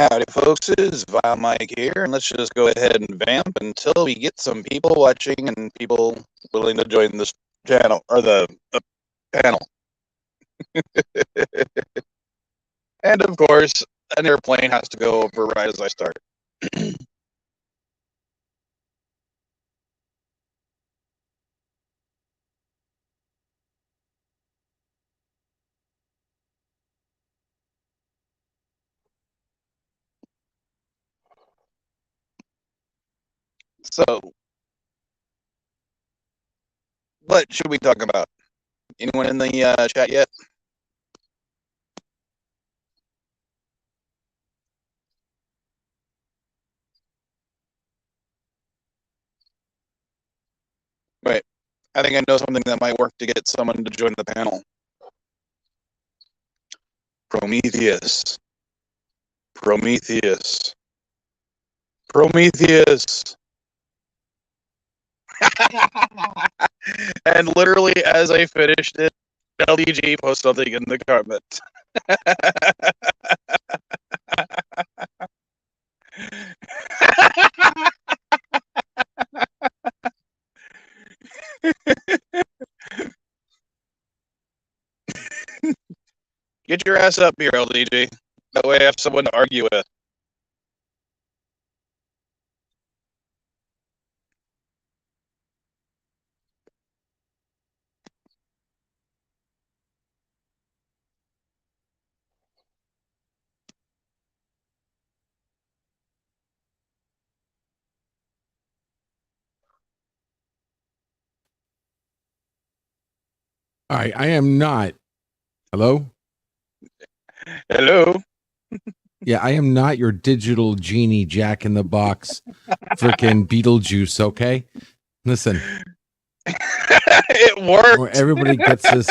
Howdy, folks. It's Vile Mike here, and let's just go ahead and vamp until we get some people watching and people willing to join this channel or the panel. And of course, an airplane has to go over right as I start. So, what should we talk about? Anyone in the chat yet? Wait, I think I know something that might work to get someone to join the panel. Prometheus. Prometheus. Prometheus. And literally, as I finished it, LDG posted something in the comments. Get your ass up here, LDG. That way I have someone to argue with. All right, I am not. Hello? Hello? Yeah, I am not your digital genie Jack in the Box freaking Beetlejuice, okay? Listen. It worked. Everybody gets this.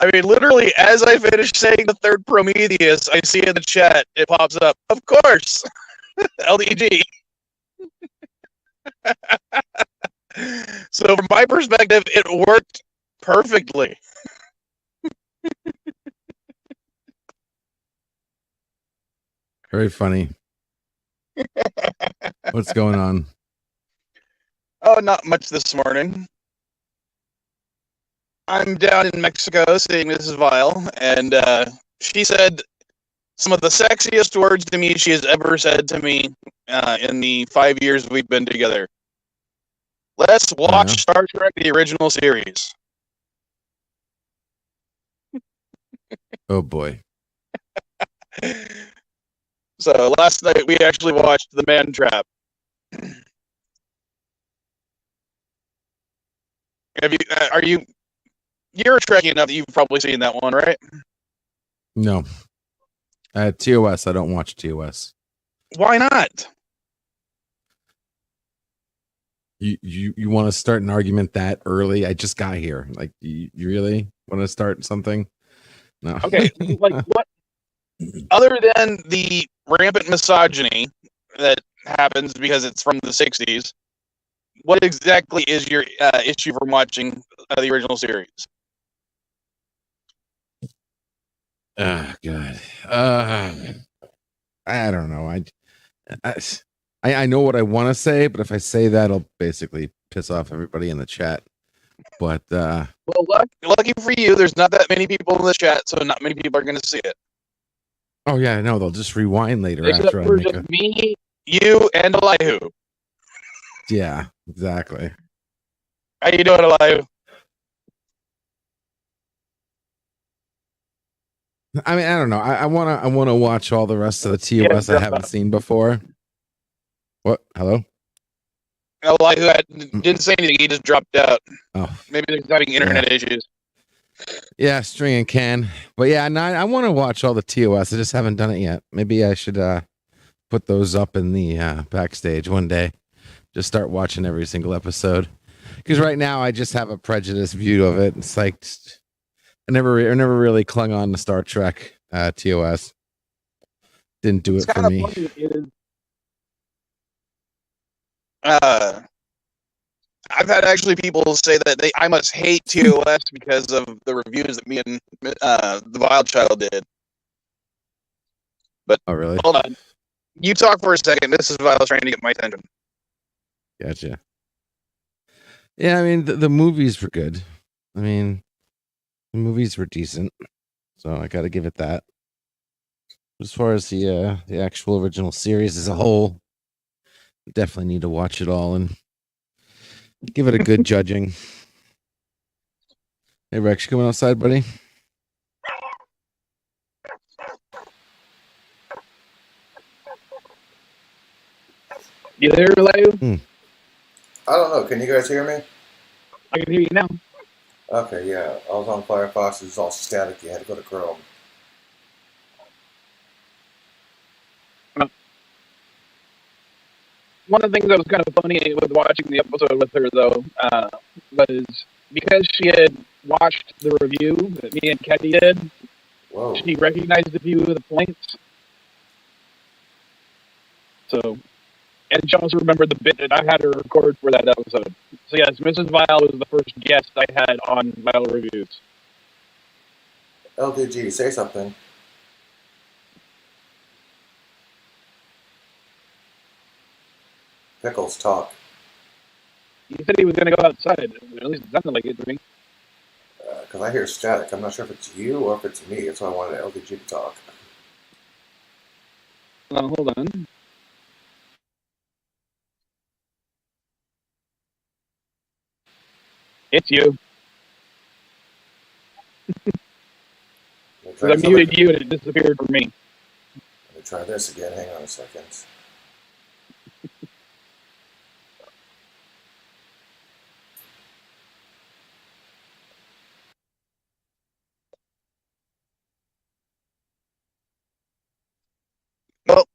I mean, literally, as I finished saying the third Prometheus, I see in the chat, it pops up. Of course! LDG. So from my perspective, it worked perfectly. Very funny. What's going on? Oh, not much this morning. I'm down in Mexico seeing Mrs. Vile, and she said some of the sexiest words to me she has ever said to me in the 5 years we've been together. Let's watch Star Trek, the original series. Oh, boy. So last night we actually watched The Man Trap. You're Trekkie enough that you've probably seen that one, right? No. TOS, I don't watch TOS. Why not? You want to start an argument that early? I just got here. Like, you really want to start something? No. Okay, like what? Other than the rampant misogyny that happens because it's from the 60s, what exactly is your issue from watching the original series? Oh, God. I don't know. I know what I want to say, but if I say that, I'll basically piss off everybody in the chat. But well, lucky for you, there's not that many people in the chat, so not many people are going to see it. Oh yeah, no, they'll just rewind later. Except after for I make just me, you, and Elihu. Yeah, exactly. How you doing, Elihu? I mean, I don't know. I wanna watch all the rest of the TOS I haven't seen before. What? Hello? Elihu didn't say anything. He just dropped out. Oh, maybe they're having internet issues. Yeah, string and can. But yeah, no, I want to watch all the TOS. I just haven't done it yet. Maybe I should put those up in the backstage one day. Just start watching every single episode. Because right now I just have a prejudiced view of it. It's like I never really clung on to Star Trek TOS. Didn't do it for me. I've had actually people say that I must hate TOS because of the reviews that me and the Wild Child did. But Oh, really? hold on. You talk for a second. This is why I was trying to get my attention. Gotcha. Yeah, I mean, the movies were good. I mean, the movies were decent. So I got to give it that. As far as the actual original series as a whole, definitely need to watch it all and give it a good judging. Hey, Rex, you coming outside, buddy? You there, Leo? I don't know. Can you guys hear me? I can hear you now. Okay, yeah. I was on Firefox. It was all staticky. I had to go to Chrome. One of the things that was kind of funny with watching the episode with her, though, was because she had watched the review that me and Ketty did, Whoa. she recognized a few of the points. So, and she also remembered the bit that I had her record for that episode. So yes, Mrs. Vile was the first guest I had on Vile Reviews. LDG, say something. Pickles, talk. He said he was going to go outside. At least it sounded like it to me. Because I hear static. I'm not sure if it's you or if it's me. That's why I wanted LDG to talk. Hold on. It's you. I muted you and it disappeared for me. Let me try this again. Hang on a second. Well,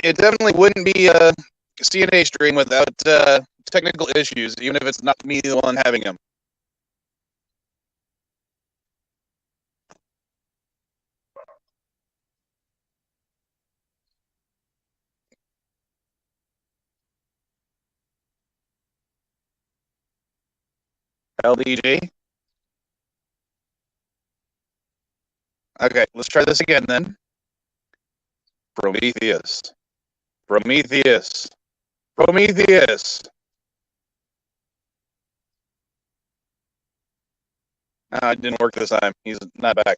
it definitely wouldn't be a CNA stream without technical issues, even if it's not me the one having them. LDG. Okay, let's try this again then. Prometheus. Prometheus. Prometheus. It didn't work this time. He's not back.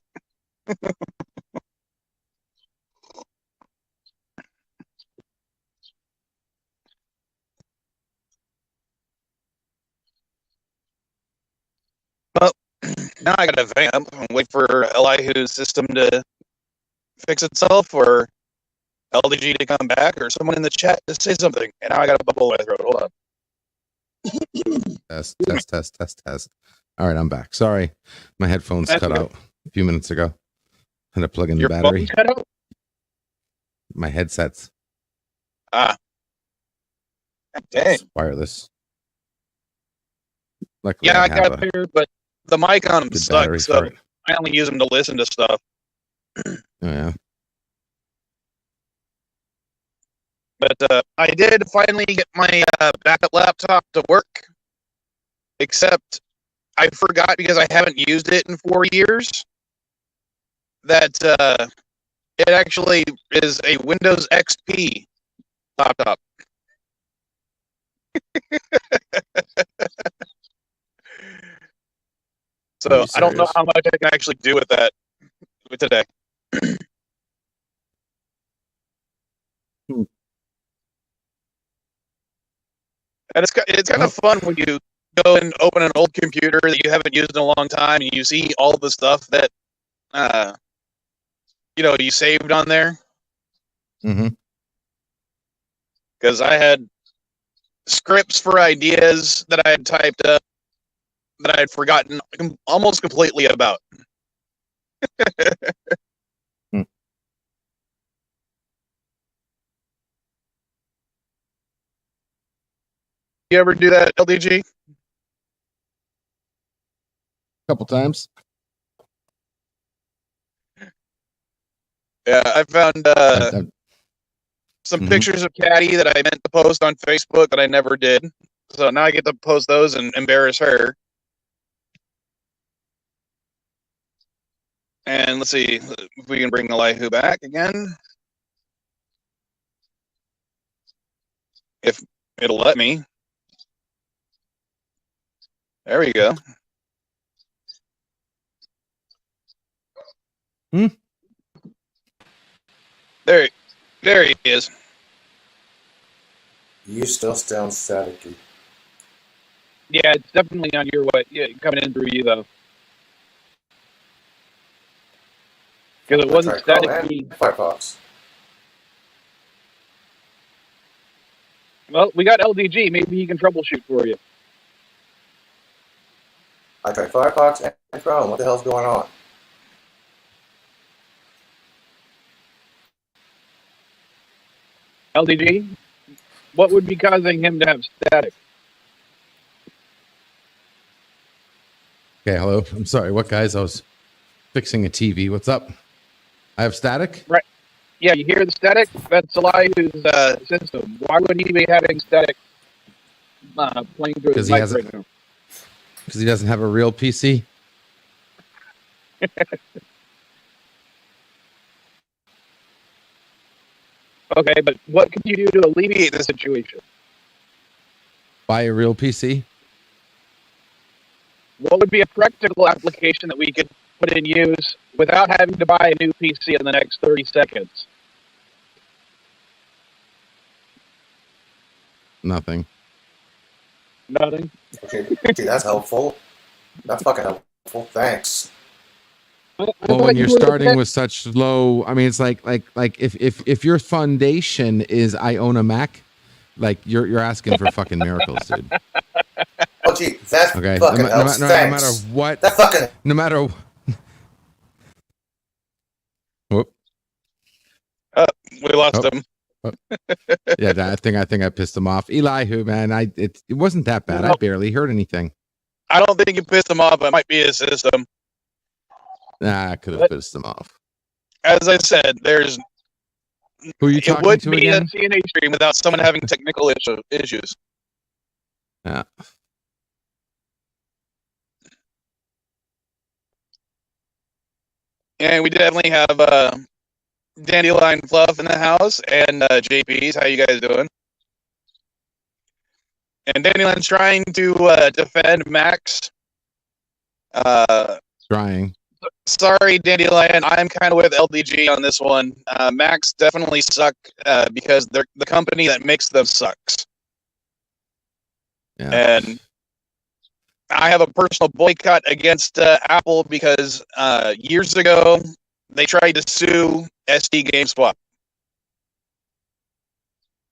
Well, now I gotta vamp and wait for Elihu's system to fix itself, or LDG to come back, or someone in the chat to say something. And now I got a bubble in my throat. Hold on. Test. All right, I'm back. Sorry, my headphones cut out a few minutes ago. Had to plug in the battery. Cut out? My headsets. Dang. It's wireless. Luckily, Yeah, I have got a pair, but the mic on them good sucks, battery so for it. I only use them to listen to stuff. Oh, yeah. But I did finally get my backup laptop to work, except I forgot, because I haven't used it in 4 years, that it actually is a Windows XP laptop. So I don't know how much I can actually do with that today. And it's kind of fun when you go and open an old computer that you haven't used in a long time, and you see all the stuff that you saved on there. Mm-hmm. Because I had scripts for ideas that I had typed up that I had forgotten almost completely about. You ever do that, LDG? A couple times. Yeah, I found some pictures of Caddy that I meant to post on Facebook that I never did. So now I get to post those and embarrass her. And let's see if we can bring Elihu back again. if it'll let me. There we go. There he is. You still sound staticky. Yeah, it's definitely on your way. Yeah, coming in through you though, because it wasn't static. Firefox. Well, we got LDG. Maybe he can troubleshoot for you. I tried Firefox and Chrome. What the hell's going on? LDG? What would be causing him to have static? Okay, hello. I'm sorry. What, guys? I was fixing a TV. What's up? I have static? Right. Yeah, you hear the static? That's Elihu's system. Why would he be having static playing through his mic right now? Because he doesn't have a real PC? Okay, but what could you do to alleviate the situation? Buy a real PC? What would be a practical application that we could put in use without having to buy a new PC in the next 30 seconds? Nothing. Nothing? Okay, that's helpful. That's fucking helpful. Thanks. Well, when you're starting with such low, I mean, it's like if your foundation is I own a Mac, like you're asking for fucking miracles, dude. Oh, gee, that's okay. fucking helps. No matter what, that fucking. No matter. Whoop. We lost him. Yeah, I think I pissed him off. Elihu, man, it wasn't that bad. I barely heard anything. I don't think you pissed him off. It might be his system. Nah, I could have pissed him off. As I said, there's. Who are you talking to again? It would be a CNA stream without someone having technical issues. Yeah. And we definitely have Dandelion Fluff in the house and JP's. How you guys doing? And Dandelion's trying to defend Max. Trying. Sorry, Dandelion. I'm kind of with LDG on this one. Max definitely suck because they're the company that makes them sucks. Yeah. And I have a personal boycott against Apple because years ago they tried to sue SD GameSwap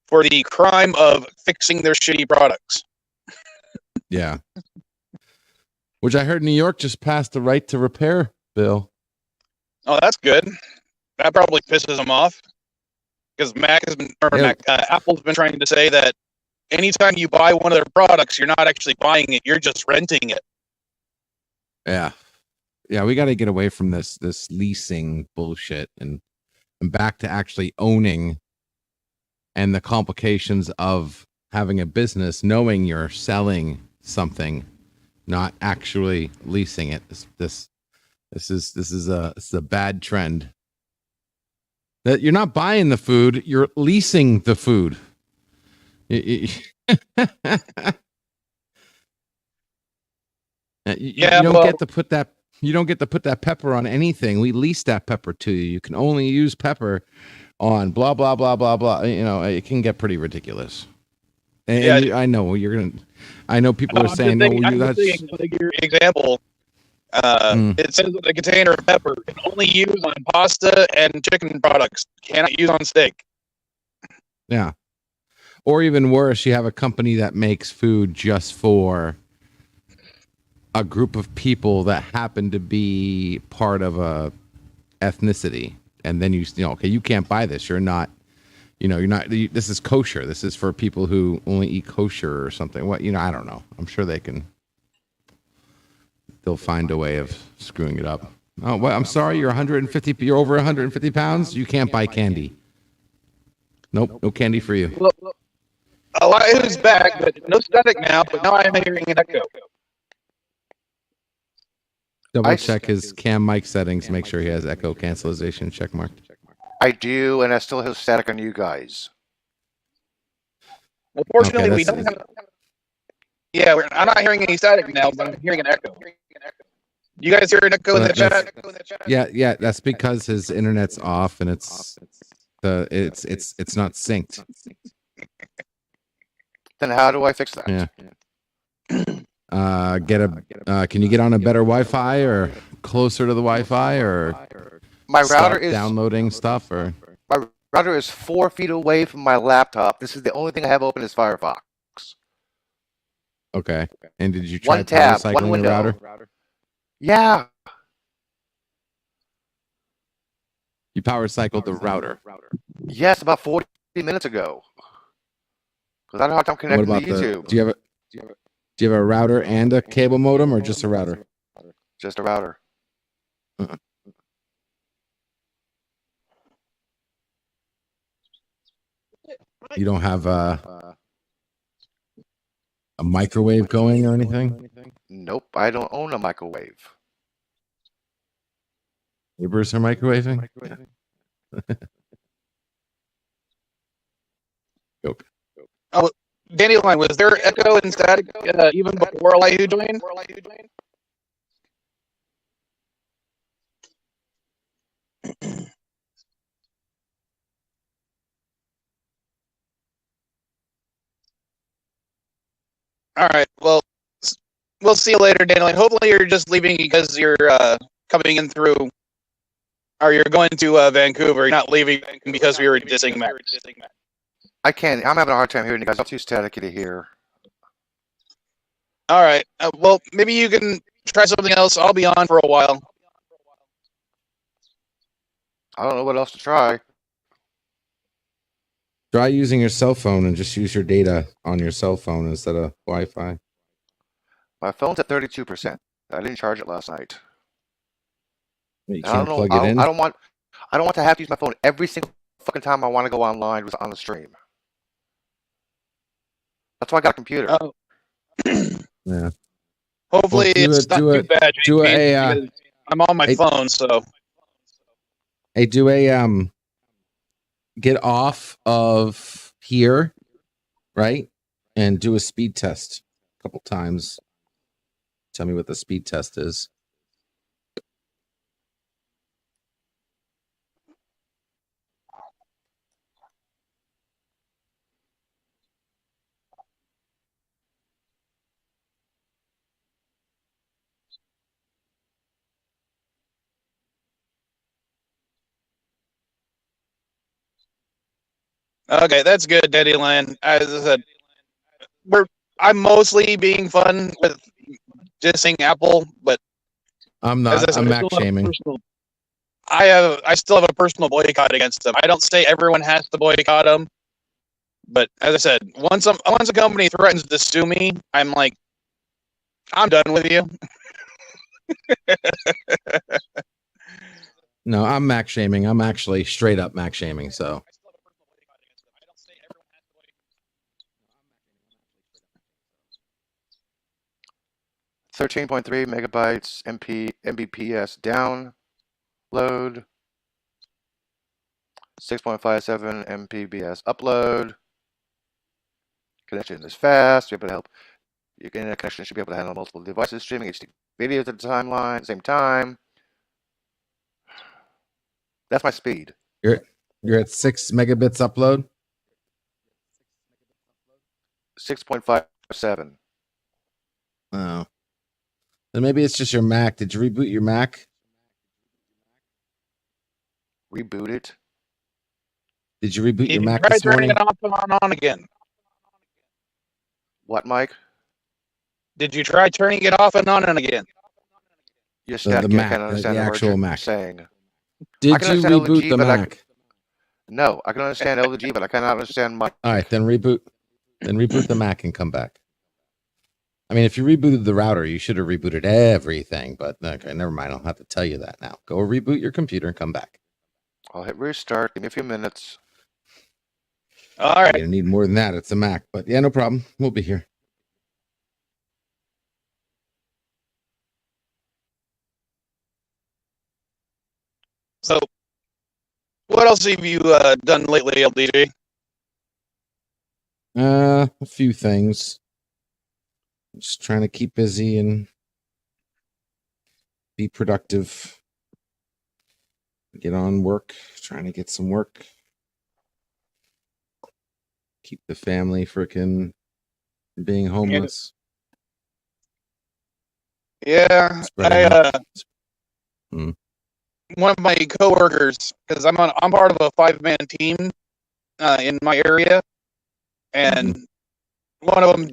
for the crime of fixing their shitty products. Yeah. Which I heard New York just passed the right to repair bill. Oh, that's good. That probably pisses them off because Apple's been trying to say that anytime you buy one of their products, you're not actually buying it; you're just renting it. Yeah, yeah, we got to get away from this leasing bullshit and back to actually owning and the complications of having a business, knowing you're selling something, not actually leasing it. This is a bad trend. That you're not buying the food, you're leasing the food. You don't get to put that. You don't get to put that pepper on anything. We lease that pepper to you. You can only use pepper on blah blah blah blah blah. You know, it can get pretty ridiculous. And I know you're gonna. I know people are saying, "No, that's your example." It says that the container of pepper can only use on pasta and chicken products. Cannot use on steak. Yeah. Or even worse, you have a company that makes food just for a group of people that happen to be part of a ethnicity. And then you know, okay, you can't buy this. You're not, this is kosher. This is for people who only eat kosher or something. What, I don't know. I'm sure they'll find a way of screwing it up. Oh, well, I'm sorry. You're over 150 pounds. You can't buy candy. Nope. No candy for you. Well, Elihu's back, but no static now. But now I'm hearing an echo. Double check his cam mic settings. Make sure he has echo cancellation check mark. I do, and I still have static on you guys. Well, fortunately, we that's- don't have. Yeah, I'm not hearing any static now, but I'm hearing an echo. You guys hear an echo in the chat? Yeah, that's because his internet's off and it's not synced. Then how do I fix that? Yeah. Can you get on a better Wi-Fi or closer to the Wi-Fi or My stop router is downloading stuff or my router is 4 feet away from my laptop. This is the only thing I have open is Firefox. okay. And did you try One tab, power one cycling window. your router? Yeah. You power cycled the router. Yes, about 40 minutes ago. Because I don't have time What connected about to YouTube. do you have a router and a cable modem or just a router? Just a router. You don't have a microwave going or anything? Nope, I don't own a microwave. Neighbors are microwaving? Okay. Oh, Dandelion, was there echo and static even before Elihu joined? All right. Well, we'll see you later, Dandelion. Hopefully, you're just leaving because you're coming in through, or you're going to Vancouver. You're not leaving because we were dissing Max. I can't. I'm having a hard time hearing you guys. I'm too staticky to hear. All right. Well, maybe you can try something else. I'll be on for a while. I don't know what else to try. Try using your cell phone and just use your data on your cell phone instead of Wi-Fi. My phone's at 32%. I didn't charge it last night. You I don't can't know. plug it in? I don't want to have to use my phone every single fucking time I want to go online on the stream. That's why I got a computer. Oh. Yeah. Hopefully, Well, it's not too bad. because I'm on my phone, so. Hey, do a get off of here, right? And do a speed test a couple times. Tell me what the speed test is. Okay, that's good, Dandelion. As I said, I'm mostly being fun with dissing Apple, but I'm not. I'm Mac shaming. I still have a personal boycott against them. I don't say everyone has to boycott them, but as I said, once a company threatens to sue me, I'm like, I'm done with you. No, I'm Mac shaming. I'm actually straight up Mac shaming. So 13.3 megabytes Mbps download. 6.57 Mbps upload. Connection is fast. You're able to help. Your internet connection should be able to handle multiple devices streaming HD videos at the timeline at the same time. That's my speed. you're at 6 megabits upload. 6.57. Oh, then maybe it's just your Mac. Did you reboot your Mac? Reboot it. Did you reboot your Mac Try this morning? turning it off and on again. What, Mike? Did you try turning it off and on and again? You're static. The Mac, I can't understand the the actual word Mac. you're saying. Did you understand reboot LG, the but Mac? No, I can understand LG, but I cannot understand Mike. All right, then reboot the Mac and come back. I mean, if you rebooted the router, you should have rebooted everything. But okay, never mind. I'll have to tell you that now. Go reboot your computer and come back. I'll hit restart. Give me a few minutes. All right. You're gonna need more than that. It's a Mac, but yeah, no problem. We'll be here. So, what else have you done lately, LDJ? A few things. Just trying to keep busy and be productive. Get on work. Trying to get some work. Keep the family freaking being homeless. Yeah, Spreading. one of my coworkers, because I'm part of a 5-man team in my area, and one of them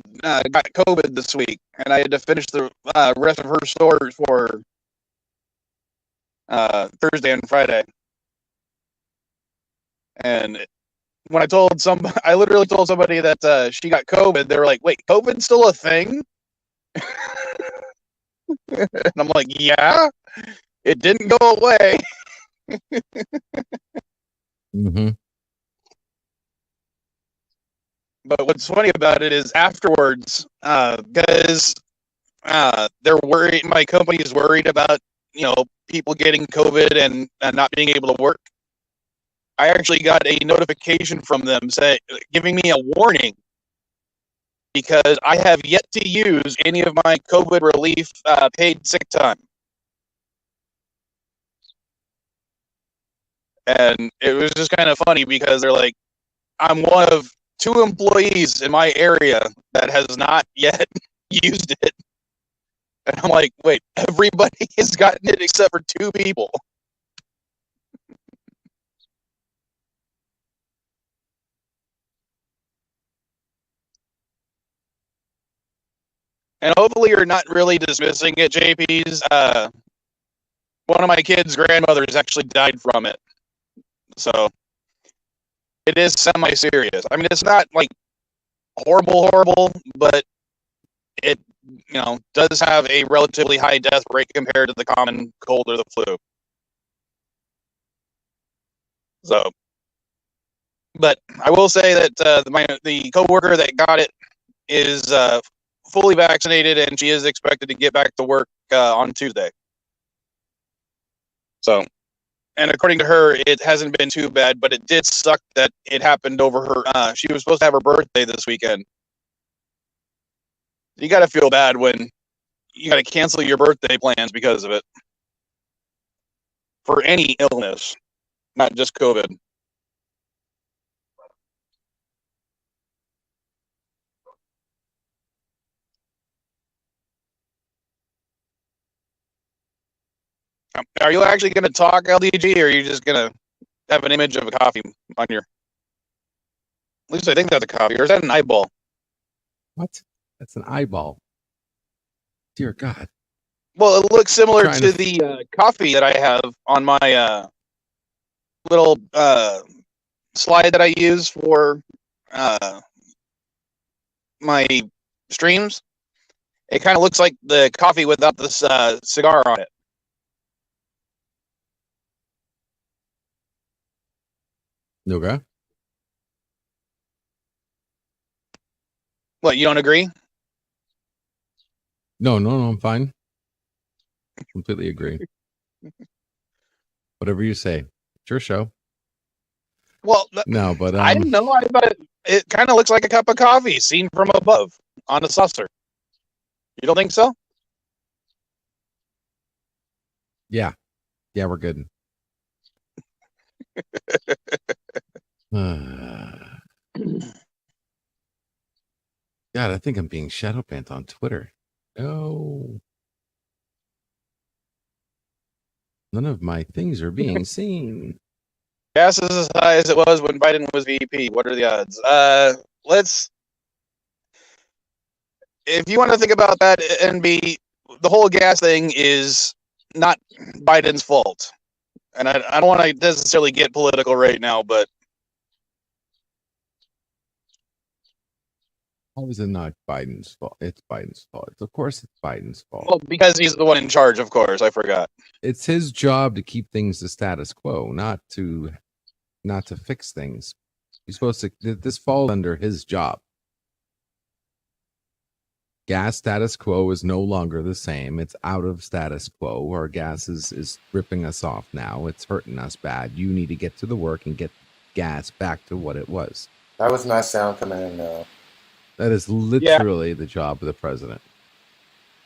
got COVID this week, and I had to finish the rest of her stores for Thursday and Friday. And when I literally told somebody that she got COVID, they were like, "Wait, COVID's still a thing?" And I'm like, "Yeah, it didn't go away." Mm-hmm. But what's funny about it is afterwards, because they're worried. My company is worried about people getting COVID and not being able to work. I actually got a notification from them giving me a warning because I have yet to use any of my COVID relief paid sick time. And it was just kind of funny because they're like, I'm one of 2 employees in my area that has not yet used it. And I'm like, wait, everybody has gotten it except for 2 people. And hopefully you're not really dismissing it, JP's. One of my kids' grandmothers actually died from it. So it is semi-serious. I mean, it's not like horrible, but it, does have a relatively high death rate compared to the common cold or the flu. So, but I will say that the coworker that got it is fully vaccinated, and she is expected to get back to work on Tuesday. So, and according to her, it hasn't been too bad, but it did suck that it happened over her. She was supposed to have her birthday this weekend. You got to feel bad when you got to cancel your birthday plans because of it. For any illness, not just COVID. Are you actually going to talk, LDG, or are you just going to have an image of a coffee on your... At least I think that's a coffee. Or is that an eyeball? What? That's an eyeball. Dear God. Well, it looks similar to the coffee that I have on my little slide that I use for my streams. It kind of looks like the coffee without this cigar on it. Okay. What, you don't agree? No, I'm fine. Completely agree. Whatever you say. It's your show. Well, no, but I didn't know. I thought it kind of looks like a cup of coffee seen from above on a saucer. You don't think so? Yeah, we're good. God, I think I'm being shadow banned on Twitter. No. None of my things are being seen. Gas is as high as it was when Biden was VP. What are the odds? If you want to think about that, and the whole gas thing is not Biden's fault. And I don't want to necessarily get political right now, but how is it not Biden's fault? It's Biden's fault. Of course it's Biden's fault. Well, because he's the one in charge, of course. I forgot. It's his job to keep things the status quo, not to fix things. He's supposed to. This falls under his job. Gas status quo is no longer the same. It's out of status quo. Our gas is ripping us off now. It's hurting us bad. You need to get to the work and get gas back to what it was. That was nice sound coming in now. That is literally the job of the president.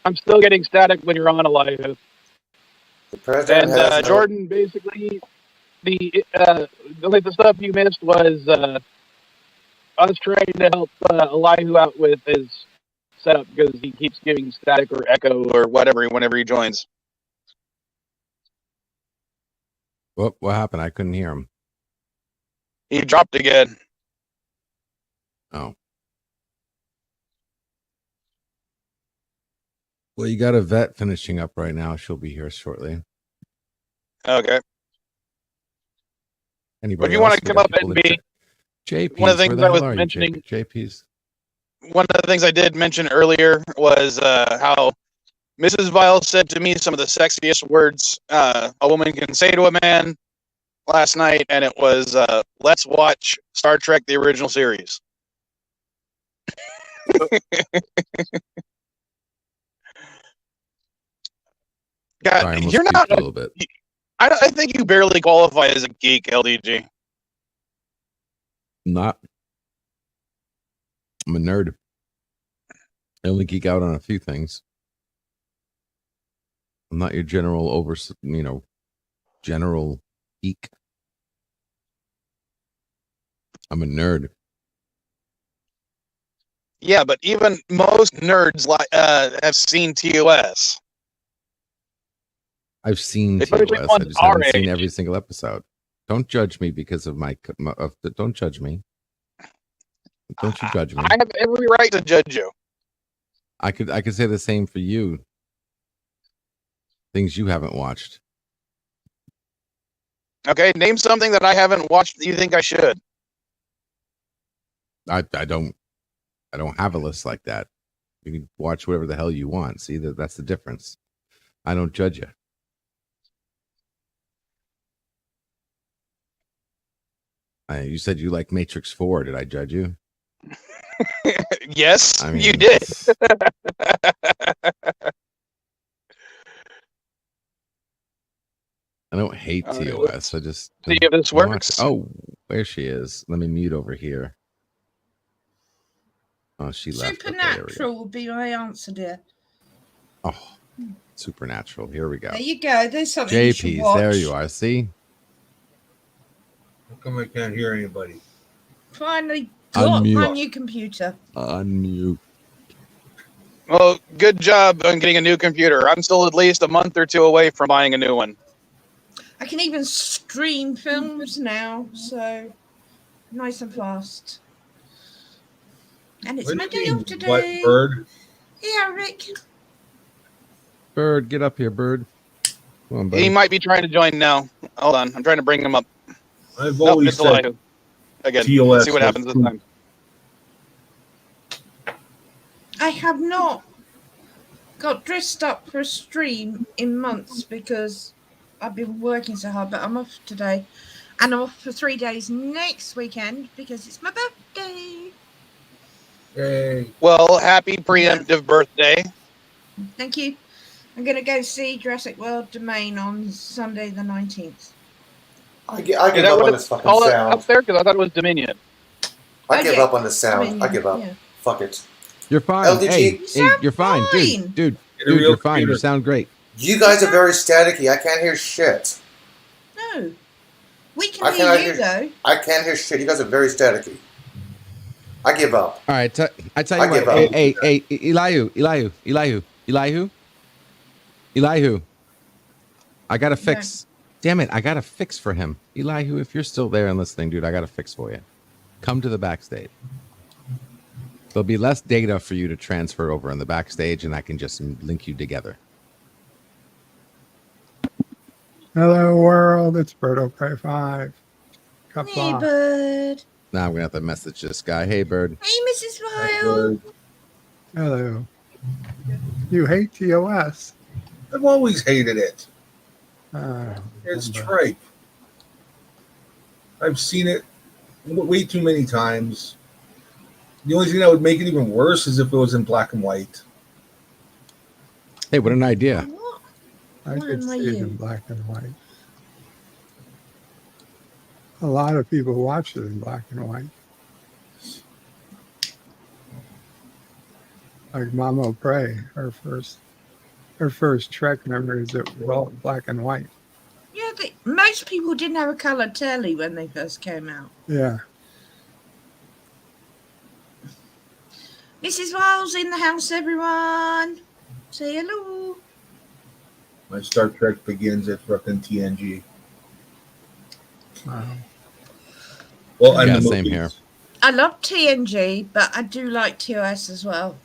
I'm still getting static when you're on, Elihu. The president And has no... Jordan, basically, the stuff you missed was us trying to help Elihu out with his setup because he keeps giving static or echo or whatever whenever he joins. What happened? I couldn't hear him. He dropped again. Oh. Well, you got a vet finishing up right now. She'll be here shortly. Okay. Anybody But if you want else? to come up and be JP's, one of the where things the I was hell are you, mentioning, JP's? one of the things I did mention earlier was how Mrs. Vile said to me some of the sexiest words a woman can say to a man last night, and it was, let's watch Star Trek, the original series. God, Sorry, I almost you're not puked a little bit. I think you barely qualify as a geek, LDG. I'm a nerd. I only geek out on a few things. I'm not your general general geek. I'm a nerd. Yeah, but even most nerds have seen TOS. I've seen Especially TOS. I ones just our haven't seen age. every single episode. Don't judge me because of don't judge me. Don't you judge me. I have every right to judge you. I could say the same for you. Things you haven't watched. Okay, name something that I haven't watched that you think I should. I don't have a list like that. You can watch whatever the hell you want. See, that's the difference. I don't judge you. You said you like Matrix 4. Did I judge you? Yes, I mean, you did. I don't hate TOS. I just see if this works. Oh, there she is. Let me mute over here. Oh, she left. Supernatural will be my answer, dear. Oh, Supernatural. Here we go. There you go. There's something you should JP's. watch. There you are. See? How come I can't hear anybody? Finally got Unmute. my new computer. Unmute. Well, good job on getting a new computer. I'm still at least a month or two away from buying a new one. I can even stream films now, so nice and fast. And it's my day off today. What, Bird? Yeah, Rick. Bird, get up here, Bird. Come on, buddy. He might be trying to join now. Hold on, I'm trying to bring him up. I've Nope, always it's said Elihu. Again, TOS let's see what was happens this cool. time. I have not got dressed up for a stream in months because I've been working so hard, but I'm off today. And I'm off for 3 days next weekend because it's my birthday. Yay. Well, happy preemptive birthday. Thank you. I'm going to go see Jurassic World Domain on Sunday the 19th. I give Is that up what on it's this fucking called sound. up there? Because I thought it was Dominion. I give yeah. up on the sound. Dominion, I give up. yeah. Fuck it. You're fine. LDG. Hey, You sound you're fine. fine. Dude, Get a real you're fine. You computer. sound great. You guys are very staticky. I can't hear shit. No. We I can cannot hear you, hear- though. I can't hear shit. You guys are very staticky. I give up. All right, I tell I you give what. up. Hey, Elihu. I got to fix. Damn it, I got a fix for him. Elihu, if you're still there and listening, dude, I got a fix for you. Come to the backstage. There'll be less data for you to transfer over in the backstage, and I can just link you together. Hello world, it's BirdOK5. Hey, Cuppa. Bird. Now I'm going to have to message this guy. Hey, Bird. Hey, Mrs. Vile. Hello. You hate TOS. I've always hated it. Uh, It's tripe. I've seen it way too many times. The only thing that would make it even worse is if it was in black and white. Hey, what an idea. What? I Why could am I see it you? in black and white. A lot of people watch it in black and white. Like Mama Pray, her first Trek memories that were all black and white. Yeah, most people didn't have a colour telly when they first came out. Yeah. Mrs. Wiles in the house, everyone. Say hello. My Star Trek begins at fucking TNG. Wow. Well, and Yeah, the same movies. here. I love TNG, but I do like TOS as well.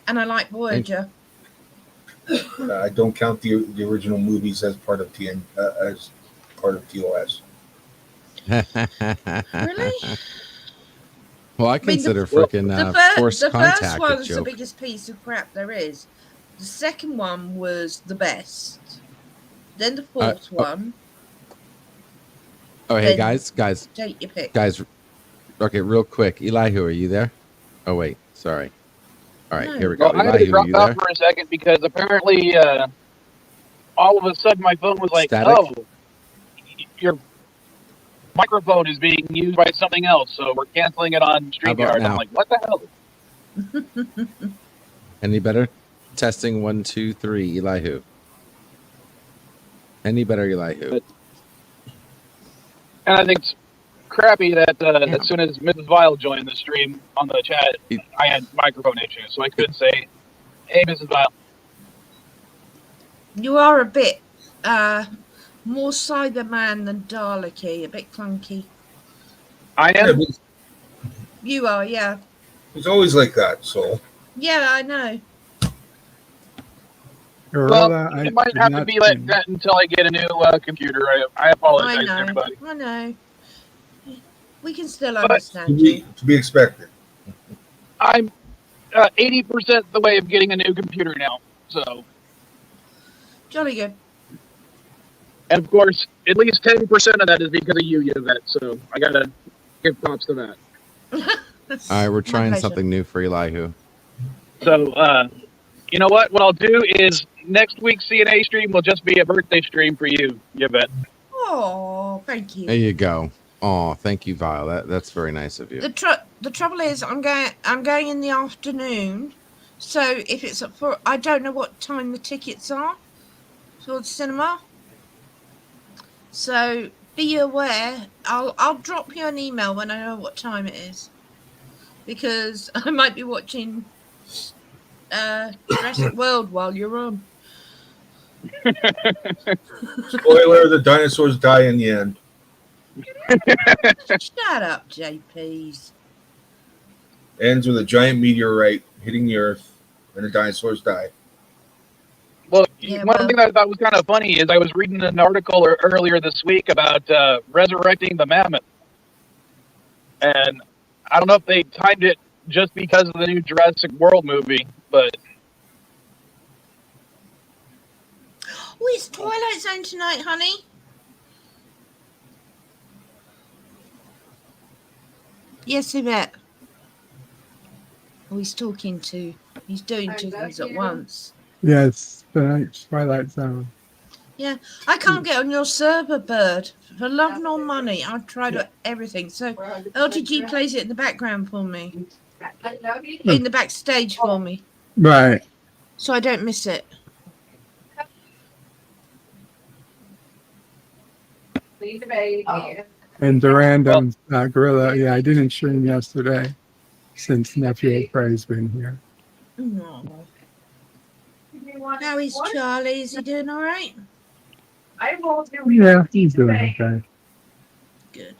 And I like Voyager. I don't count the original movies as part of as part of TOS. Really? Well, I mean, consider the freaking Force the Contact first a one's the joke. biggest piece of crap there is. The second one was the best. Then the fourth one. Oh, hey, Then guys. Take your pick. Guys, okay, real quick. Elihu, are you there? Oh, wait, sorry. All right, here we go. Well, I had to Elihu, are drop you out there? for a second because apparently all of a sudden my phone was like, Static? oh, your microphone is being used by something else, so we're canceling it on How about StreamYard. now? I'm like, what the hell? Any better? Testing 1, 2, 3. Elihu. Any better, Elihu? And I think it's crappy that as soon as Mrs. Vile joined the stream on the chat, I had microphone issues, so I couldn't say, hey, Mrs. Vile. You are a bit more Cyberman than Dalek-y, a bit clunky. I am? You are, yeah. It's always like that, so. Yeah, I know. Well, it might have to be like that until I get a new computer. I apologize to everybody. I know. We can still understand you. To be expected. I'm 80% the way of getting a new computer now, so. Jolly good. And of course, at least 10% of that is because of you, Yvette, so I gotta give props to that. All right, we're trying something new for Elihu. So, you know what? What I'll do is next week's CNA stream will just be a birthday stream for you, Yvette. Oh, thank you. There you go. Oh, thank you, Vile. That's very nice of you. The trouble is, I'm going in the afternoon, so if it's at 4, I don't know what time the tickets are for the cinema. So be aware. I'll drop you an email when I know what time it is, because I might be watching Jurassic World while you're on. Spoiler: the dinosaurs die in the end. Shut up, JPs. Ends with a giant meteorite hitting the Earth, and the dinosaurs die. Well, one thing that I thought was kind of funny is I was reading an article earlier this week about resurrecting the mammoth. And I don't know if they timed it just because of the new Jurassic World movie, but... Oh, it's Twilight Zone tonight, honey. Yes, Yvette. Oh, he's doing two things at once. Yes, tonight's Twilight Zone. Yeah, I can't get on your server, Bird. For love nor money, I've tried everything. So LTG plays it in the background for me. In the backstage for me. Right. So I don't miss it. And the random gorilla, yeah, I didn't stream yesterday since Nephew Prey's been here. Oh. How is Charlie? Is he doing all right? Yeah, he's doing okay. Good.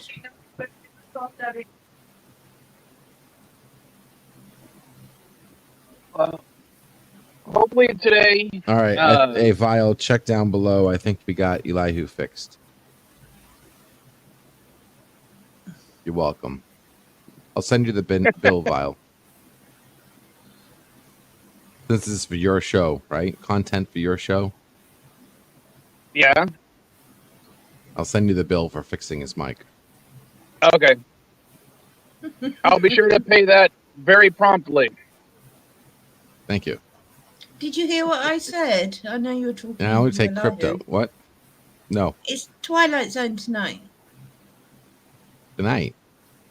Hopefully today... All right, hey, Vile, check down below. I think we got Elihu fixed. You're welcome. I'll send you the bill, Vile. This is for your show, right? Content for your show? Yeah. I'll send you the bill for fixing his mic. Okay. I'll be sure to pay that very promptly. Thank you. Did you hear what I said? I know you were talking. Now we take Elihu. crypto. What? No. It's Twilight Zone tonight. Tonight?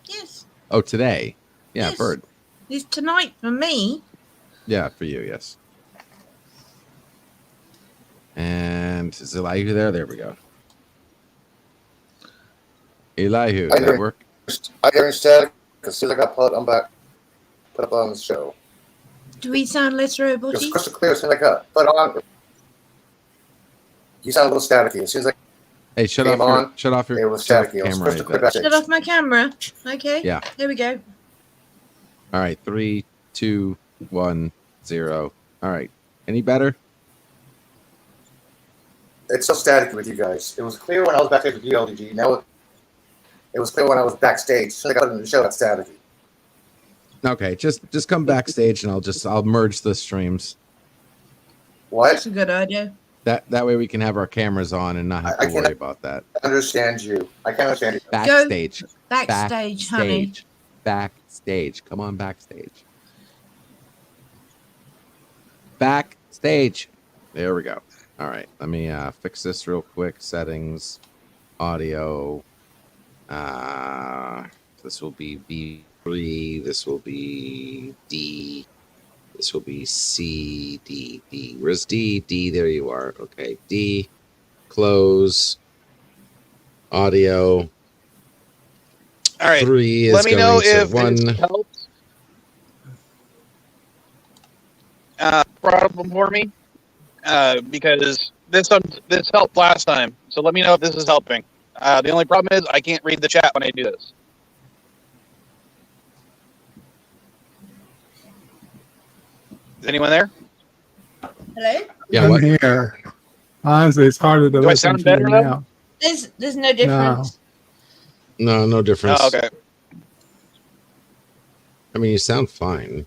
Yes. Oh, today. Yeah, Yes. Bird. It's tonight for me. Yeah, for you, yes. And is Elihu there? There we go. Elihu, does that work? I hear static. As soon as I got I'm back. Put up on the show. Do we sound less robotic? It's crystal clear as soon as I got put on. You sound a little staticky. As soon as I Hey, shut off your it was staticky. camera. Shut off my camera. Okay. Yeah. There we go. All right, 3, 2, 1, 0. All right. Any better? It's so staticky with you guys. It was clear when I was backstage with you, LDG. Now it was clear when I was backstage. So I got into the show, that's staticky. Okay, just come backstage and I'll merge the streams. What? That's a good idea. That way we can have our cameras on and not have to worry about that. I understand you. I can't understand you. Backstage. Backstage, honey. Backstage. Come on, backstage. Backstage. There we go. All right. Let me fix this real quick. Settings, audio. This will be B3. This will be D. This will be C, D, D. Where's D? D, there you are. Okay, D. Close. Audio. All right. 3 is Let me going know to if 1. this helps. Problem for me, because this helped last time. So let me know if this is helping. The only problem is I can't read the chat when I do this. Is anyone there? Hello? Yeah, I'm what? here. Honestly, it's harder to Do I listen sound to better you though? now. There's no difference. No difference. Oh, okay. I mean, you sound fine.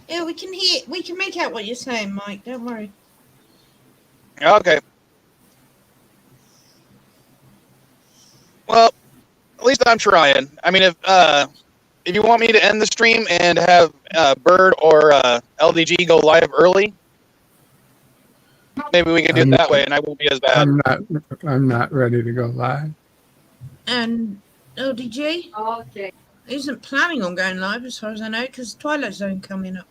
Yeah, we can make out what you're saying, Mike. Don't worry. Okay. Well, at least I'm trying. I mean, if you want me to end the stream and have Bird or LDG go live early, maybe we can do it that way, and I won't be as bad. I'm not ready to go live. And LDG? Okay. Isn't planning on going live as far as I know, because Twilight Zone coming up.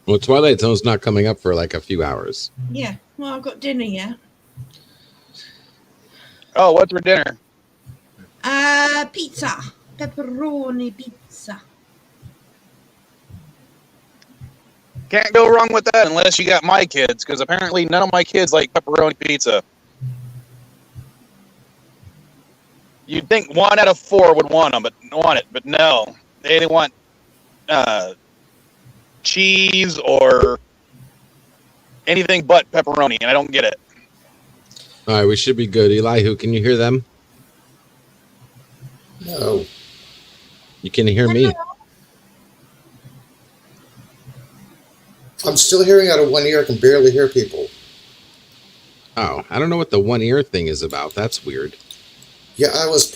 Well, Twilight Zone's not coming up for like a few hours. Yeah. Well, I've got dinner yet. Oh, what's for dinner? Pizza. Pepperoni pizza. Can't go wrong with that unless you got my kids, because apparently none of my kids like pepperoni pizza. You'd think 1 out of 4 would want it, but no. They want cheese or anything but pepperoni, and I don't get it. All right, we should be good. Elihu, can you hear them? No. You can hear me. I'm still hearing out of one ear. I can barely hear people. Oh, I don't know what the one ear thing is about. That's weird. Yeah, I was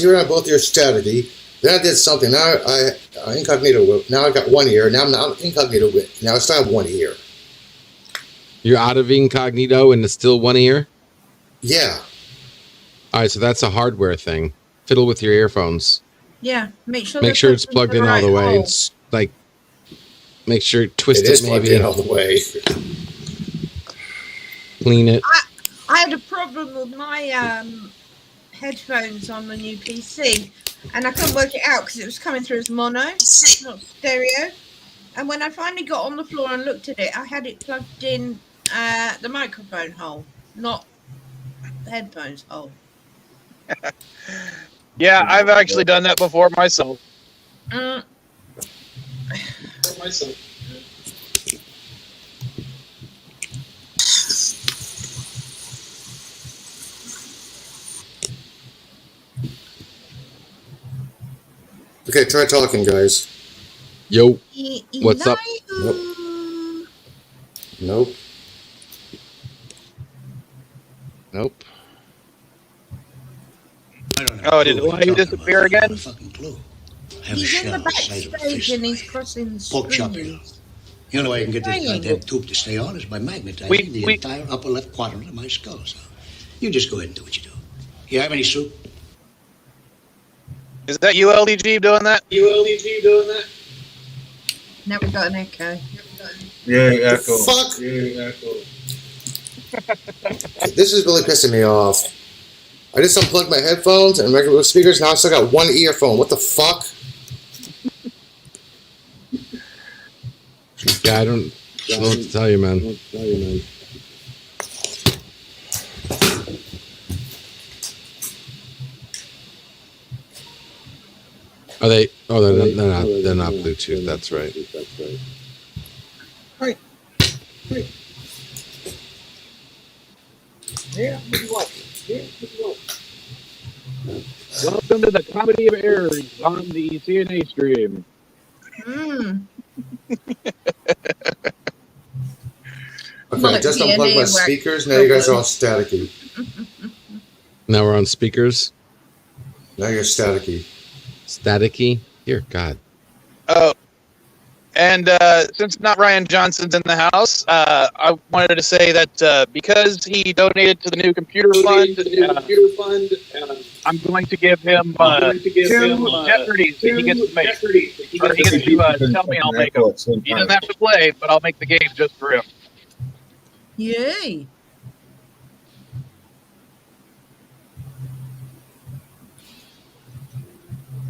hearing out both ears staticky. Then I did something. Now I incognito. Now I got one ear. Now I'm not incognito. Now I still have one ear. You're out of incognito and it's still one ear? Yeah. All right, so that's a hardware thing. Fiddle with your earphones. Yeah, make sure it's plugged in all the way. It's like, make sure twist it maybe. Plugged in all the way. Clean it. I had a problem with my headphones on the new PC, and I couldn't work it out because it was coming through as mono, not stereo. And when I finally got on the floor and looked at it, I had it plugged in the microphone hole, not the headphones hole. Yeah, I've actually done that before myself. Okay, try talking, guys. Yo, what's up? Nope. Nope. Oh, did Elihu disappear again? He's in the backstage and he's crossing the screen. The only way I can get this goddamn tube to stay on is by magnetizing the entire upper left quadrant of my skull. So you just go ahead and do what you do. You have any soup? Is that ULDG doing that? Now we've got an echo. Yeah, echo. Fuck! Yeah, echo. This is really pissing me off. I just unplugged my headphones and regular speakers. Now I still got one earphone. What the fuck? Yeah, I don't know what to tell you, man. Are they? Oh, they're not. They're not Bluetooth. That's right. Right. Yeah, what do you want? Welcome to the Comedy of Errors on the CNA stream. Okay, I just unplugged my speakers. Now you guys are all staticky. Now we're on speakers. Now you're staticky. Staticky? Dear God. Oh, and since not Ryan Johnson's in the house, I wanted to say that because he donated to the new computer fund, I'm going to give him two Jeopardies that he gets to make. Or he gets to tell me I'll make them. He doesn't have to play, but I'll make the game just for him. Yay.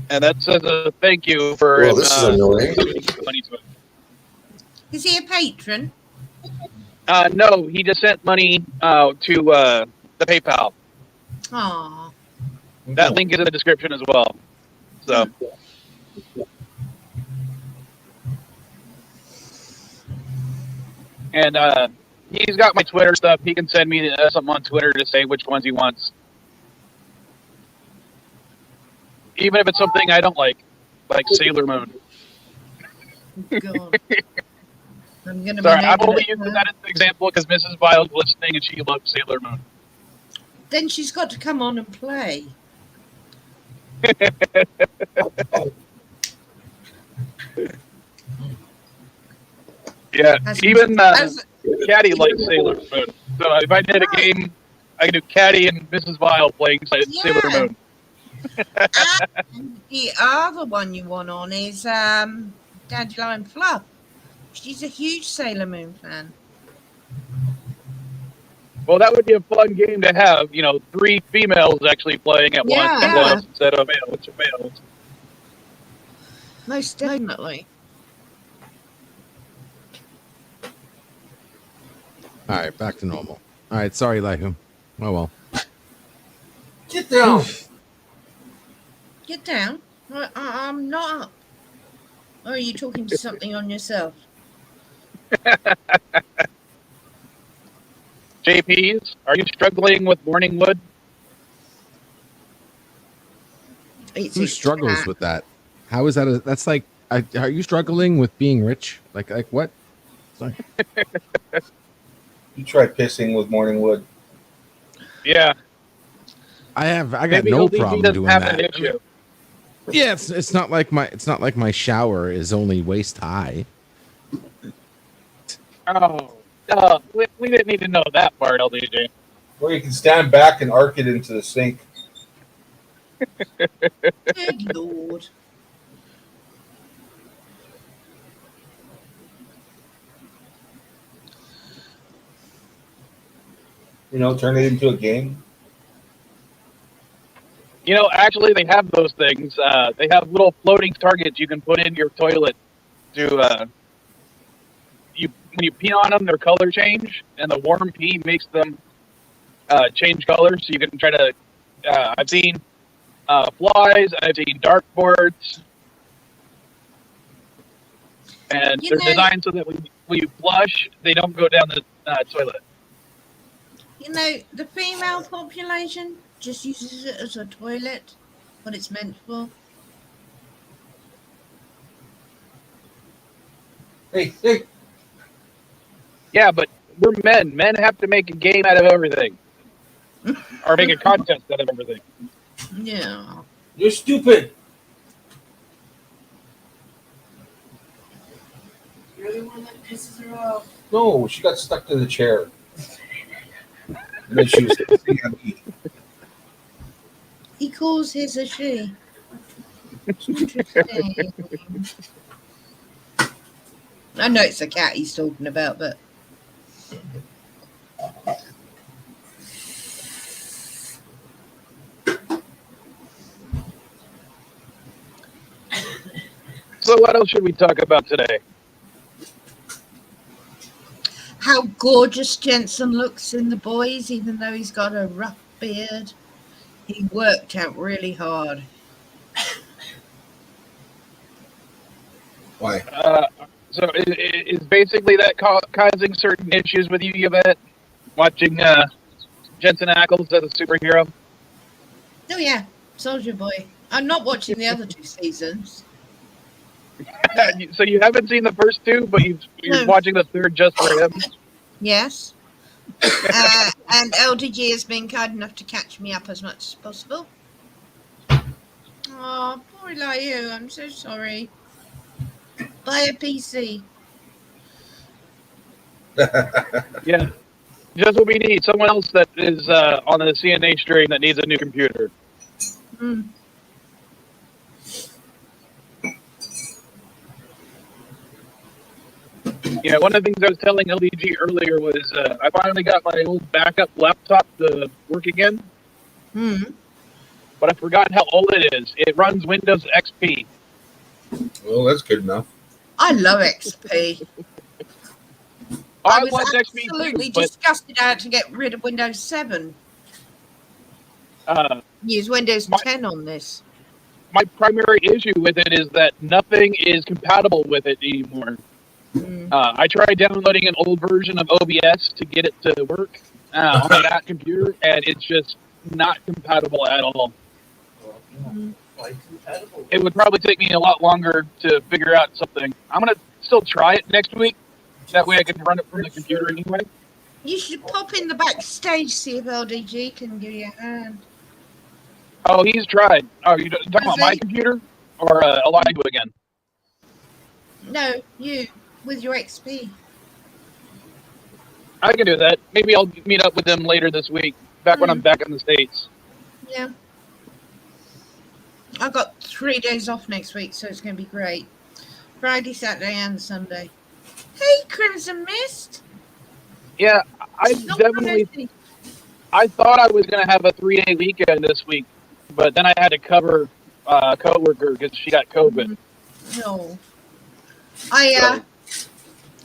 And that's a thank you for Well, this is annoying. money to it. Is he a patron? No, he just sent money to the PayPal. Aww. That link is in the description as well. So. And he's got my Twitter stuff. He can send me something on Twitter to say which ones he wants. Even if it's something I don't like Sailor Moon. God. I'm gonna Sorry, I'm only using that as an example because Mrs. Vile's listening and she loves Sailor Moon. Then she's got to come on and play. Yeah, even Caddy likes Sailor Moon. So if I did a game, I could do Caddy and Mrs. Vile playing Sailor Moon. And the other one you want on is Dandelion Fluff. She's a huge Sailor Moon fan. Well, that would be a fun game to have, 3 females actually playing at once instead of a bunch of males. Most definitely. All right, back to normal. All right, sorry, Lihu. Oh well. Get down. Get down. I'm not up. Or are you talking to something on yourself? JPs, are you struggling with morning wood? Who struggles with that? How is that? That's like, are you struggling with being rich? Like what? Sorry. You try pissing with morning wood. Yeah. I got Maybe no LDG problem doesn't doing have that. an issue. Yeah, it's not like my shower is only waist high. Oh, we didn't need to know that part, LDJ. Or you can stand back and arc it into the sink. Good Lord. Turn it into a game. Actually, they have those things. They have little floating targets you can put in your toilet to, when you pee on them, their color change, and the warm pee makes them change colors. So you can try to, I've seen flies, I've seen dartboards, and they're designed so that when you flush, they don't go down the toilet. The female population just uses it as a toilet, what it's meant for. Hey. Yeah, but we're men. Men have to make a game out of everything. Or make a contest out of everything. Yeah. You're stupid. You're the one that pisses her off. No, she got stuck to the chair. And then she was sitting on me. He calls his a she. Interesting. I know it's a cat he's talking about, but So what else should we talk about today? how gorgeous Jensen looks in The Boys, even though he's got a rough beard. He worked out really hard. Why? So is basically that causing certain issues with you, Yvette? Watching Jensen Ackles as a superhero? Oh yeah, Soldier Boy. I'm not watching the other 2 seasons. So you haven't seen the first 2, but you're watching the 3rd just for him? Yes. And LDG has been kind enough to catch me up as much as possible. Oh, poor Liu. I'm so sorry. Buy a PC. Yeah. Just what we need. Someone else that is on the CNA stream that needs a new computer. Mm. Yeah, one of the things I was telling LDG earlier was I finally got my old backup laptop to work again. Mm. But I've forgotten how old it is. It runs Windows XP. Well, that's good enough. I love XP. I was absolutely disgusted I had to get rid of Windows 7. Use Windows 10 on this. My primary issue with it is that nothing is compatible with it anymore. Mm. I tried downloading an old version of OBS to get it to work on that computer, and it's just not compatible at all. Mm. It would probably take me a lot longer to figure out something. I'm going to still try it next week. That way I can run it from the computer anyway. You should pop in the backstage, see if LDG can give you a hand. Oh, he's tried. Oh, you talking about my computer? Or Elihu again? No, you, with your XP. I can do that. Maybe I'll meet up with them later this week, back when I'm back in the States. Yeah. I've got 3 days off next week, so it's going to be great. Friday, Saturday, and Sunday. Hey, Crimson Mist. Yeah, I definitely... I thought I was going to have a 3-day weekend this week, but then I had to cover a coworker because she got COVID. No. I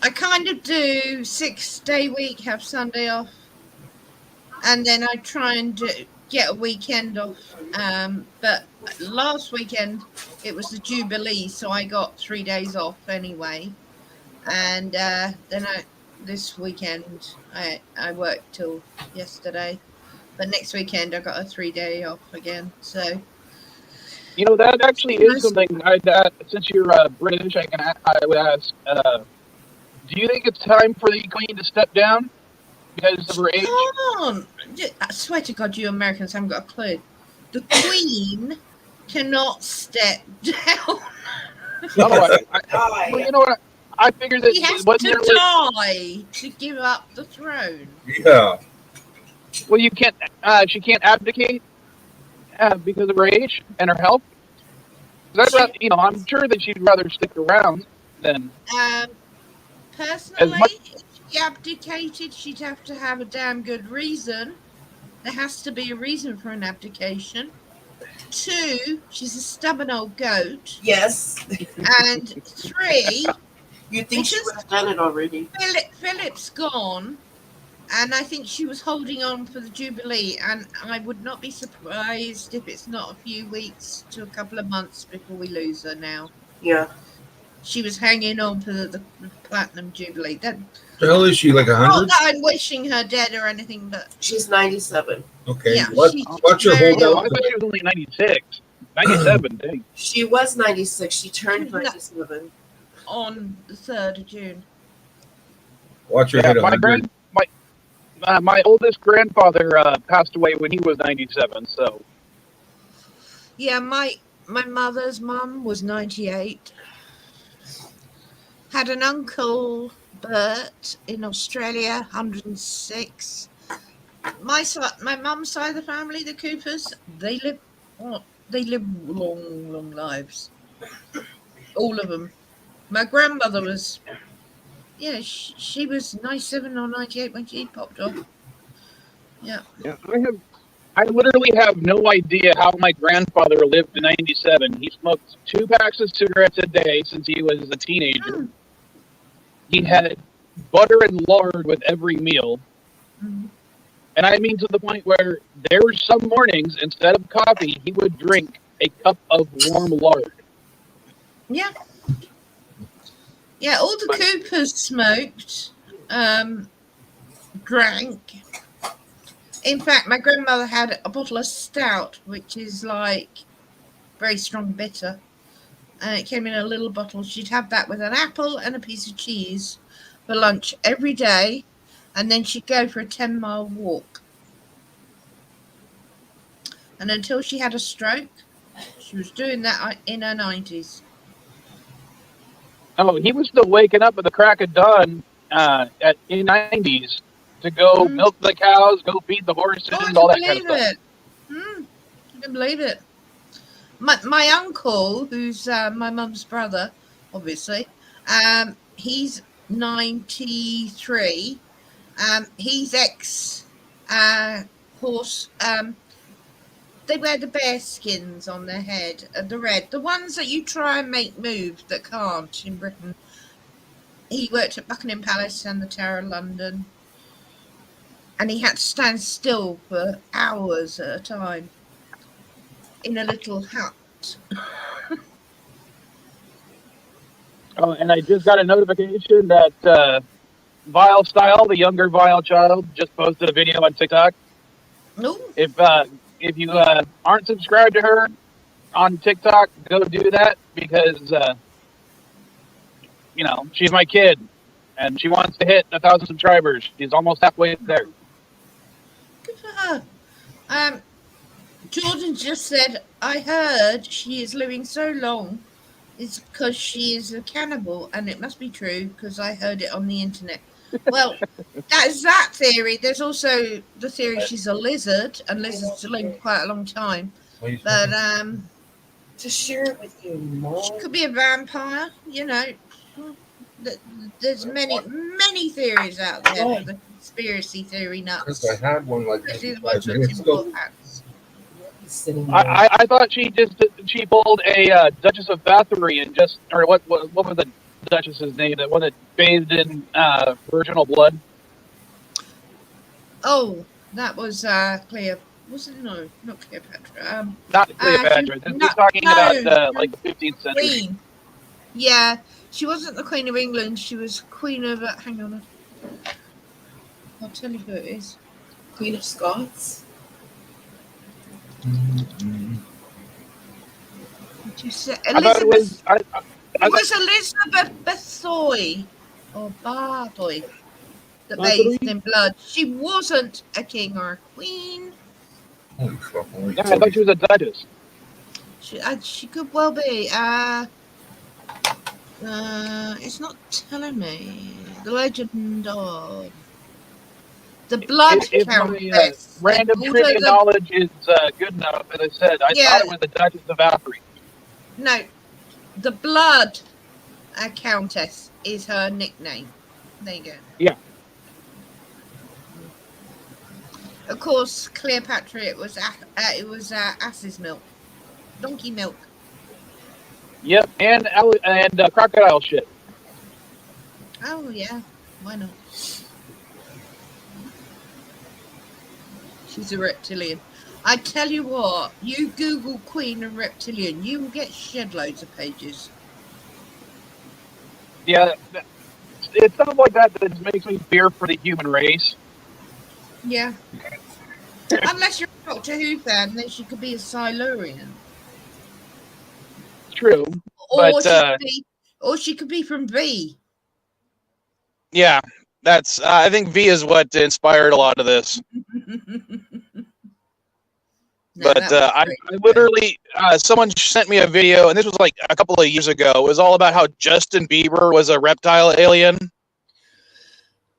kind of do 6-day week, have Sunday off, and then I try and get a weekend off. But last weekend it was the Jubilee, so I got 3 days off anyway. And then this weekend I worked till yesterday, but next weekend I got a 3-day off again. So you know, that actually is something. Since you're British, I would ask. Do you think it's time for the Queen to step down because of her age? Come on! I swear to God, you Americans haven't got a clue. The Queen cannot step down. Well, you know what? I figured that he has to die to give up the throne. Yeah. Well, you can't. She can't abdicate because of her age and her health. I'm sure that she'd rather stick around than. Personally, if she abdicated, she'd have to have a damn good reason. There has to be a reason for an abdication. 2, she's a stubborn old goat. Yes. And 3, you think she would have done it already? Philip's gone, and I think she was holding on for the Jubilee, and I would not be surprised if it's not a few weeks to a couple of months before we lose her now. Yeah. She was hanging on for the Platinum Jubilee. The hell is she, like 100? Not that I'm wishing her dead or anything, but... She's 97. Okay, yeah, what's your hold on? I thought she was only 96. 97, dang. She was 96. She turned 97. On the 3rd of June. Watch your head on. My oldest grandfather passed away when he was 97, so... Yeah, my mother's mum was 98. Had an uncle, Bert, in Australia, 106. My mum's side of the family, the Coopers, they live they live long, long lives. All of them. My grandmother was, she was 97 or 98 when she popped off. Yeah. Yeah, I literally have no idea how my grandfather lived to 97. He smoked 2 packs of cigarettes a day since he was a teenager. He had butter and lard with every meal. And I mean to the point where there were some mornings, instead of coffee, he would drink a cup of warm lard. Yeah. Yeah, all the Coopers smoked, drank. In fact, my grandmother had a bottle of stout, which is like very strong bitter. And it came in a little bottle. She'd have that with an apple and a piece of cheese for lunch every day. And then she'd go for a 10-mile walk. And until she had a stroke, she was doing that in her 90s. Oh, he was still waking up at the crack of dawn in 90s to go milk the cows, go feed the horses, and all that kind of stuff. I can believe it. My uncle, who's my mum's brother, obviously, he's 93. He's ex-horse. They wear the bear skins on their head, the red. The ones that you try and make move that can't in Britain. He worked at Buckingham Palace and the Tower of London. And he had to stand still for hours at a time in a little hut. Oh, and I just got a notification that Vile Style, the younger Vile child, just posted a video on TikTok. No. If you aren't subscribed to her on TikTok, go do that because she's my kid and she wants to hit 1,000 subscribers. She's almost halfway there. Good for her. Jordan just said, I heard she is living so long it's because she is a cannibal, and it must be true because I heard it on the internet. Well, that is that theory. There's also the theory she's a lizard, and lizards live quite a long time. But to share it with you, Mom. She could be a vampire, There's many theories out there for the conspiracy theory nuts. Because I had one like Especially the ones with tinfoil hats. I thought she pulled a Duchess of Bathory and what was the Duchess's name? That one that bathed in virginal blood. Oh, that was Cleo. Was it? No, not Cleopatra. Not Cleopatra. We're talking about like the 15th century. Queen. Yeah, she wasn't the Queen of England. She was Queen of. Hang on. I'll tell you who it is. Queen of Scots. Did you say I thought it was. It was Elizabeth Bathory or Bathory that bathed in blood. She wasn't a king or a queen. I thought she was a duchess. She could well be. It's not telling me. The legend of the blood countess. My random trivia knowledge is good enough, as I said. I thought it was the Duchess of Bathory. No, the blood countess is her nickname. There you go. Yeah. Of course, Cleopatra. It was ass's milk, donkey milk. Yep, and crocodile shit. Oh yeah, why not? She's a reptilian. I tell you what, you Google Queen and reptilian, you will get shed loads of pages. Yeah, it's stuff like that makes me fear for the human race. Yeah. Unless you're a Doctor Who fan, then she could be a Silurian. True. Or she could be from V. Yeah, that's. I think V is what inspired a lot of this. But I literally, someone sent me a video, and this was like a couple of years ago. It was all about how Justin Bieber was a reptile alien.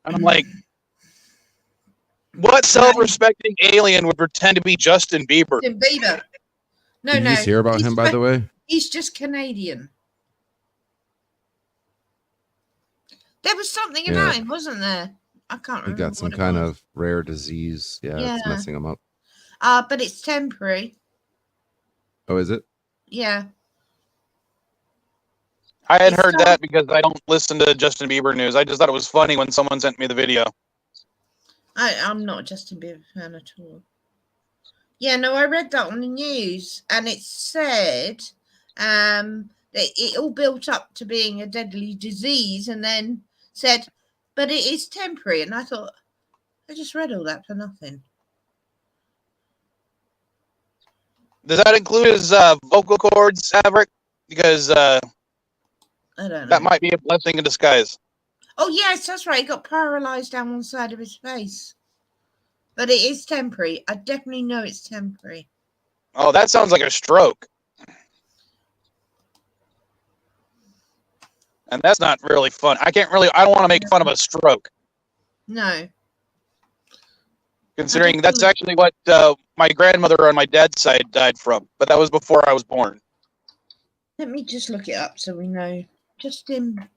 And I'm like, what self-respecting alien would pretend to be Justin Bieber? Justin Bieber. No, Did you just hear about him, by the way? He's just Canadian. There was something about him, wasn't there? I can't remember. He got some kind of rare disease. Yeah, it's messing him up. But it's temporary. Oh, is it? Yeah. I had heard that because I don't listen to Justin Bieber news. I just thought it was funny when someone sent me the video. I'm not a Justin Bieber fan at all. Yeah, no, I read that on the news, and it said that it all built up to being a deadly disease, and then said, but it is temporary. And I thought, I just read all that for nothing. Does that include his vocal cords, Averick? Because I don't know. That might be a blessing in disguise. Oh, yes, that's right. He got paralyzed down one side of his face. But it is temporary. I definitely know it's temporary. Oh, that sounds like a stroke. And that's not really fun. I don't want to make fun of a stroke. No. Considering that's actually what my grandmother on my dad's side died from. But that was before I was born. Let me just look it up so we know. Justin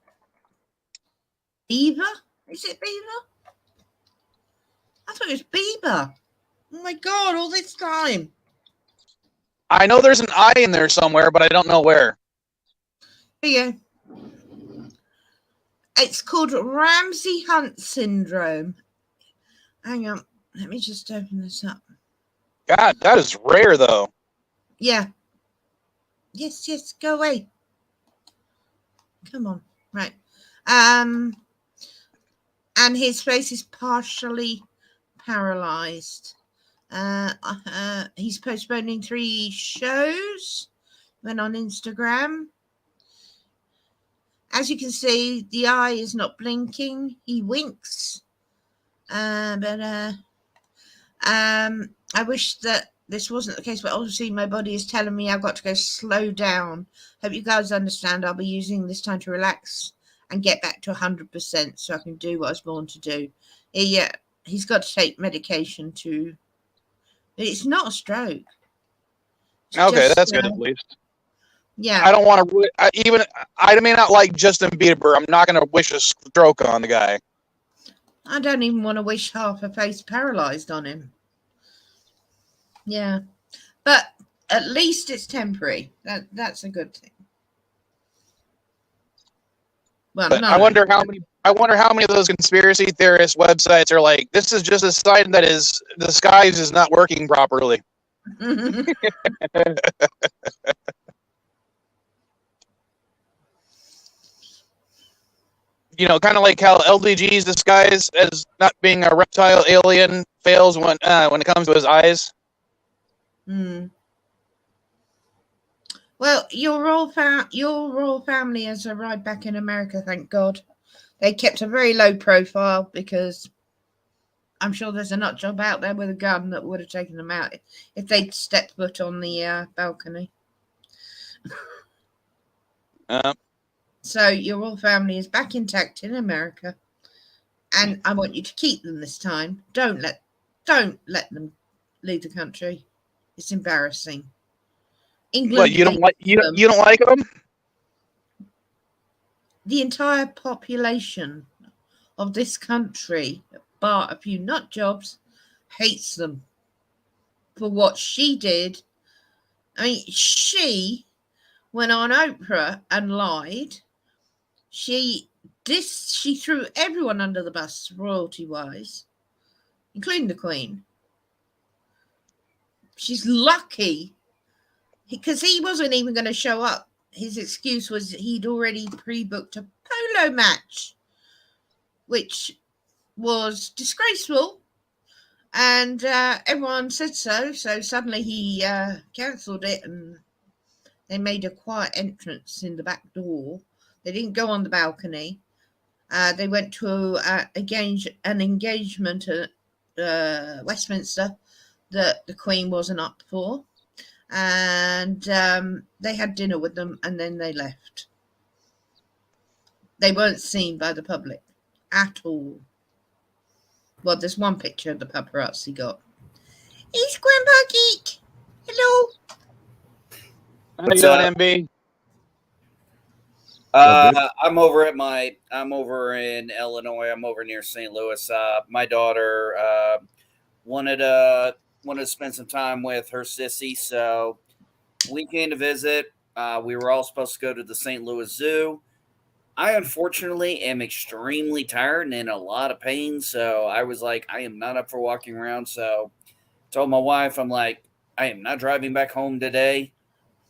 Bieber? Is it Bieber? I thought it was Bieber. Oh my God, all this time. I know there's an I in there somewhere, but I don't know where. Here you go. It's called Ramsay Hunt syndrome. Hang on. Let me just open this up. God, that is rare, though. Yeah. Yes, go away. Come on. Right. And his face is partially paralyzed. He's postponing 3 shows. Went on Instagram. As you can see, the eye is not blinking. He winks. I wish that this wasn't the case, but obviously my body is telling me I've got to go slow down. Hope you guys understand. I'll be using this time to relax and get back to 100% so I can do what I was born to do. He's got to take medication too. It's not a stroke. Okay, that's good at least. Yeah. I don't want to. I may not like Justin Bieber. I'm not going to wish a stroke on the guy. I don't even want to wish half a face paralyzed on him. Yeah, but at least it's temporary. That's a good thing. Well, I wonder how many of those conspiracy theorist websites are like, this is just a sign that his disguise is not working properly. You know, kind of like how LDG's disguise as not being a reptile alien fails when it comes to his eyes. Well, your royal family has arrived back in America, thank God. They kept a very low profile because I'm sure there's a nut job out there with a gun that would have taken them out if they'd stepped foot on the balcony. So your royal family is back intact in America, and I want you to keep them this time. Don't let them leave the country. It's embarrassing. England. What, you don't like them? The entire population of this country, bar a few nut jobs, hates them for what she did. I mean, she went on Oprah and lied. She threw everyone under the bus, royalty-wise, including the Queen. She's lucky because he wasn't even going to show up. His excuse was he'd already pre-booked a polo match, which was disgraceful, and everyone said so. So suddenly he cancelled it, and they made a quiet entrance in the back door. They didn't go on the balcony. They went to an engagement at Westminster that the Queen wasn't up for. And they had dinner with them, and then they left. They weren't seen by the public at all. Well, there's one picture the paparazzi got. It's Grandpa Geek. Hello. How you doing, MB? I'm over in Illinois. I'm over near St. Louis. My daughter wanted to spend some time with her sissy, so we came to visit. We were all supposed to go to the St. Louis Zoo. I unfortunately am extremely tired and in a lot of pain, so I was like, I am not up for walking around. So told my wife, I'm like, I am not driving back home today.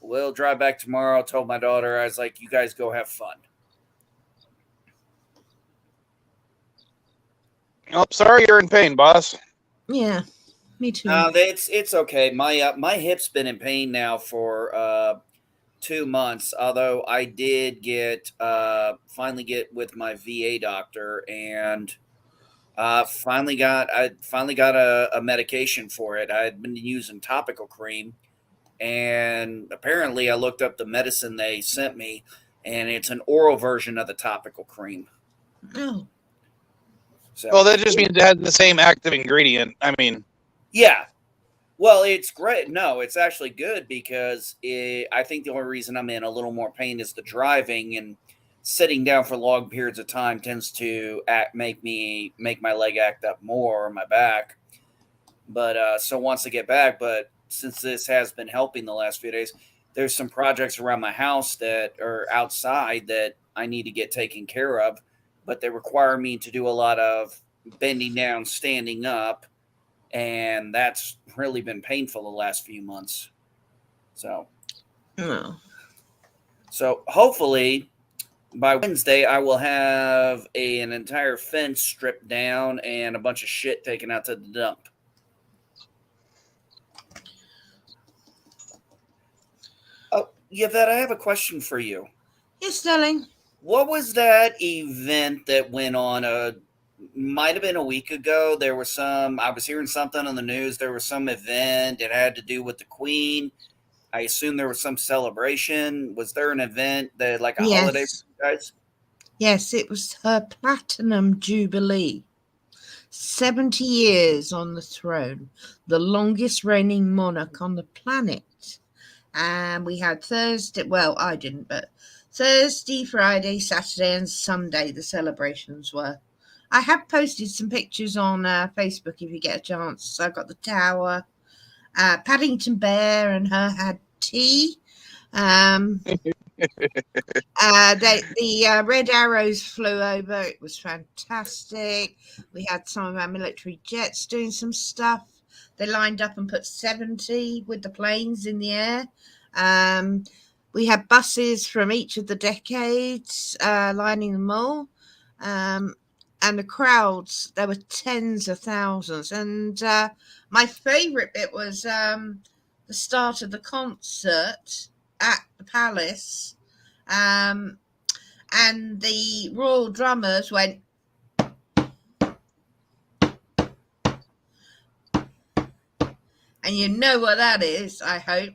We'll drive back tomorrow. Told my daughter, I was like, you guys go have fun. Oh, sorry you're in pain, boss. Yeah, me too. It's okay. My hip's been in pain now for 2 months. Although I did finally get with my VA doctor and finally got a medication for it. I had been using topical cream, and apparently I looked up the medicine they sent me, and it's an oral version of the topical cream. Oh. So, well, that just means it has the same active ingredient. I mean, yeah. Well, it's great. No, it's actually good because I think the only reason I'm in a little more pain is the driving, and sitting down for long periods of time tends to make my leg act up more, or my back. But so once I get back, but since this has been helping the last few days, there's some projects around my house that are outside that I need to get taken care of, but they require me to do a lot of bending down, standing up, and that's really been painful the last few months. So hopefully by Wednesday I will have an entire fence stripped down and a bunch of shit taken out to the dump. Oh, Yvette, I have a question for you. Yes, darling. What was that event that went on? Might have been a week ago. I was hearing something on the news. There was some event. It had to do with the Queen. I assume there was some celebration. Was there an event that, like a holiday for you guys? Yes, it was her Platinum Jubilee. 70 years on the throne. The longest reigning monarch on the planet. And we had Thursday. Well, I didn't, but Thursday, Friday, Saturday, and Sunday the celebrations were. I have posted some pictures on Facebook if you get a chance. I got the tower. Paddington Bear and her had tea. The red arrows flew over. It was fantastic. We had some of our military jets doing some stuff. They lined up and put 70 with the planes in the air. We had buses from each of the decades lining them all. And the crowds, there were tens of thousands. And my favourite bit was the start of the concert at the palace. And the royal drummers went. And you know what that is, I hope.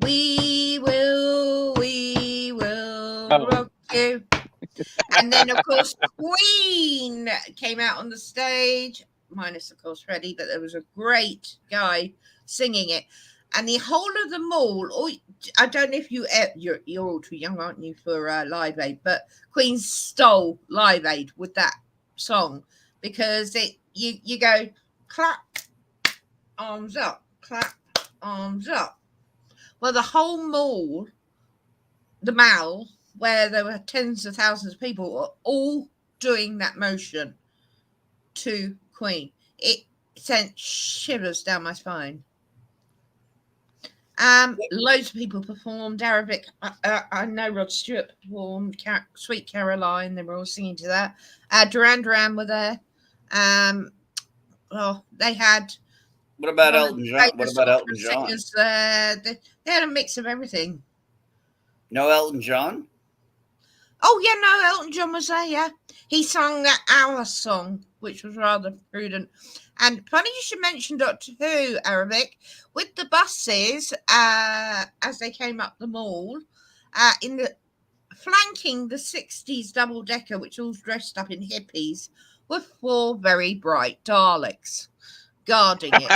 We will rock you. And then, of course, Queen came out on the stage, minus, of course, Freddie, but there was a great guy singing it. And the whole of the mall, I don't know if you're all too young, aren't you, for Live Aid, but Queen stole Live Aid with that song because you go clap, arms up, clap, arms up. Well, the whole mall, the mall, where there were tens of thousands of people, were all doing that motion to Queen. It sent shivers down my spine. Loads of people performed Arabic. I know Rod Stewart performed Sweet Caroline. They were all singing to that. Duran Duran were there. They had. What about Elton John? What about Elton John? They had a mix of everything. No Elton John? Oh, yeah, no, Elton John was there, yeah. He sang Our Song, which was rather prudent. And funny you should mention Doctor Who, Arabic. With the buses, as they came up the mall, flanking the 60s double-decker, which all dressed up in hippies, were 4 very bright Daleks guarding it.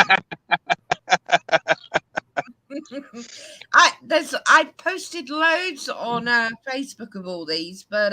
I posted loads on Facebook of all these, but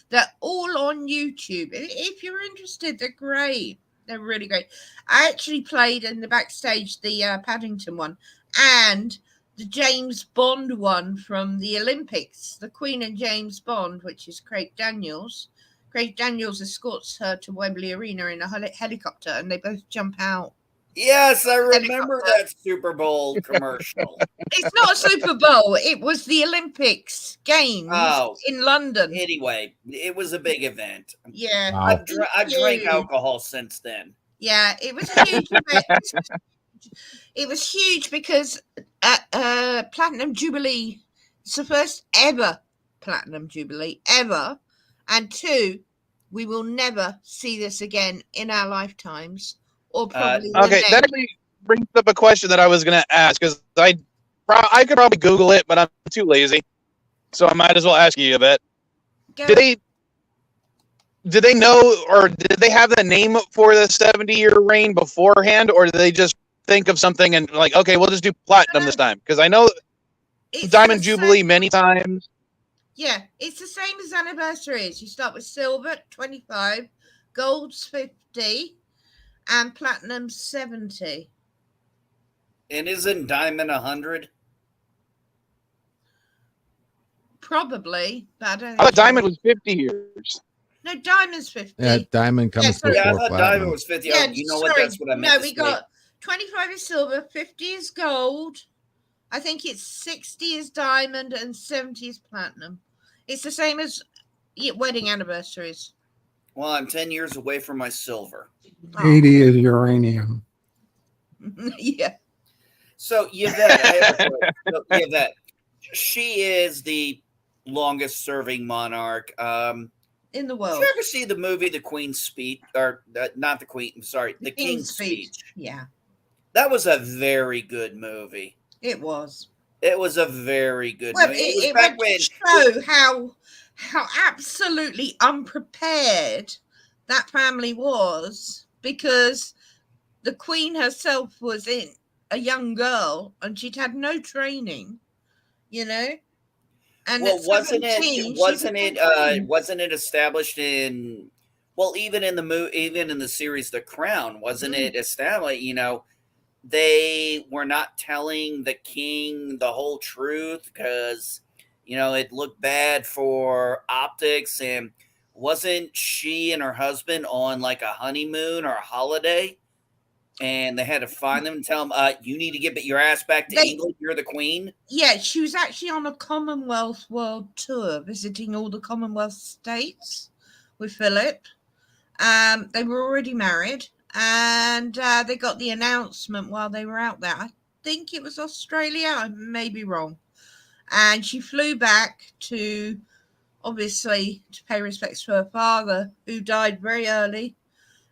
they're all on YouTube. If you're interested, they're great. They're really great. I actually played in the backstage the Paddington one and the James Bond one from the Olympics, the Queen and James Bond, which is Craig Daniels. Craig Daniels escorts her to Wembley Arena in a helicopter, and they both jump out. Yes, I remember that Super Bowl commercial. It's not a Super Bowl. It was the Olympics Games in London. Anyway, it was a big event. Yeah. Wow. I've drank alcohol since then. Yeah, it was a huge event. It was huge because Platinum Jubilee, it's the first ever Platinum Jubilee, ever. And 2, we will never see this again in our lifetimes. Or probably okay, that actually brings up a question that I was going to ask, because I could probably Google it, but I'm too lazy, so I might as well ask you a bit. Did they know, or did they have the name for the 70-year reign beforehand, or did they just think of something and like, okay, we'll just do platinum this time? Because I know Diamond Jubilee many times. Yeah, it's the same as anniversaries. You start with silver, 25, gold's 50. And platinum 70. And isn't diamond 100? Probably, but I don't I thought diamond was 50 years. No, diamond's 50. Yeah, diamond comes before I thought platinum. diamond was 50. Yeah, you know what? That's what I meant. No, we got 25 is silver, 50 is gold. I think it's 60 is diamond and 70 is platinum. It's the same as wedding anniversaries. Well, I'm 10 years away from my silver. 80 is uranium. Yeah. So Yvette, she is the longest serving monarch in the world. Did you ever see the movie The Queen's Speech? Or not the Queen, sorry, The King's Speech. Yeah. That was a very good movie. It was. It was a very good movie. It went to show how absolutely unprepared that family was, because the Queen herself was a young girl and she'd had no training, you know. And well, wasn't it established in? Well, even in the series The Crown, wasn't it established? You know, they were not telling the king the whole truth because, you know, it looked bad for optics. And wasn't she and her husband on like a honeymoon or a holiday? And they had to find them and tell them, you need to get your ass back to England. You're the Queen. Yeah, she was actually on a Commonwealth World Tour, visiting all the Commonwealth states with Philip. They were already married, and they got the announcement while they were out there. I think it was Australia. I may be wrong. And she flew back to, obviously, to pay respects to her father, who died very early.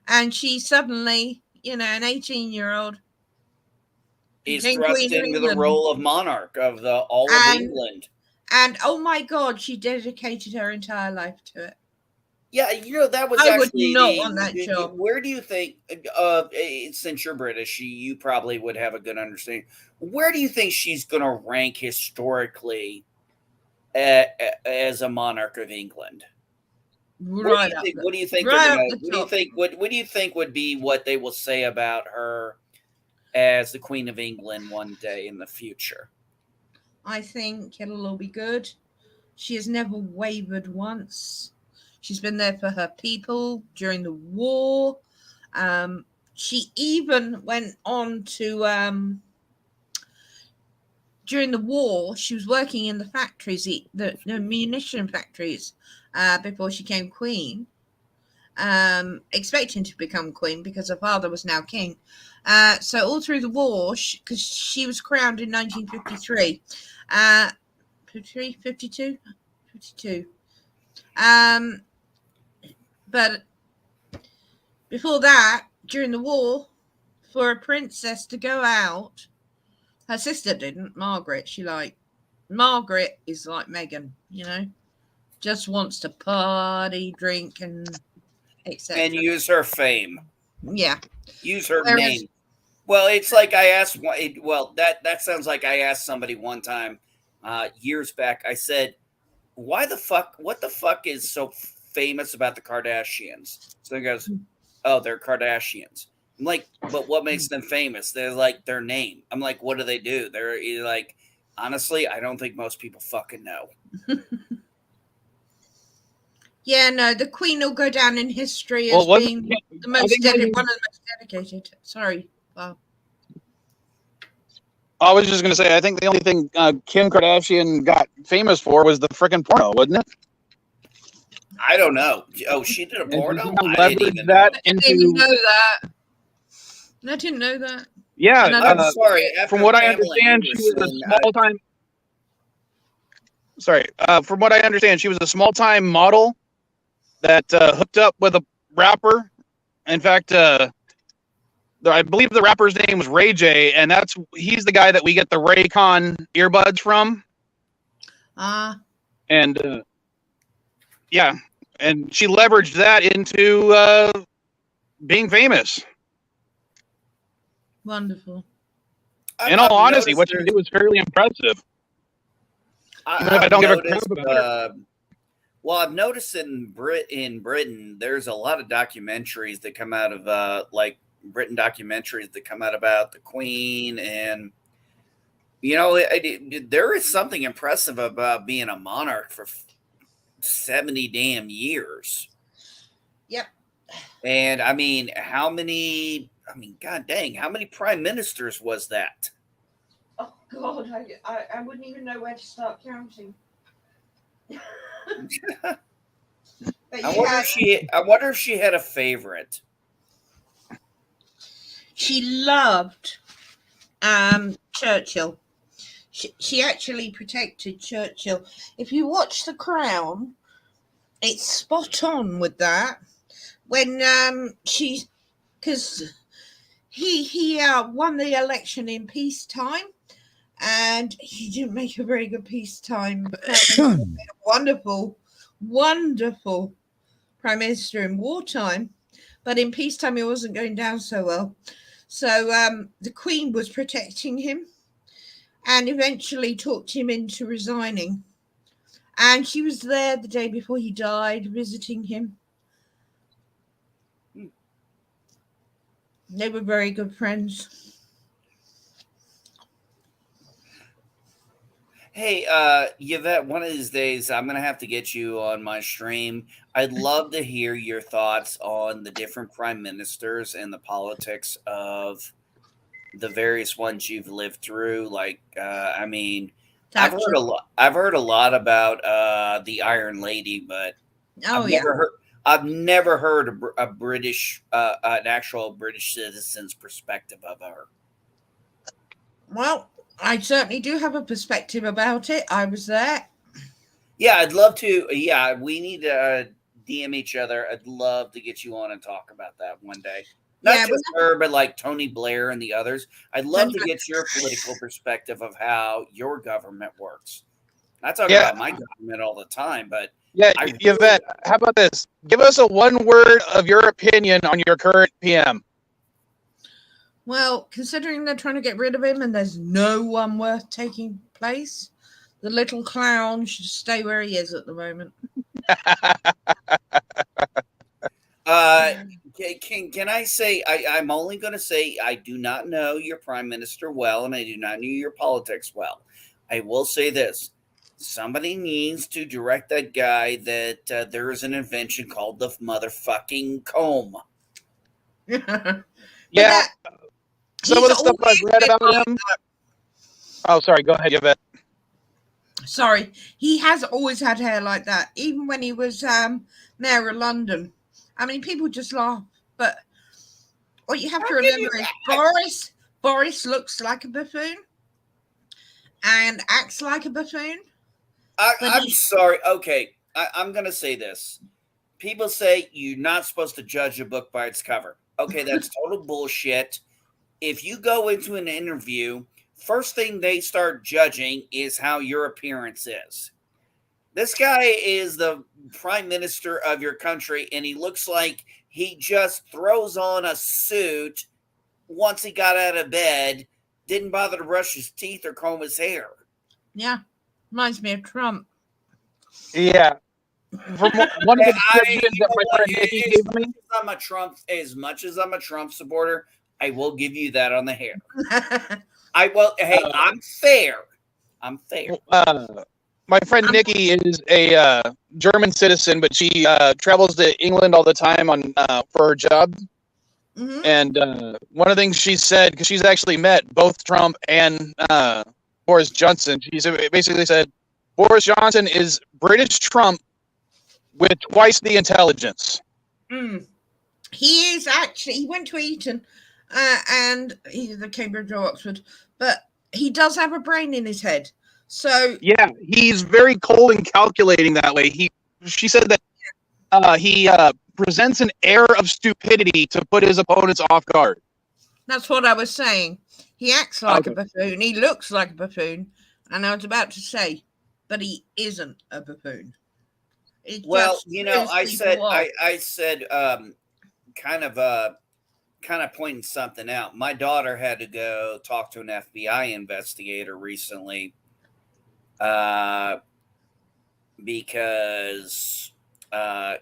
And she suddenly, you know, an 18-year-old, is thrust into the role of monarch of all of England. And oh my God, she dedicated her entire life to it. Yeah, you know, that was I actually would not want that job. Where do you think, since you're British, you probably would have a good understanding. Where do you think she's going to rank historically as a monarch of England? Right. What do you think? What do you think would be what they will say about her as the Queen of England one day in the future? I think it'll all be good. She has never wavered once. She's been there for her people during the war. She even went on to during the war. She was working in the factories, the munition factories. Before she became queen, expecting to become queen because her father was now king. So all through the war, because she was crowned in 1953, 52. But before that, during the war, for a princess to go out, her sister didn't, Margaret. Margaret is like Meghan, you know. Just wants to party, drink, and etc. And use her fame. Yeah. Use her name. Well, it's like I asked. Well, that sounds like I asked somebody one time, years back. I said, "Why the fuck? What the fuck is so famous about the Kardashians?" So he goes, "Oh, they're Kardashians." I'm like, "But what makes them famous?" They're like their name. I'm like, "What do they do?" They're like, honestly, I don't think most people fucking know. Yeah, no, the Queen will go down in history as being the most one of the most dedicated. Sorry, Bob. I was just going to say, I think the only thing Kim Kardashian got famous for was the frickin' porno, wasn't it? I don't know. Oh, she did a porno? I didn't even know that. I didn't know that. Yeah, I'm sorry. From what I understand, she was a small-time. Sorry, from what I understand, she was a small-time model that hooked up with a rapper. In fact, I believe the rapper's name was Ray J, and he's the guy that we get the Raycon earbuds from. And yeah, and she leveraged that into being famous. Wonderful. In all honesty, what she did was fairly impressive. Even if I don't give a crap about her. Well, I've noticed in Britain, there's a lot of documentaries that come out of like Britain documentaries that come out about the Queen, and you know, there is something impressive about being a monarch for 70 damn years. Yep. And I mean, god dang, how many prime ministers was that? Oh God, I wouldn't even know where to start counting. I wonder if she had a favorite. She loved Churchill. She actually protected Churchill. If you watch The Crown, it's spot on with that. When because he won the election in peacetime, and he didn't make a very good peacetime. Wonderful prime minister in wartime, but in peacetime he wasn't going down so well. So the Queen was protecting him and eventually talked him into resigning. And she was there the day before he died, visiting him. They were very good friends. Hey, Yvette, one of these days I'm going to have to get you on my stream. I'd love to hear your thoughts on the different prime ministers and the politics of the various ones you've lived through. Like, I mean, I've heard a lot about the Iron Lady, but I've never heard a British, an actual British citizen's perspective of her. Well, I certainly do have a perspective about it. I was there. Yeah, I'd love to. Yeah, we need to DM each other. I'd love to get you on and talk about that one day. Not just her, but like Tony Blair and the others. I'd love to get your political perspective of how your government works. I talk about my government all the time, but Yvette, how about this? Give us a one word of your opinion on your current PM. Well, considering they're trying to get rid of him and there's no one worth taking place, the little clown should stay where he is at the moment. Can I say, I'm only going to say I do not know your prime minister well, and I do not know your politics well. I will say this. Somebody needs to direct that guy that there is an invention called the motherfucking comb. Yeah. Some of the stuff I've read about him. Oh, sorry. Go ahead, Yvette. Sorry. He has always had hair like that, even when he was mayor of London. I mean, people just laugh, but what you have to remember is Boris looks like a buffoon and acts like a buffoon. I'm sorry. Okay, I'm going to say this. People say you're not supposed to judge a book by its cover. Okay, that's total bullshit. If you go into an interview, first thing they start judging is how your appearance is. This guy is the prime minister of your country, and he looks like he just throws on a suit once he got out of bed, didn't bother to brush his teeth or comb his hair. Yeah, reminds me of Trump. Yeah. From one of the descriptions that my friend Nikki gave me. As much as I'm a Trump supporter, I will give you that on the hair. I'm fair. I'm fair. My friend Nikki is a German citizen, but she travels to England all the time for her job. Mm-hmm. And one of the things she said, because she's actually met both Trump and Boris Johnson, she basically said Boris Johnson is British Trump with twice the intelligence. He is actually, he went to Eton and he's the Cambridge or Oxford, but he does have a brain in his head. So yeah, he's very cold and calculating that way. She said that he presents an air of stupidity to put his opponents off guard. That's what I was saying. He acts like a buffoon. He looks like a buffoon. And I was about to say, but he isn't a buffoon. I said, kind of pointing something out. My daughter had to go talk to an FBI investigator recently because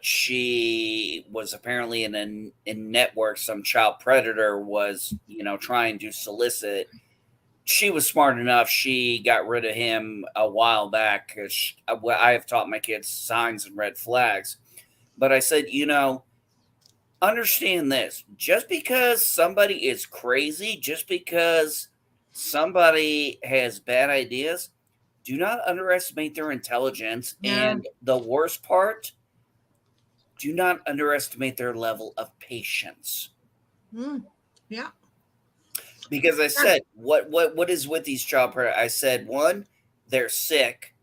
she was apparently in network. Some child predator was, trying to solicit. She was smart enough. She got rid of him a while back because I have taught my kids signs and red flags. But I said, understand this. Just because somebody is crazy, just because somebody has bad ideas, do not underestimate their intelligence. Yeah. And the worst part, do not underestimate their level of patience. Yeah. Because I said, what is with these child predators? I said, one, they're sick.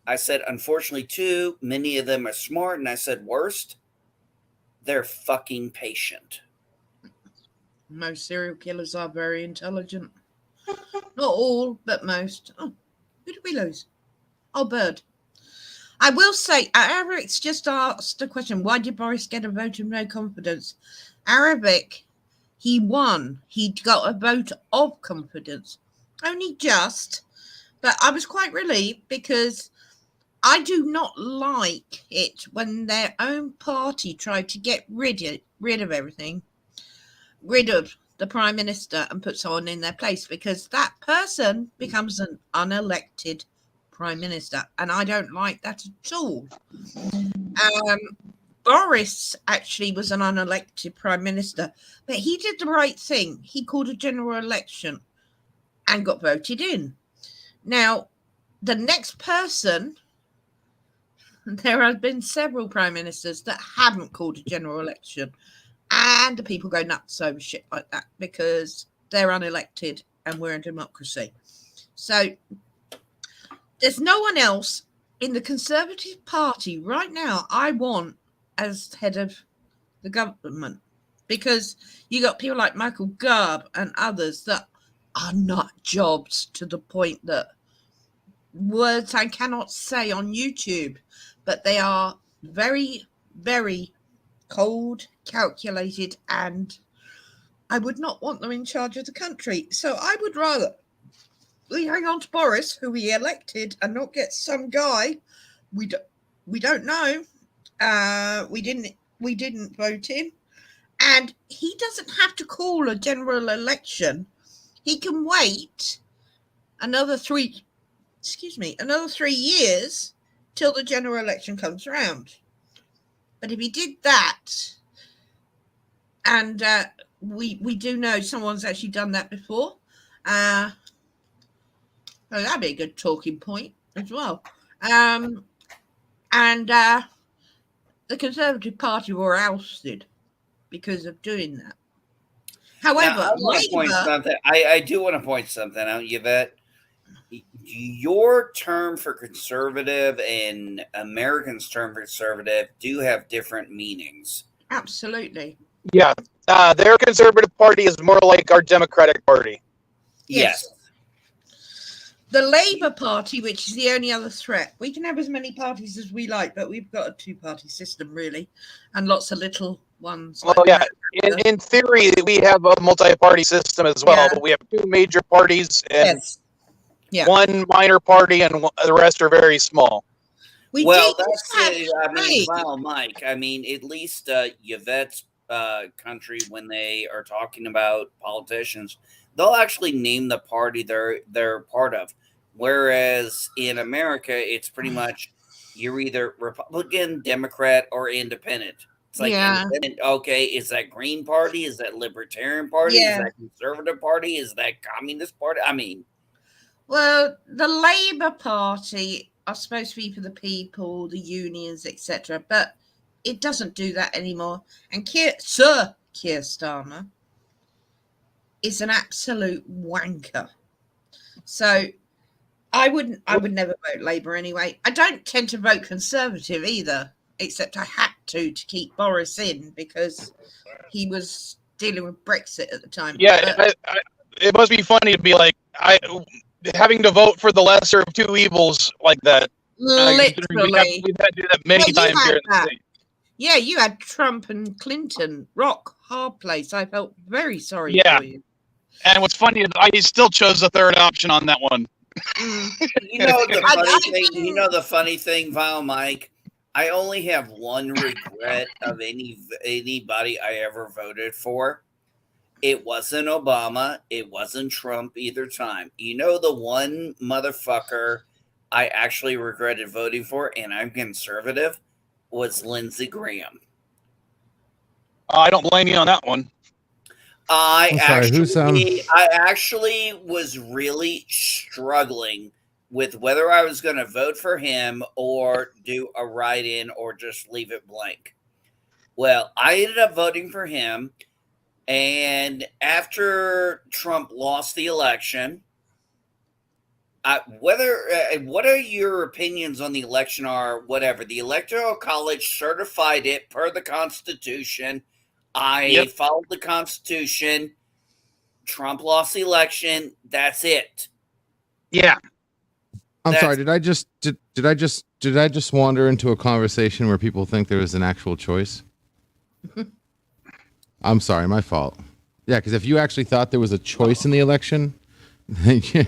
I said, unfortunately, two, many of them are smart. And I said, worst, they're fucking patient. Most serial killers are very intelligent. Not all, but most. Oh, who did we lose? Oh, Bird. I will say, Eric's just asked a question. Why did Boris get a vote of no confidence? Arabic, he won. He got a vote of confidence. Only just. But I was quite relieved because I do not like it when their own party tried to get rid of everything. Rid of the Prime Minister and put someone in their place, because that person becomes an unelected Prime Minister. And I don't like that at all. Boris actually was an unelected Prime Minister, but he did the right thing. He called a general election and got voted in. Now, the next person, there have been several prime ministers that haven't called a general election, and the people go nuts over shit like that because they're unelected and we're a democracy. So there's no one else in the Conservative Party right now I want as head of the government, because you got people like Michael Gove and others that are not jobs to the point that words I cannot say on YouTube, but they are very, very cold, calculated, and I would not want them in charge of the country. So I would rather we hang on to Boris, who we elected, and not get some guy we don't know. We didn't vote him, and he doesn't have to call a general election. He can wait another 3 years till the general election comes around. But if he did that, and we do know someone's actually done that before, well, that'd be a good talking point as well. And the Conservative Party were ousted because of doing that. However, now, I do want to point something out, Yvette. Your term for conservative and Americans' term for conservative do have different meanings. Absolutely. Yeah. Their Conservative Party is more like our Democratic Party. Yes. The Labour Party, which is the only other threat. We can have as many parties as we like, but we've got a two-party system, really, and lots of little ones. Well, like yeah. America. In theory, we have a multi-party system as well, Yeah. but we have two major parties and Yes. Yeah. one minor party, and the rest are very small. Well, that's it. I mean, wow, Mike. I mean, at least Yvette's country, when they are talking about politicians, they'll actually name the party they're part of. Whereas in America, it's pretty much you're either Republican, Democrat, or Independent. It's like Yeah. Independent. Okay, is that Green Party? Is that Libertarian Party? Yeah. Is that Conservative Party? Is that Communist Party? I mean, well, the Labour Party are supposed to be for the people, the unions, etc., but it doesn't do that anymore. And Sir Keir Starmer is an absolute wanker. So I would never vote Labour anyway. I don't tend to vote Conservative either, except I had to keep Boris in because he was dealing with Brexit at the time. Yeah, it must be funny to be like having to vote for the lesser of two evils like that. Literally, we've had to do that many times here in the state. Yeah, you had Trump and Clinton. Hard place. I felt very sorry for you. And what's funny is I still chose the third option on that one. You know the funny thing. You know the funny thing, Val, Mike. I only have one regret of anybody I ever voted for. It wasn't Obama. It wasn't Trump either time. You know the one motherfucker I actually regretted voting for, and I'm conservative, was Lindsey Graham. I don't blame you on that one. I actually was really struggling with whether I was going to vote for him or do a write-in or just leave it blank. Well, I ended up voting for him, and after Trump lost the election, what are your opinions on the election or whatever? The Electoral College certified it per the Constitution. I followed the Constitution. Trump lost the election. That's it. Yeah. I'm sorry. Did I just wander into a conversation where people think there is an actual choice? I'm sorry, my fault. Yeah, because if you actually thought there was a choice in the election, yeah.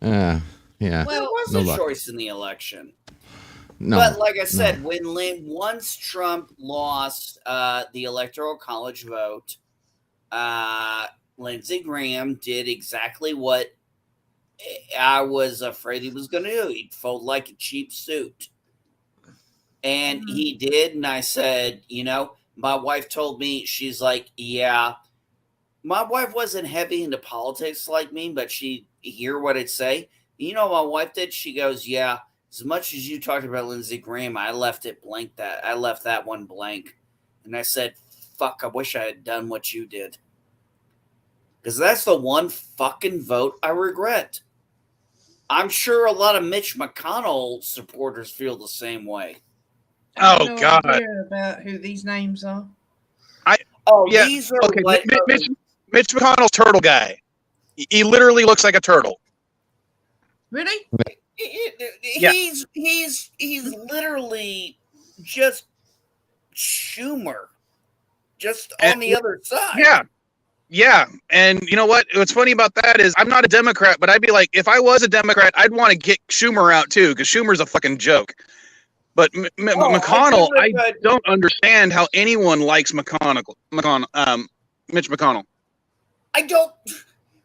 Well, there was a choice in the election. No, but like I said, once Trump lost the Electoral College vote, Lindsey Graham did exactly what I was afraid he was going to do. He'd fold like a cheap suit. And he did. And I said, my wife told me, she's like, yeah. My wife wasn't heavy into politics like me, but she'd hear what I'd say. You know what my wife did? She goes, yeah, as much as you talked about Lindsey Graham, I left it blank. I left that one blank. And I said, fuck, I wish I had done what you did. Because that's the one fucking vote I regret. I'm sure a lot of Mitch McConnell supporters feel the same way. Oh, God. I don't know about who these names are. These are Mitch McConnell's turtle guy. He literally looks like a turtle. Really? He's literally just Schumer, just on the other side. Yeah. And you know what? What's funny about that is I'm not a Democrat, but I'd be like, if I was a Democrat, I'd want to get Schumer out too, because Schumer's a fucking joke. But McConnell, I don't understand how anyone likes Mitch McConnell. I don't.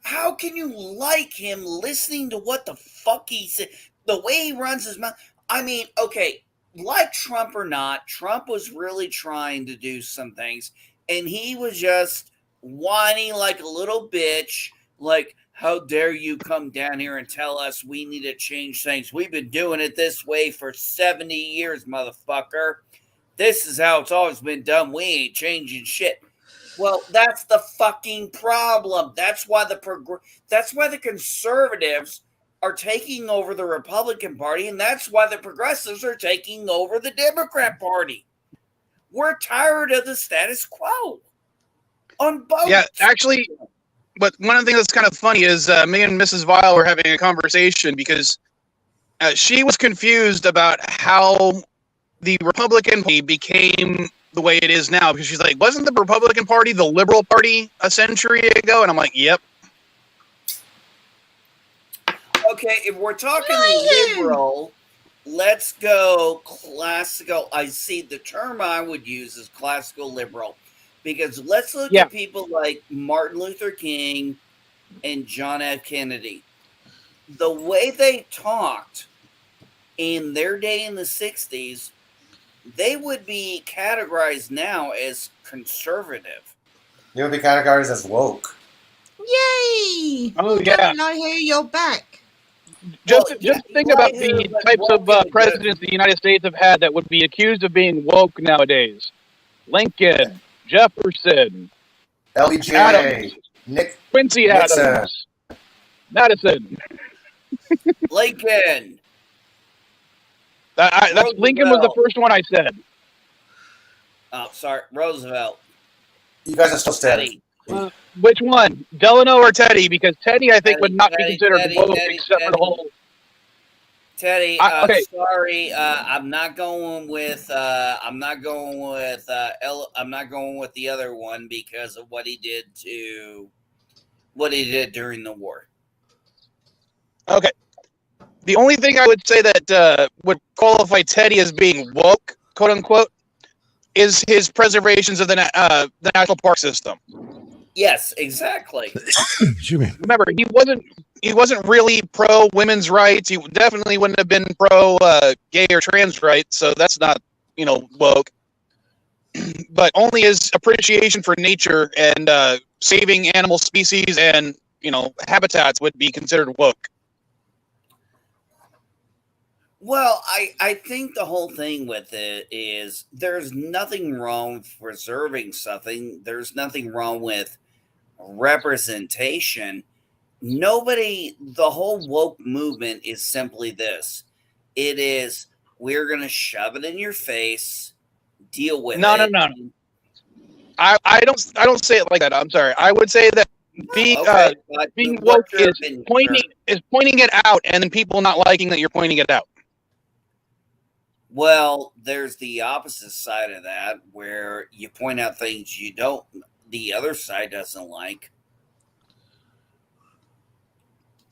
How can you like him listening to what the fuck he said? The way he runs his mouth. I mean, okay, like Trump or not, Trump was really trying to do some things, and he was just whining like a little bitch, like, how dare you come down here and tell us we need to change things? We've been doing it this way for 70 years, motherfucker. This is how it's always been done. We ain't changing shit. Well, that's the fucking problem. That's why the conservatives are taking over the Republican Party, and that's why the progressives are taking over the Democrat Party. We're tired of the status quo on both. Yeah, actually, but one of the things that's kind of funny is me and Mrs. Vile were having a conversation because she was confused about how the Republican Party became the way it is now, because she's like, wasn't the Republican Party the liberal party a century ago? And I'm like, yep. Okay, if we're talking liberal, let's go classical. I see the term I would use is classical liberal, because let's look at people like Martin Luther King and John F. Kennedy. The way they talked in their day in the 60s, they would be categorized now as conservative. They would be categorized as woke. Yay! Oh, yeah. I hear you're back. Just think about the types of presidents the United States have had that would be accused of being woke nowadays. Lincoln, Jefferson, LBJ, Adams, Quincy Nixon. Adams, Madison. Lincoln. That's Lincoln was the first one I said. Oh, sorry, Roosevelt. You guys are still steady. Which one, Delano or Teddy? Because Teddy, I think, would not be considered woke except for the whole. Teddy, okay. Sorry, I'm not going with. I'm not going with the other one because of what he did during the war. Okay. The only thing I would say that would qualify Teddy as being woke, quote unquote, is his preservations of the national park system. Yes, exactly. Remember, he wasn't really pro women's rights. He definitely wouldn't have been pro gay or trans rights. So that's not, woke. But only his appreciation for nature and saving animal species and habitats would be considered woke. Well, I think the whole thing with it is there's nothing wrong with preserving something. There's nothing wrong with representation. The whole woke movement is simply this. It is, we're going to shove it in your face, deal with it. No. I don't say it like that. I'm sorry. I would say that being woke is pointing it out and then people not liking that you're pointing it out. Well, there's the opposite side of that where you point out things the other side doesn't like.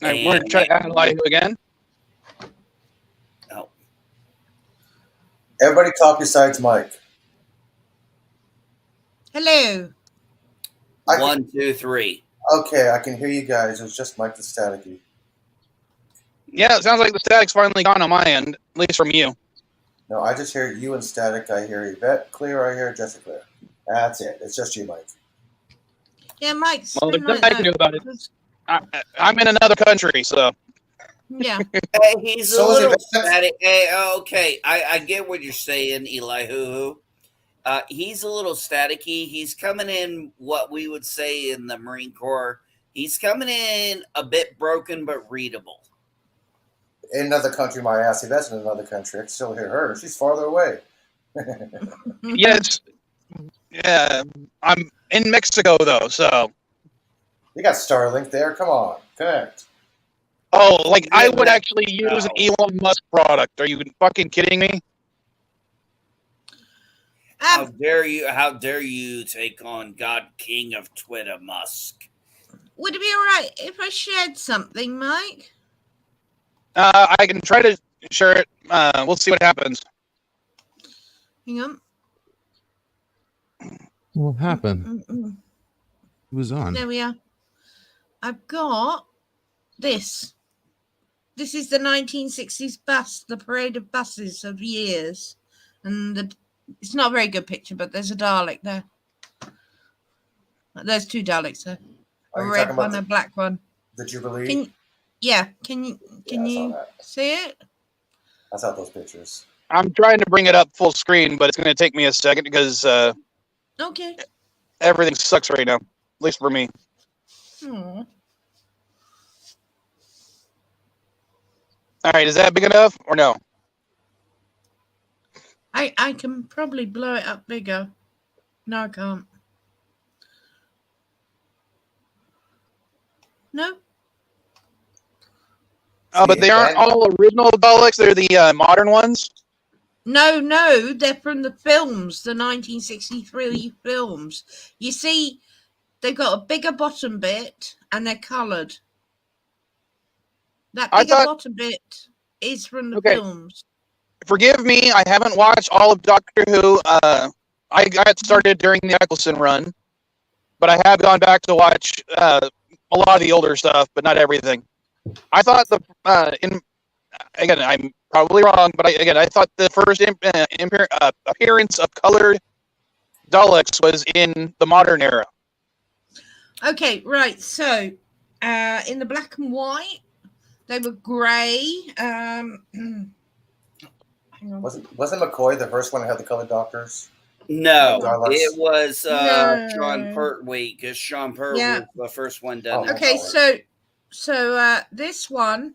All right, we're going to try to analyze you again. Oh. Everybody talk besides Mike. Hello. 1, 2, 3. Okay, I can hear you guys. It was just Mike the staticky. Yeah, it sounds like the static's finally gone on my end, at least from you. No, I just hear you and static. I hear Yvette clear. I hear Jessica clear. That's it. It's just you, Mike. Yeah, Mike's. Well, there's nothing I can do about it. I'm in another country, so. Yeah. Hey, he's a little static. Hey, okay. I get what you're saying, Eli Hoo. He's a little staticky. He's coming in what we would say in the Marine Corps. He's coming in a bit broken but readable. In another country, my ass. If that's in another country, I can still hear her. She's farther away. Yes. Yeah. I'm in Mexico, though, so. You got Starlink there. Come on. Connect. Oh, like I would actually use an Elon Musk product. Are you fucking kidding me? How dare you take on God King of Twitter, Musk? Would it be all right if I shared something, Mike? I can try to share it. We'll see what happens. Hang on. What happened? Who's on? There we are. I've got this. This is the 1960s bus, the parade of buses of years. And it's not a very good picture, but there's a Dalek there. There's two Daleks there. A red one, a black one. The Jubilee? Can you see it? I saw those pictures. I'm trying to bring it up full screen, but it's going to take me a second because okay. Everything sucks right now, at least for me. Aww. All right, is that big enough or no? I can probably blow it up bigger. No, I can't. No? Oh, but they aren't all original Daleks. They're the modern ones. No, they're from the films, the 1963 films. You see, they've got a bigger bottom bit and they're coloured. That bigger bottom bit is from the films. Forgive me, I haven't watched all of Doctor Who. I got started during the Eccleston run, but I have gone back to watch a lot of the older stuff, but not everything. I thought again, I'm probably wrong, but I thought the first appearance of colored Daleks was in the modern era. Okay, right. So, in the black and white, they were grey. Wasn't McCoy the first one to have the colored doctors? No, it was Sean Pertwee, because Sean Pertwee was the first one done. Okay, so this one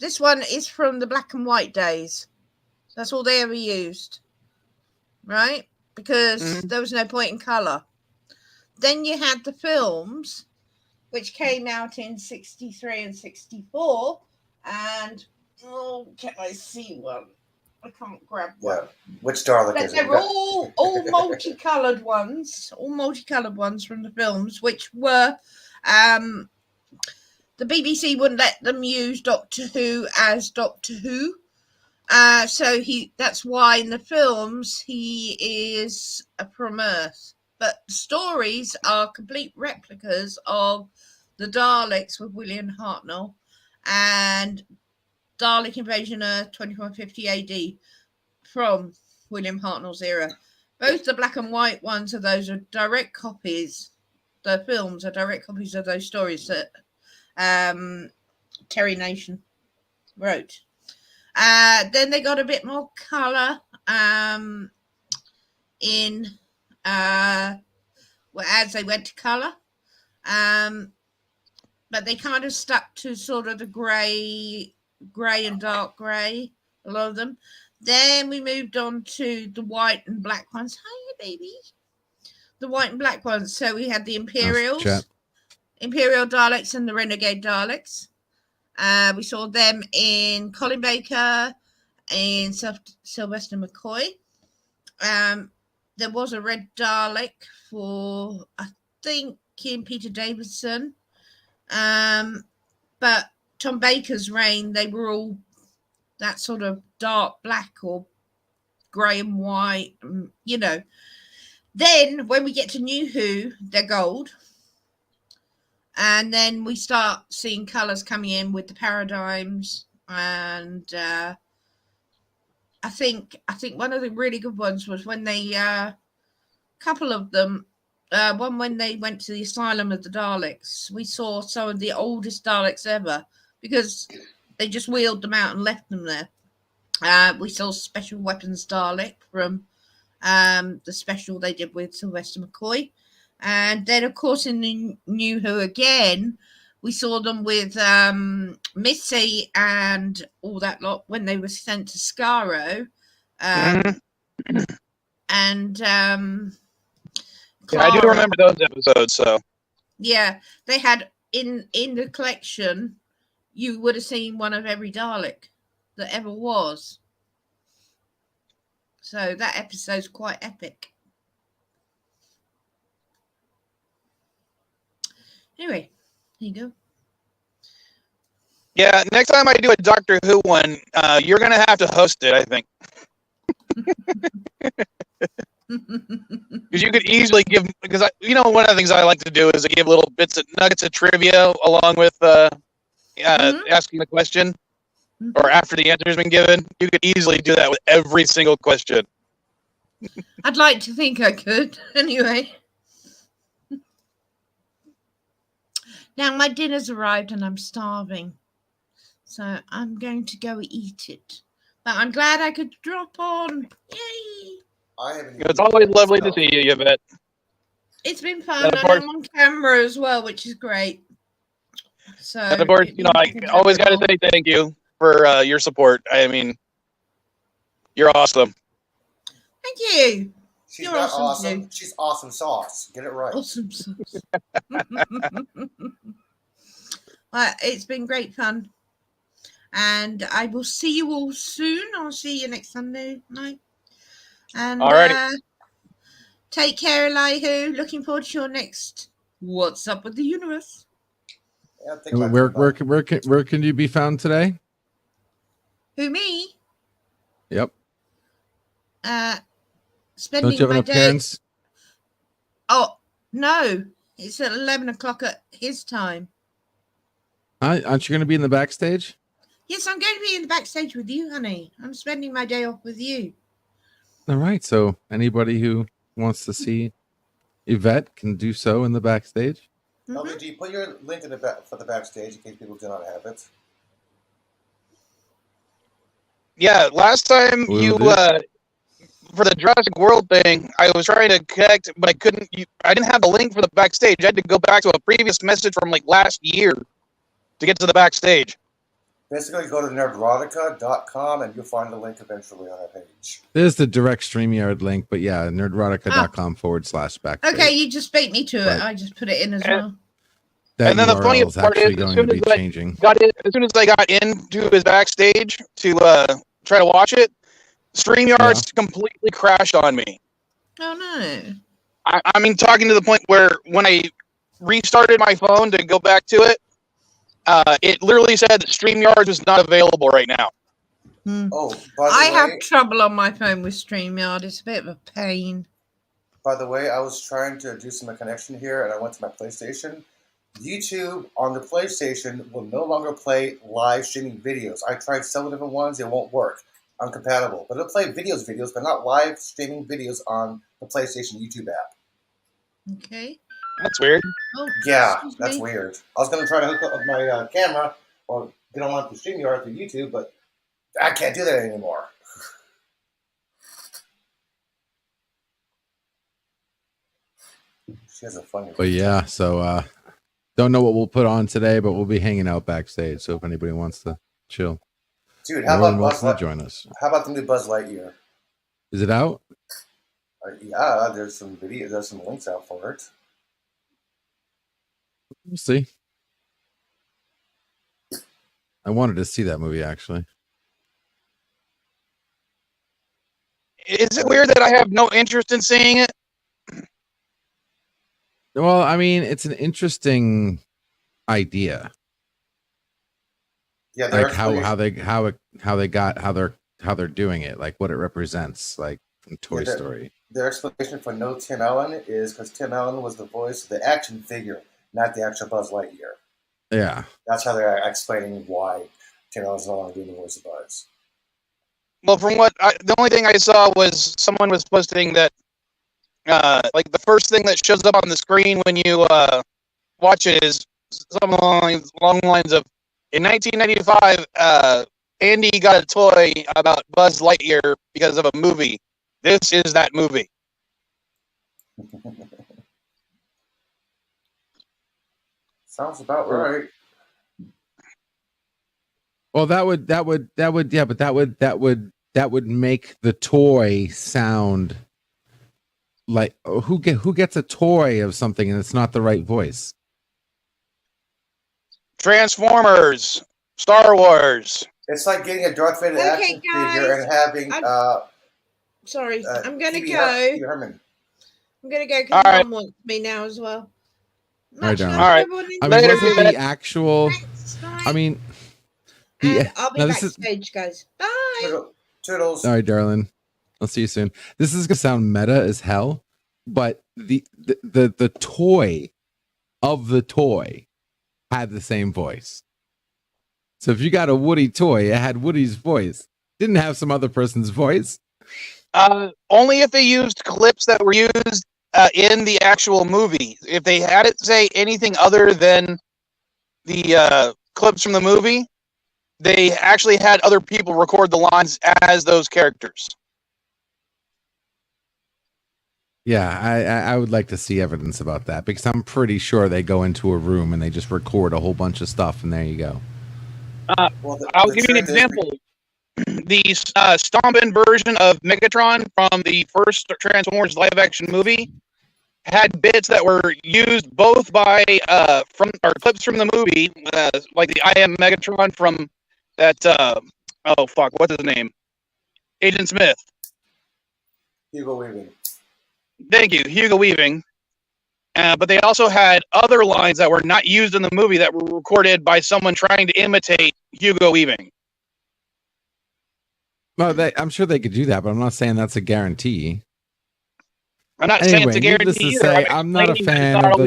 is from the black and white days. That's all they ever used, right? Because there was no point in colour. Then you had the films, which came out in 63 and 64, and can I see one? I can't grab one. Yeah. Which Dalek is it? They're all multicoloured ones, from the films, which were the BBC wouldn't let them use Doctor Who as Doctor Who. So that's why in the films he is from Earth. But the stories are complete replicas of the Daleks with William Hartnell and Dalek Invasion Earth 2150 AD from William Hartnell's era. Both the black and white ones of those are direct copies. The films are direct copies of those stories that Terry Nation wrote. Then they got a bit more colour as they went to colour. But they kind of stuck to sort of the grey and dark grey, a lot of them. Then we moved on to the white and black ones. Hiya, baby. The white and black ones. So we had the Imperials, Imperial Daleks and the Renegade Daleks. We saw them in Colin Baker and Sylvester McCoy. There was a red Dalek for, I think, in Peter Davidson. But Tom Baker's reign, they were all that sort of dark black or grey and white, you know. Then when we get to New Who, they're gold. And then we start seeing colours coming in with the paradigms. And I think one of the really good ones was when they, couple of them, one when they went to the Asylum of the Daleks. We saw some of the oldest Daleks ever because they just wheeled them out and left them there. We saw Special Weapons Dalek from the special they did with Sylvester McCoy. And then, of course, in the New Who again, we saw them with Missy and all that lot when they were sent to Skaro. And yeah, I do remember those episodes. So yeah, they had in the collection, you would have seen one of every Dalek that ever was. So that episode's quite epic. Anyway, there you go. Yeah, next time I do a Doctor Who one, you're gonna have to host it, I think. Because you could easily give, because one of the things I like to do is I give little nuggets of trivia along with asking the question, or after the answer has been given. You could easily do that with every single question. I'd like to think I could. Anyway. Now my dinner's arrived and I'm starving. So I'm going to go eat it. But I'm glad I could drop on. Yay! It's always lovely to see you, Yvette. It's been fun. And I'm on camera as well, which is great. So, and of course, I always got to say thank you for your support. I mean, you're awesome. Thank you. She's not awesome. Too. She's awesome sauce. Get it right. Awesome sauce. Well, it's been great fun. And I will see you all soon. I'll see you next Sunday night. And take care, Elihu. Looking forward to your next What's Up with the Universe. And where can you be found today? Who, me? Yep. Spending Don't you have my an day. appearance? Oh, no. It's at 11 o'clock at his time. Aren't you going to be in the backstage? Yes, I'm going to be in the backstage with you, honey. I'm spending my day off with you. All right. So anybody who wants to see Yvette can do so in the backstage. LDG, put your link in the back for the backstage in case people do not have it. Yeah, last time for the Jurassic World thing, I was trying to connect, but I couldn't. I didn't have the link for the backstage. I had to go back to a previous message from like last year to get to the backstage. Basically, go to nerdrotica.com and you'll find the link eventually on that page. There's the direct StreamYard link, but yeah, nerdrotica.com/backstage. Okay, you just beat me to it. I just put it in as well. That and then the funny URL is part actually is, going to be changing. As soon as I got into his backstage to try to watch it, StreamYard's completely crashed on me. Oh no! I mean, talking to the point where when I restarted my phone to go back to it, it literally said that StreamYard was not available right now. Oh, by the I way, have trouble on my phone with StreamYard. It's a bit of a pain. By the way, I was trying to do some connection here, and I went to my PlayStation. YouTube on the PlayStation will no longer play live streaming videos. I tried several different ones; it won't work. Uncompatible. But it'll play videos, but not live streaming videos on the PlayStation YouTube app. Okay. That's weird. Oh, yeah, that's weird. I was going to try to hook up my camera or get on to StreamYard through YouTube, but I can't do that anymore. She has a funny. But yeah, so don't know what we'll put on today, but we'll be hanging out backstage. So if anybody wants to chill, dude, how about Buzz Lightyear? Join us. How about the new Buzz Lightyear? Is it out? Yeah, there's some video. There's some links out for it. We'll see. I wanted to see that movie actually. Is it weird that I have no interest in seeing it? Well, I mean, it's an interesting idea. Yeah, like how they're doing it, like what it represents, like from Toy Story. Their explanation for no Tim Allen is because Tim Allen was the voice of the action figure, not the actual Buzz Lightyear. Yeah, that's how they're explaining why Tim Allen's no longer doing the voice of Buzz. Well, from the only thing I saw was someone was posting that. Like the first thing that shows up on the screen when you watch it is something along the lines of, in 1995, Andy got a toy about Buzz Lightyear because of a movie. This is that movie. Sounds about right. Well, that would make the toy sound like who gets a toy of something and it's not the right voice? Transformers, Star Wars. It's like getting a Darth Vader action figure and having. Sorry, I'm gonna Phoebe go. Herman. I'm gonna go because Mom wants me now as well. All right, darling. All right. I mean, was it the actual? I mean, I'll be backstage, guys. Bye. Toodles. All right, darling. I'll see you soon. This is gonna sound meta as hell, but the toy of the toy had the same voice. So if you got a Woody toy, it had Woody's voice. Didn't have some other person's voice. Only if they used clips that were used in the actual movie. If they had it say anything other than the clips from the movie, they actually had other people record the lines as those characters. Yeah, I would like to see evidence about that because I'm pretty sure they go into a room and they just record a whole bunch of stuff and there you go. I'll give you an example. The stomp-in version of Megatron from the first Transformers live-action movie had bits that were used both by clips from the movie, like the I Am Megatron from that oh fuck, what's his name? Agent Smith. Hugo Weaving. Thank you, Hugo Weaving. But they also had other lines that were not used in the movie that were recorded by someone trying to imitate Hugo Weaving. Well, I'm sure they could do that, but I'm not saying that's a guarantee. I'm not saying it's a guarantee either. I'm not a fan of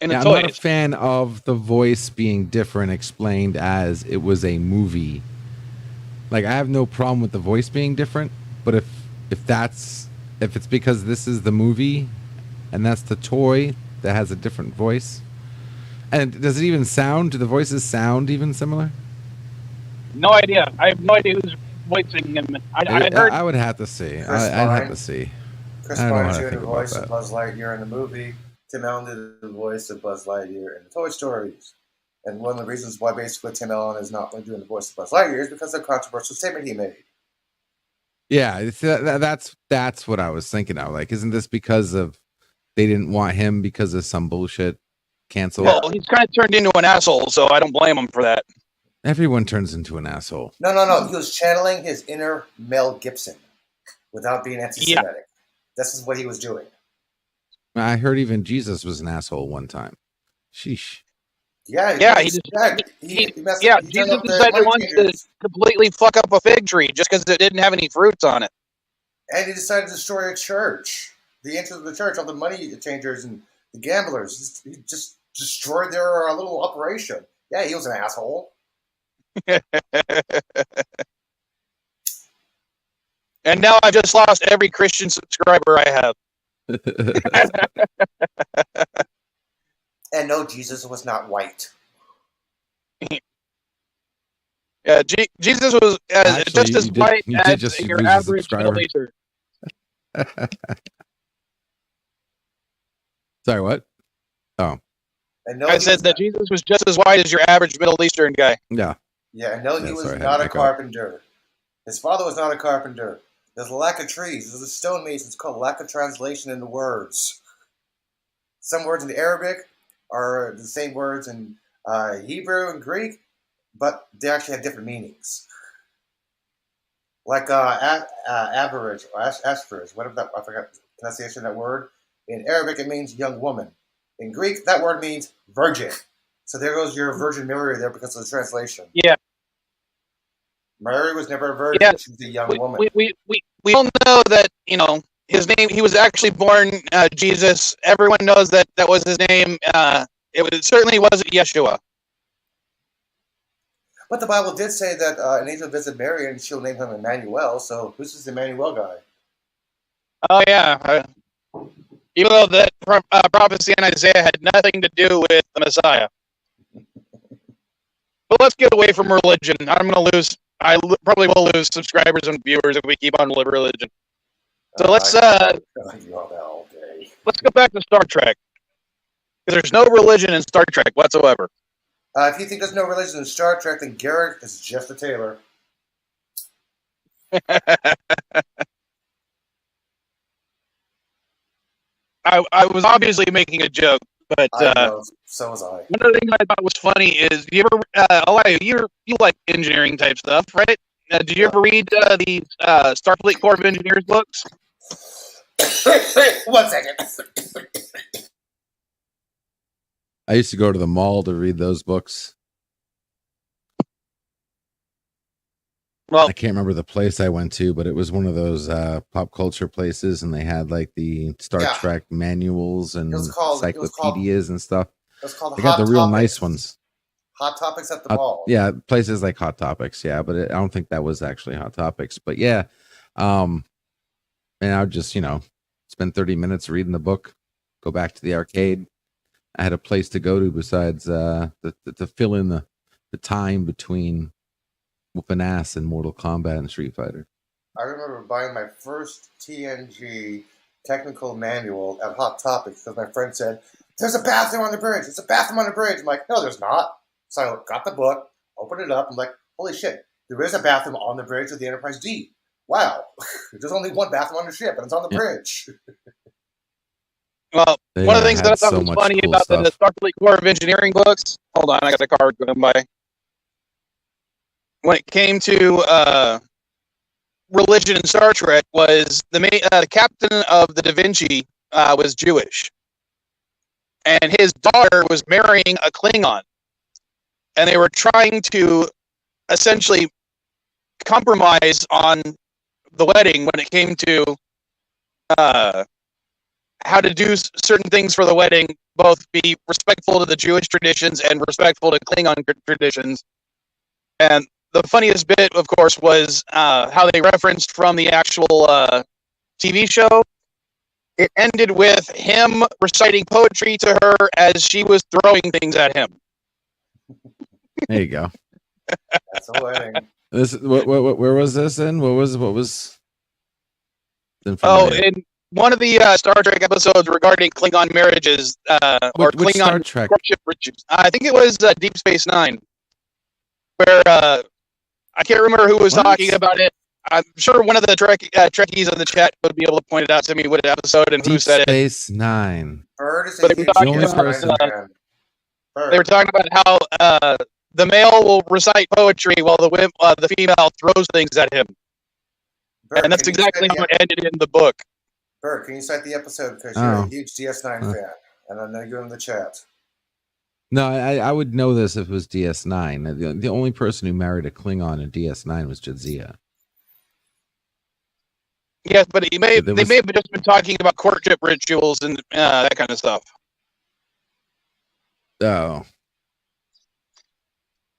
I'm not a fan of the voice being different, explained as it was a movie. Like, I have no problem with the voice being different, but if it's because this is the movie and that's the toy that has a different voice, and does it even sound? Do the voices sound even similar? No idea. I have no idea who's voicing him. I would have to see. I'd have to see. Chris Pine did the voice of Buzz Lightyear in the movie. Tim Allen did the voice of Buzz Lightyear in the Toy Stories. And one of the reasons why basically Tim Allen is not doing the voice of Buzz Lightyear is because of the controversial statement he made. Yeah, that's what I was thinking of. Like, isn't this because of they didn't want him because of some bullshit canceled? Well, he's kind of turned into an asshole, so I don't blame him for that. Everyone turns into an asshole. No. He was channeling his inner Mel Gibson without being anti-Semitic. Yeah. This is what he was doing. I heard even Jesus was an asshole one time. Sheesh. Yeah, Jesus decided to completely fuck up a fig tree just because it didn't have any fruits on it. And he decided to destroy a church. The entrance of the church, all the money changers and the gamblers. He just destroyed their little operation. Yeah, he was an asshole. And now I've just lost every Christian subscriber I have. And no, Jesus was not white. Yeah, Jesus was just as white as your average Middle Eastern. Sorry, what? Oh. I said that Jesus was just as white as your average Middle Eastern guy. Yeah. Yeah, no, he was not a carpenter. His father was not a carpenter. There's a lack of trees. There's a stonemason. It's called lack of translation in the words. Some words in Arabic are the same words in Hebrew and Greek, but they actually have different meanings. Like average or asperge, whatever that, I forgot the pronunciation of that word. In Arabic, it means young woman. In Greek, that word means virgin. So there goes your Virgin Mary there because of the translation. Yeah. Mary was never a virgin. Yeah. She was a young woman. We all know that, his name, he was actually born Jesus. Everyone knows that was his name. It certainly wasn't Yeshua. But the Bible did say that an angel visited Mary and she'll name him Emmanuel. So who's this Emmanuel guy? Oh, yeah. Even though that prophecy in Isaiah had nothing to do with the Messiah. But let's get away from religion. I probably will lose subscribers and viewers if we keep on religion. So let's go back to Star Trek. Because there's no religion in Star Trek whatsoever. If you think there's no religion in Star Trek, then Garrett is just a tailor. I was obviously making a joke, but so was I. One of the things I thought was funny is you like engineering type stuff, right? Did you ever read these Starfleet Corps of Engineers books? 1 second. I used to go to the mall to read those books. Well, I can't remember the place I went to, but it was one of those pop culture places, and they had like the Star Trek manuals and encyclopedias and stuff. They got the real nice ones. Hot Topics at the mall. Yeah, places like Hot Topics. Yeah, but I don't think that was actually Hot Topics. But yeah, and I would just spend 30 minutes reading the book, go back to the arcade. I had a place to go to besides to fill in the time between whooping ass in Mortal Kombat and Street Fighter. I remember buying my first TNG technical manual at Hot Topics because my friend said, "There's a bathroom on the bridge. There's a bathroom on the bridge." I'm like, "No, there's not." So I got the book, opened it up. I'm like, "Holy shit! There is a bathroom on the bridge of the Enterprise D. Wow, there's only one bathroom on the ship, and it's on the bridge." Well, one of the things that I thought was funny about the Starfleet Corps of Engineering books. Hold on, I got a card going by. when it came to religion in Star Trek was the captain of the Da Vinci was Jewish, and his daughter was marrying a Klingon, and they were trying to essentially compromise on the wedding when it came to how to do certain things for the wedding, both be respectful to the Jewish traditions and respectful to Klingon traditions. And the funniest bit, of course, was how they referenced from the actual TV show. It ended with him reciting poetry to her as she was throwing things at him. There you go. That's a wedding. This where was this in? What was? Oh, in one of the Star Trek episodes regarding Klingon marriages or which Klingon Star Trek? courtship rituals. I think it was Deep Space Nine, where I can't remember who was talking about it. I'm sure one of the Trekkies in the chat would be able to point it out to me what episode and who said it. Deep Space Nine. Bird is But a they were huge talking DS9 about, fan. They were talking about how the male will recite poetry while the female throws things at him. Bird, And that's can you exactly cite how it ended in the book. Bird, can you cite the episode because you're Oh. a huge DS9 fan, and I know you're in the chat. No, I would know this if it was DS9. The only person who married a Klingon in DS9 was Jadzia. Yes, but they may have just been talking about courtship rituals and that kind of stuff. Oh.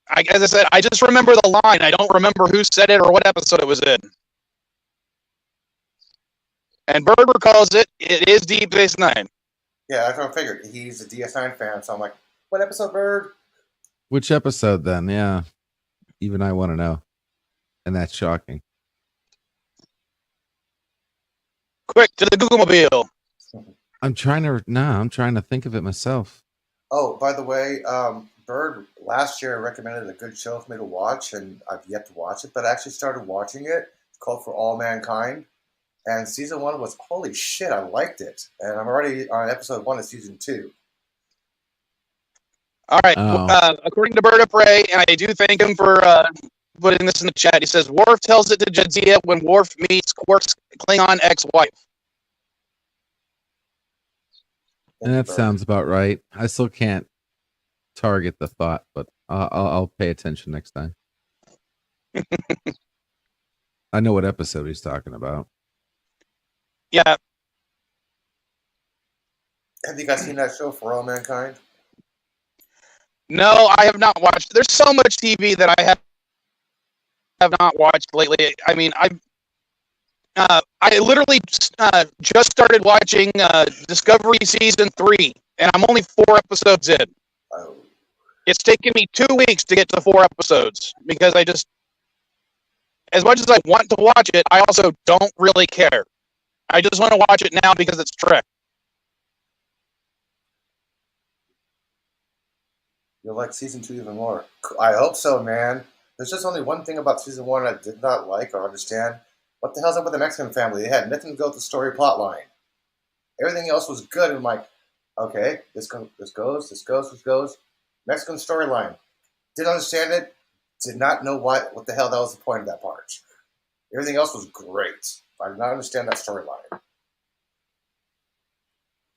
As I said, I just remember the line. I don't remember who said it or what episode it was in. And Bird recalls it. It is Deep Space Nine. Yeah, that's what I figured. He's a DS9 fan, so I'm like, what episode, Bird? Which episode then? Yeah. Even I want to know. And that's shocking. Quick to the Google Mobile. I'm trying to think of it myself. Oh, by the way, Bird last year recommended a good show for me to watch, and I've yet to watch it, but I actually started watching it. It's called For All Mankind. And season 1 was, holy shit, I liked it. And I'm already on episode 1 of season 2. All right. Oh. According to Bird of Prey, and I do thank him for putting this in the chat, he says, Worf tells it to Jadzia when Worf meets Quark's Klingon ex-wife. And that sounds about right. I still can't target the thought, but I'll pay attention next time. I know what episode he's talking about. Yeah. Have you guys seen that show, For All Mankind? No, I have not watched. There's so much TV that I have not watched lately. I mean, I literally just started watching Discovery Season 3, and I'm only 4 episodes in. Oh. It's taken me 2 weeks to get to 4 episodes because as much as I want to watch it, I also don't really care. I just want to watch it now because it's Trek. You'll like season 2 even more. I hope so, man. There's just only one thing about season 1 I did not like or understand. What the hell's up with the Mexican family? They had nothing to go with the story plot line. Everything else was good. And I'm like, okay, this goes. Mexican storyline. Didn't understand it. Did not know what the hell that was the point of that part. Everything else was great. I did not understand that storyline.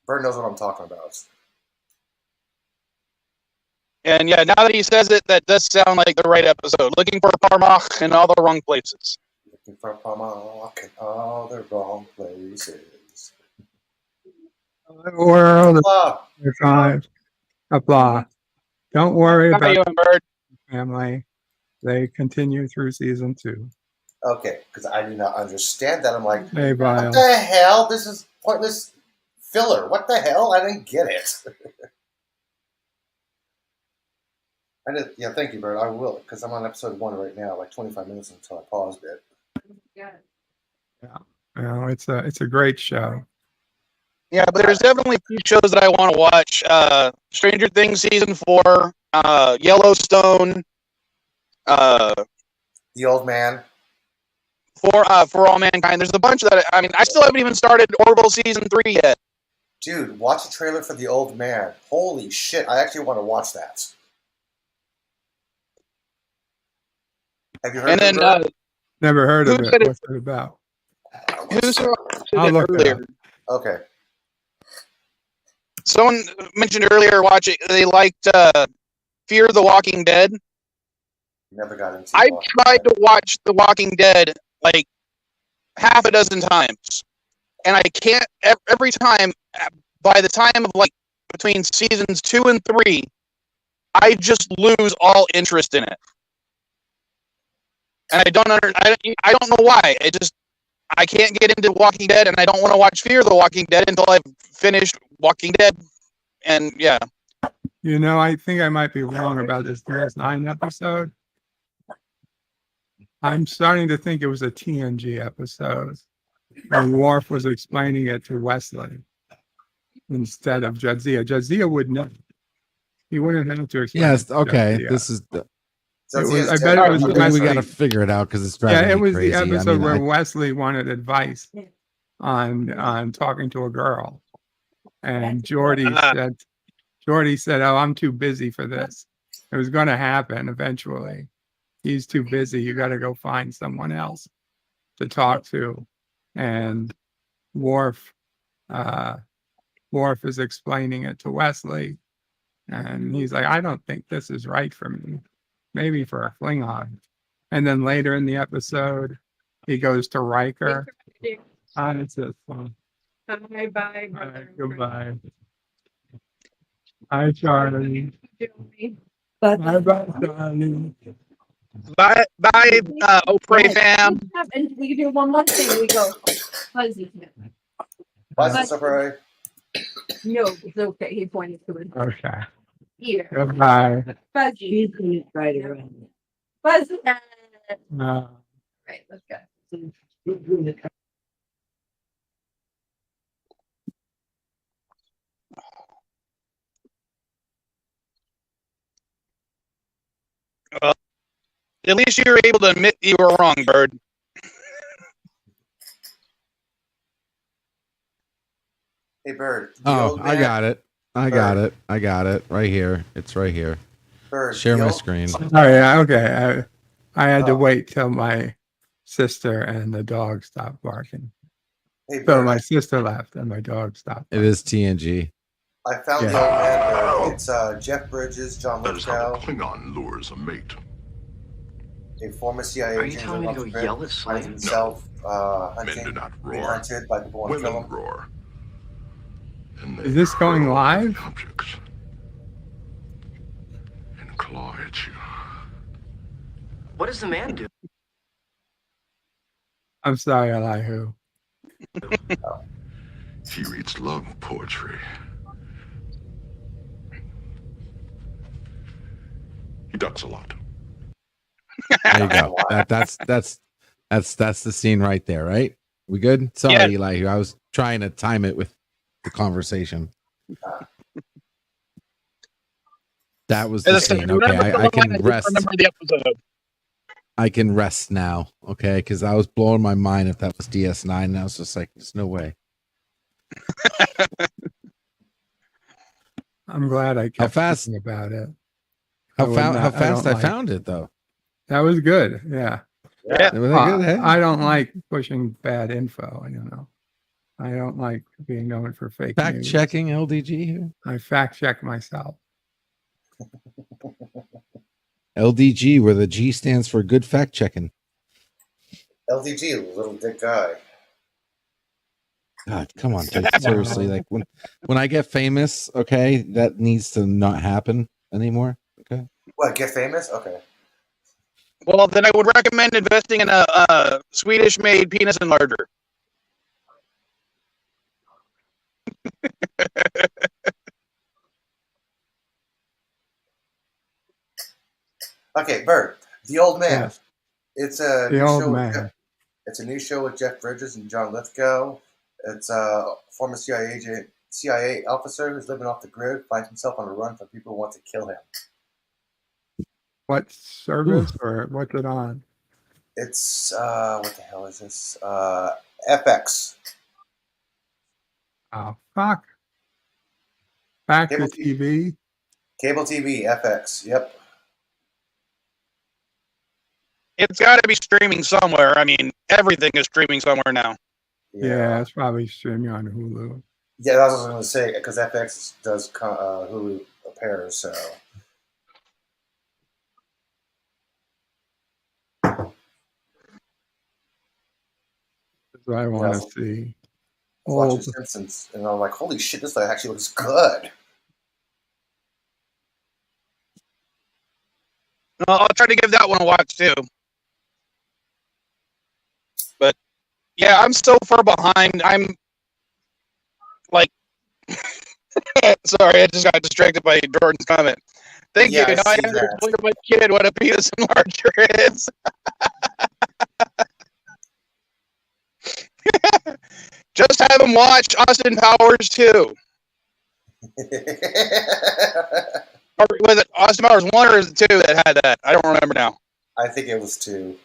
Bird knows what I'm talking about. And yeah, now that he says it, that does sound like the right episode. Looking for Parmach in all the wrong places. Looking for Parmach in all the wrong places. World of 5. Apply. Don't worry about Bird. family. They continue through season 2. Okay, because I do not understand that. I'm like, Hey, Vile. what the hell? This is pointless filler. What the hell? I didn't get it. Yeah, thank you, Bird. I will, because I'm on episode 1 right now, like 25 minutes until I paused it. Yeah, it's a great show. Yeah, but there's definitely a few shows that I want to watch. Stranger Things season 4, Yellowstone, The Old Man. For All Mankind. There's a bunch that I still haven't even started Orville season 3 yet. Dude, watch the trailer for The Old Man. Holy shit, I actually want to watch that. Have you heard And of then it? Never heard of who it. said it? What's it about? Who said I'll it look it earlier? up. Okay. Someone mentioned earlier watching they liked Fear the Walking Dead. Never got into I've Walking tried Dead. to watch The Walking Dead like half a dozen times, and I can't. Every time, by the time of like between seasons 2 and 3, I just lose all interest in it, and I don't know why. I can't get into Walking Dead, and I don't want to watch Fear the Walking Dead until I've finished Walking Dead. And yeah, You know, I think I might be wrong about this DS9 episode. I'm starting to think it was a TNG episode. And Worf was explaining it to Wesley instead of Jadzia. Jadzia would know. He wouldn't have to explain. Yes. it to Okay. Jadzia. This is. I bet it was We Wesley. got to figure it out because it's Yeah, driving it me was crazy. the episode I mean, where Wesley wanted advice on talking to a girl, and Jordy said, "Oh, I'm too busy for this. It was going to happen eventually. He's too busy. You got to go find someone else to talk to." And Worf is explaining it to Wesley, and he's like, "I don't think this is right for me. Maybe for a Klingon." And then later in the episode, he goes to Riker. It's just fun. Bye. All right, goodbye. Hi, Charlie. Bye, Charlie. bye, Pray fam. And we can do one more thing. We go fuzzy. Why is it so bright? No, it's okay. He pointed to it. Okay. Here. Goodbye. Fuzzy. He's right around. Fuzzy. No. Right, let's go. Well, at least you were able to admit you were wrong, Bird. Hey, Bird. Oh, I got it. I got it. Right here. It's right here. Bird, Share my screen. Oh yeah, okay. I had to wait till my sister and the dog stopped barking. Hey, So Bird, my sister left and my dog stopped. It is TNG. I found the old man, Bird. It's Jeff Bridges, John That is how Lithgow, a Klingon lures a mate. a former CIA Are you agent telling me to go yell at finds slaves? himself Men do not being roar. hunted by people who want to kill Women him. roar. And Is this going hurl live? heavy objects and claw at you. What does the man do? I'm sorry, Elihu. He reads love poetry. He ducks a lot. There you go. That's the scene right there, right? We good? Sorry, Yeah. Elihu. I was trying to time it with the conversation. That was the As I said, scene. Okay, I can rest. Remember the episode. I can rest now. Okay, because I was blowing my mind if that was DS9, and I was just like, "There's no way." I'm glad I kept fast- thinking about it. How I fast don't I like- found it though. That was good. Yeah. Yeah. Was that good? Hey? I don't like pushing bad info. I don't know. I don't like being known for fake Fact news. checking LDG here. I fact check myself. LDG, where the G stands for good fact checking. LDG, little dick guy. God, come on, dude. Seriously. Like when I get famous, okay, that needs to not happen anymore. Okay. What, get famous? Okay. Well, then I would recommend investing in a Swedish-made penis enlarger. Okay, Bert, The Old Man. Yes. It's a The new Old show with Man. it's a new show with Jeff Bridges and John Lithgow. It's a former CIA officer who's living off the grid, finds himself on the run from people who want to kill him. What service or what's it on? It's what the hell is this? FX. Oh, fuck. Back to Cable TV. Cable TV, FX. Yep. It's got to be streaming somewhere. I mean, everything is streaming somewhere now. Yeah, it's probably streaming on Hulu. Yeah, that's what I was going to say, because FX does Hulu pairs, so. That's what I want to see. Watching Simpsons, and I'm like, holy shit, this actually looks good. I'll try to give that one a watch too. But yeah, I'm so far behind. I'm like, sorry, I just got distracted by Jordan's comment. Thank you. Now I understand my kid what a penis enlarger is. Just have him watch Austin Powers 2. Or was it Austin Powers 1 or is it 2 that had that? I don't remember now. I think it was 2.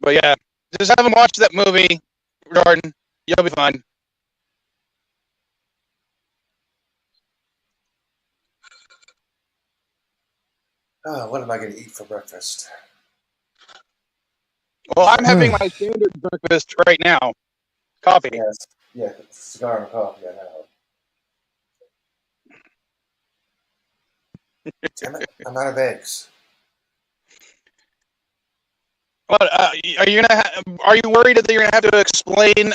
But yeah, just have him watch that movie, Jordan. You'll be fine. Oh, what am I going to eat for breakfast? Well, I'm having my standard breakfast right now. Coffee. Yes. Yeah, cigar and coffee, I know. Damn it, I'm out of eggs. But are you worried that you're gonna have to explain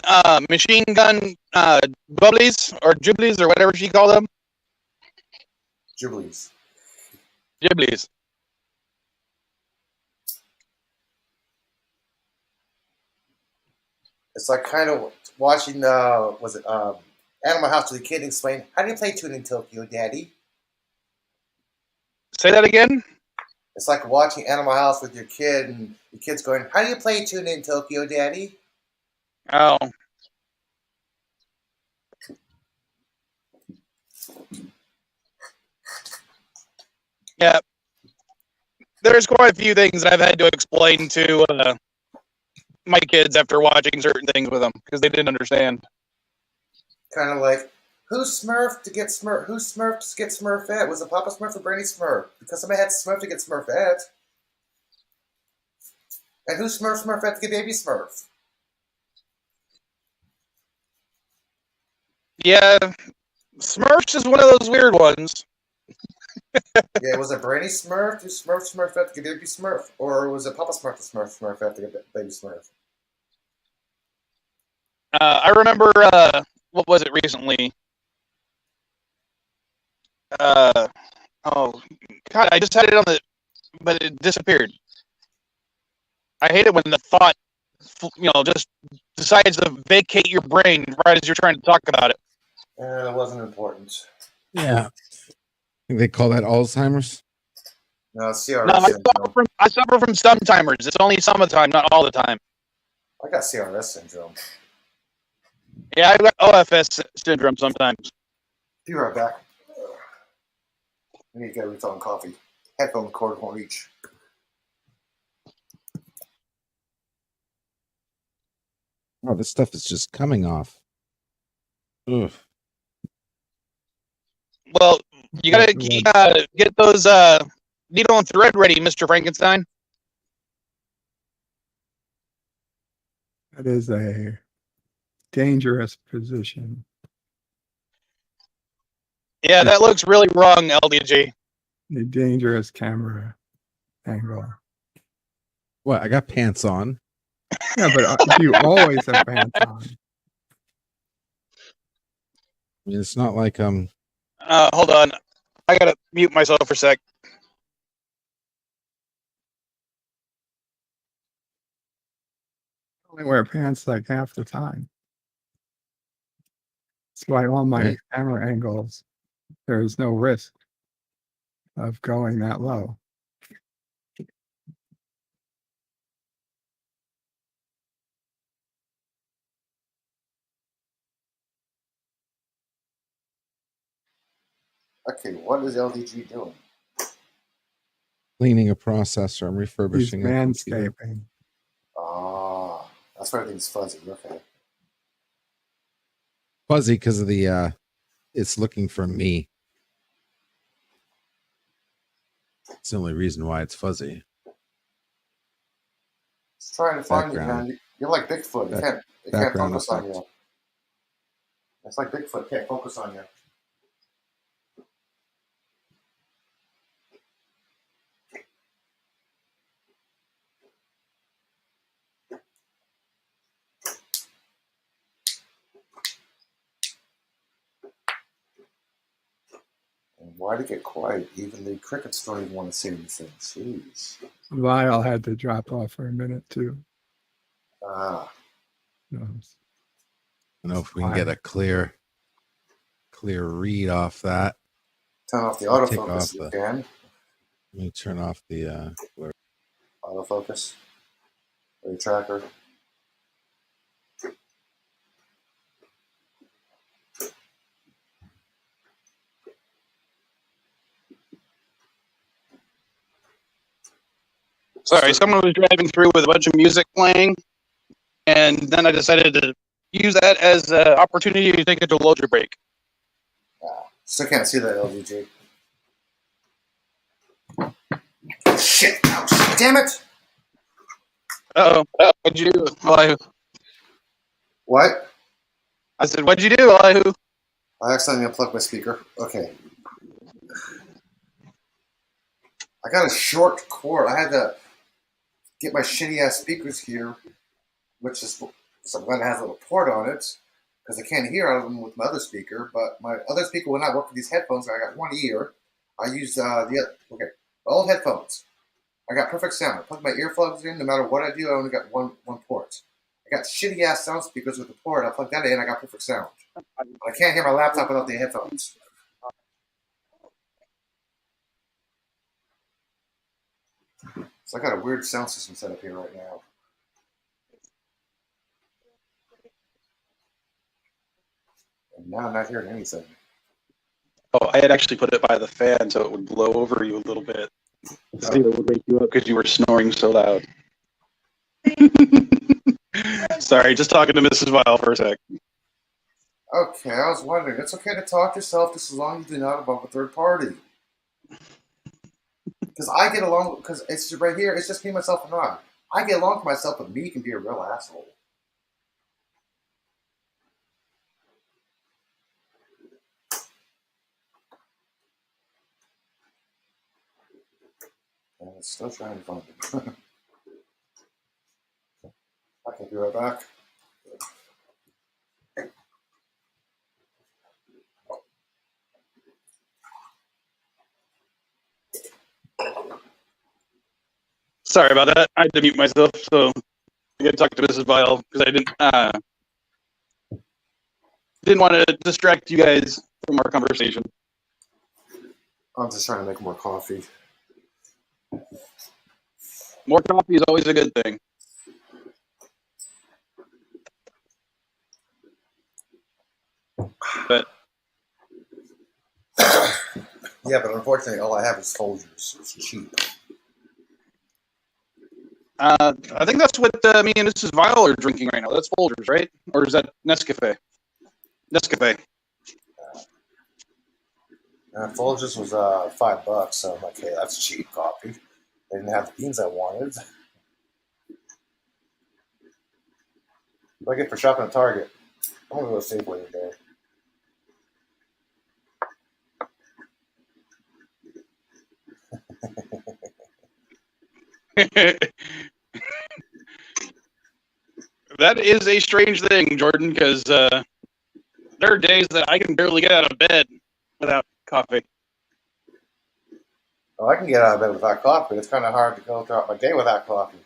machine gun bubblies or jublies or whatever she called them? Jublies. Giblies. It's like kind of watching Animal House with a kid explain, how do you play Tune in Tokyo, Daddy? Say that again? It's like watching Animal House with your kid, and the kid's going, how do you play Tune in Tokyo, Daddy? Oh. Yeah. There's quite a few things that I've had to explain to my kids after watching certain things with them because they didn't understand. Kind of like, who's Smurf to get Smurf? Who's Smurf to get Smurfette? Was it Papa Smurf or Granny Smurf? Because somebody had Smurf to get Smurfette. And who's Smurfette to get Baby Smurf? Yeah, Smurfs is one of those weird ones. Yeah, was it Granny Smurf? Who's Smurfette to get Baby Smurf? Or was it Papa Smurf to Smurfette to get Baby Smurf? I remember, what was it recently? Oh, God, I just had it but it disappeared. I hate it when the thought, just decides to vacate your brain right as you're trying to talk about it. It wasn't important. Yeah. I think they call that Alzheimer's. No, it's CRS. No, I suffer from sometimes. It's only some of the time, not all the time. I got CRS syndrome. Yeah, I got OFS syndrome sometimes. Be right back. I need to get a refill on coffee. Headphone cord won't reach. Oh, this stuff is just coming off. Ugh. Well, you gotta get those needle and thread ready, Mr. Frankenstein. That is a dangerous position. Yeah, that looks really wrong, LDG. A dangerous camera angle. What? I got pants on. Yeah, but you always have pants on. I mean, it's not like hold on. I gotta mute myself for a sec. I only wear pants like half the time. That's why all my camera angles, there's no risk of going that low. Okay, what is LDG doing? cleaning a processor. I'm refurbishing. He's manscaping. Ah, that's why everything's fuzzy. Okay. Fuzzy because of the it's looking for me. It's the only reason why it's fuzzy. It's trying to find you, Background. man. You're like Bigfoot. It can't Background focus on effect. you. It's like Bigfoot can't focus on you. And why did it get quiet? Even the crickets don't even want to say anything. Jeez. Lyle had to drop off for a minute too. Ah. I don't know if we can get a clear read off that. Turn off the I'll take autofocus off if you can. Let me turn off the blur. Autofocus. Or your tracker. Sorry, someone was driving through with a bunch of music playing, and then I decided to use that as an opportunity to take a deloader break. Still can't see that LVG. Shit! Ouch. Damn it! Uh-oh. What'd you do, Elihu? What? I said, what'd you do, Elihu? I accidentally unplugged my speaker. Okay. I got a short cord. I had to get my shitty ass speakers here, which is some one that has a little port on it, because I can't hear out of them with my other speaker. But my other speaker will not work with these headphones. I got one ear. I use the old headphones. I got perfect sound. I plug my earplugs in. No matter what I do, I only got one port. I got shitty ass sound speakers with the port. I plug that in. I got perfect sound. But I can't hear my laptop without the headphones. So I got a weird sound system set up here right now. And now I'm not hearing anything. Oh, I had actually put it by the fan so it would blow over you a little bit. See, it would wake you up because you were snoring so loud. Sorry, just talking to Mrs. Vile for a sec. Okay, I was wondering. It's okay to talk to yourself just as long as you do not involve a third party. Because I get along, because it's just right here, it's just me, myself, and I get along with myself, but me can be a real asshole. And it's still trying to find it. I can be right back. Sorry about that. I had to mute myself, so I got to talk to Mrs. Vile because I didn't want to distract you guys from our conversation. I'm just trying to make more coffee. More coffee is always a good thing. But yeah, but unfortunately, all I have is Folgers. It's cheap. I think that's what me and Mrs. Vile are drinking right now. That's Folgers, right? Or is that Nescafe? Nescafe. Folgers was $5, so I'm like, hey, that's cheap coffee. They didn't have the beans I wanted. What I get for shopping at Target? I'm gonna go to Safeway today. That is a strange thing, Jordan, because there are days that I can barely get out of bed without coffee. Oh, I can get out of bed without coffee. It's kind of hard to go throughout my day without coffee.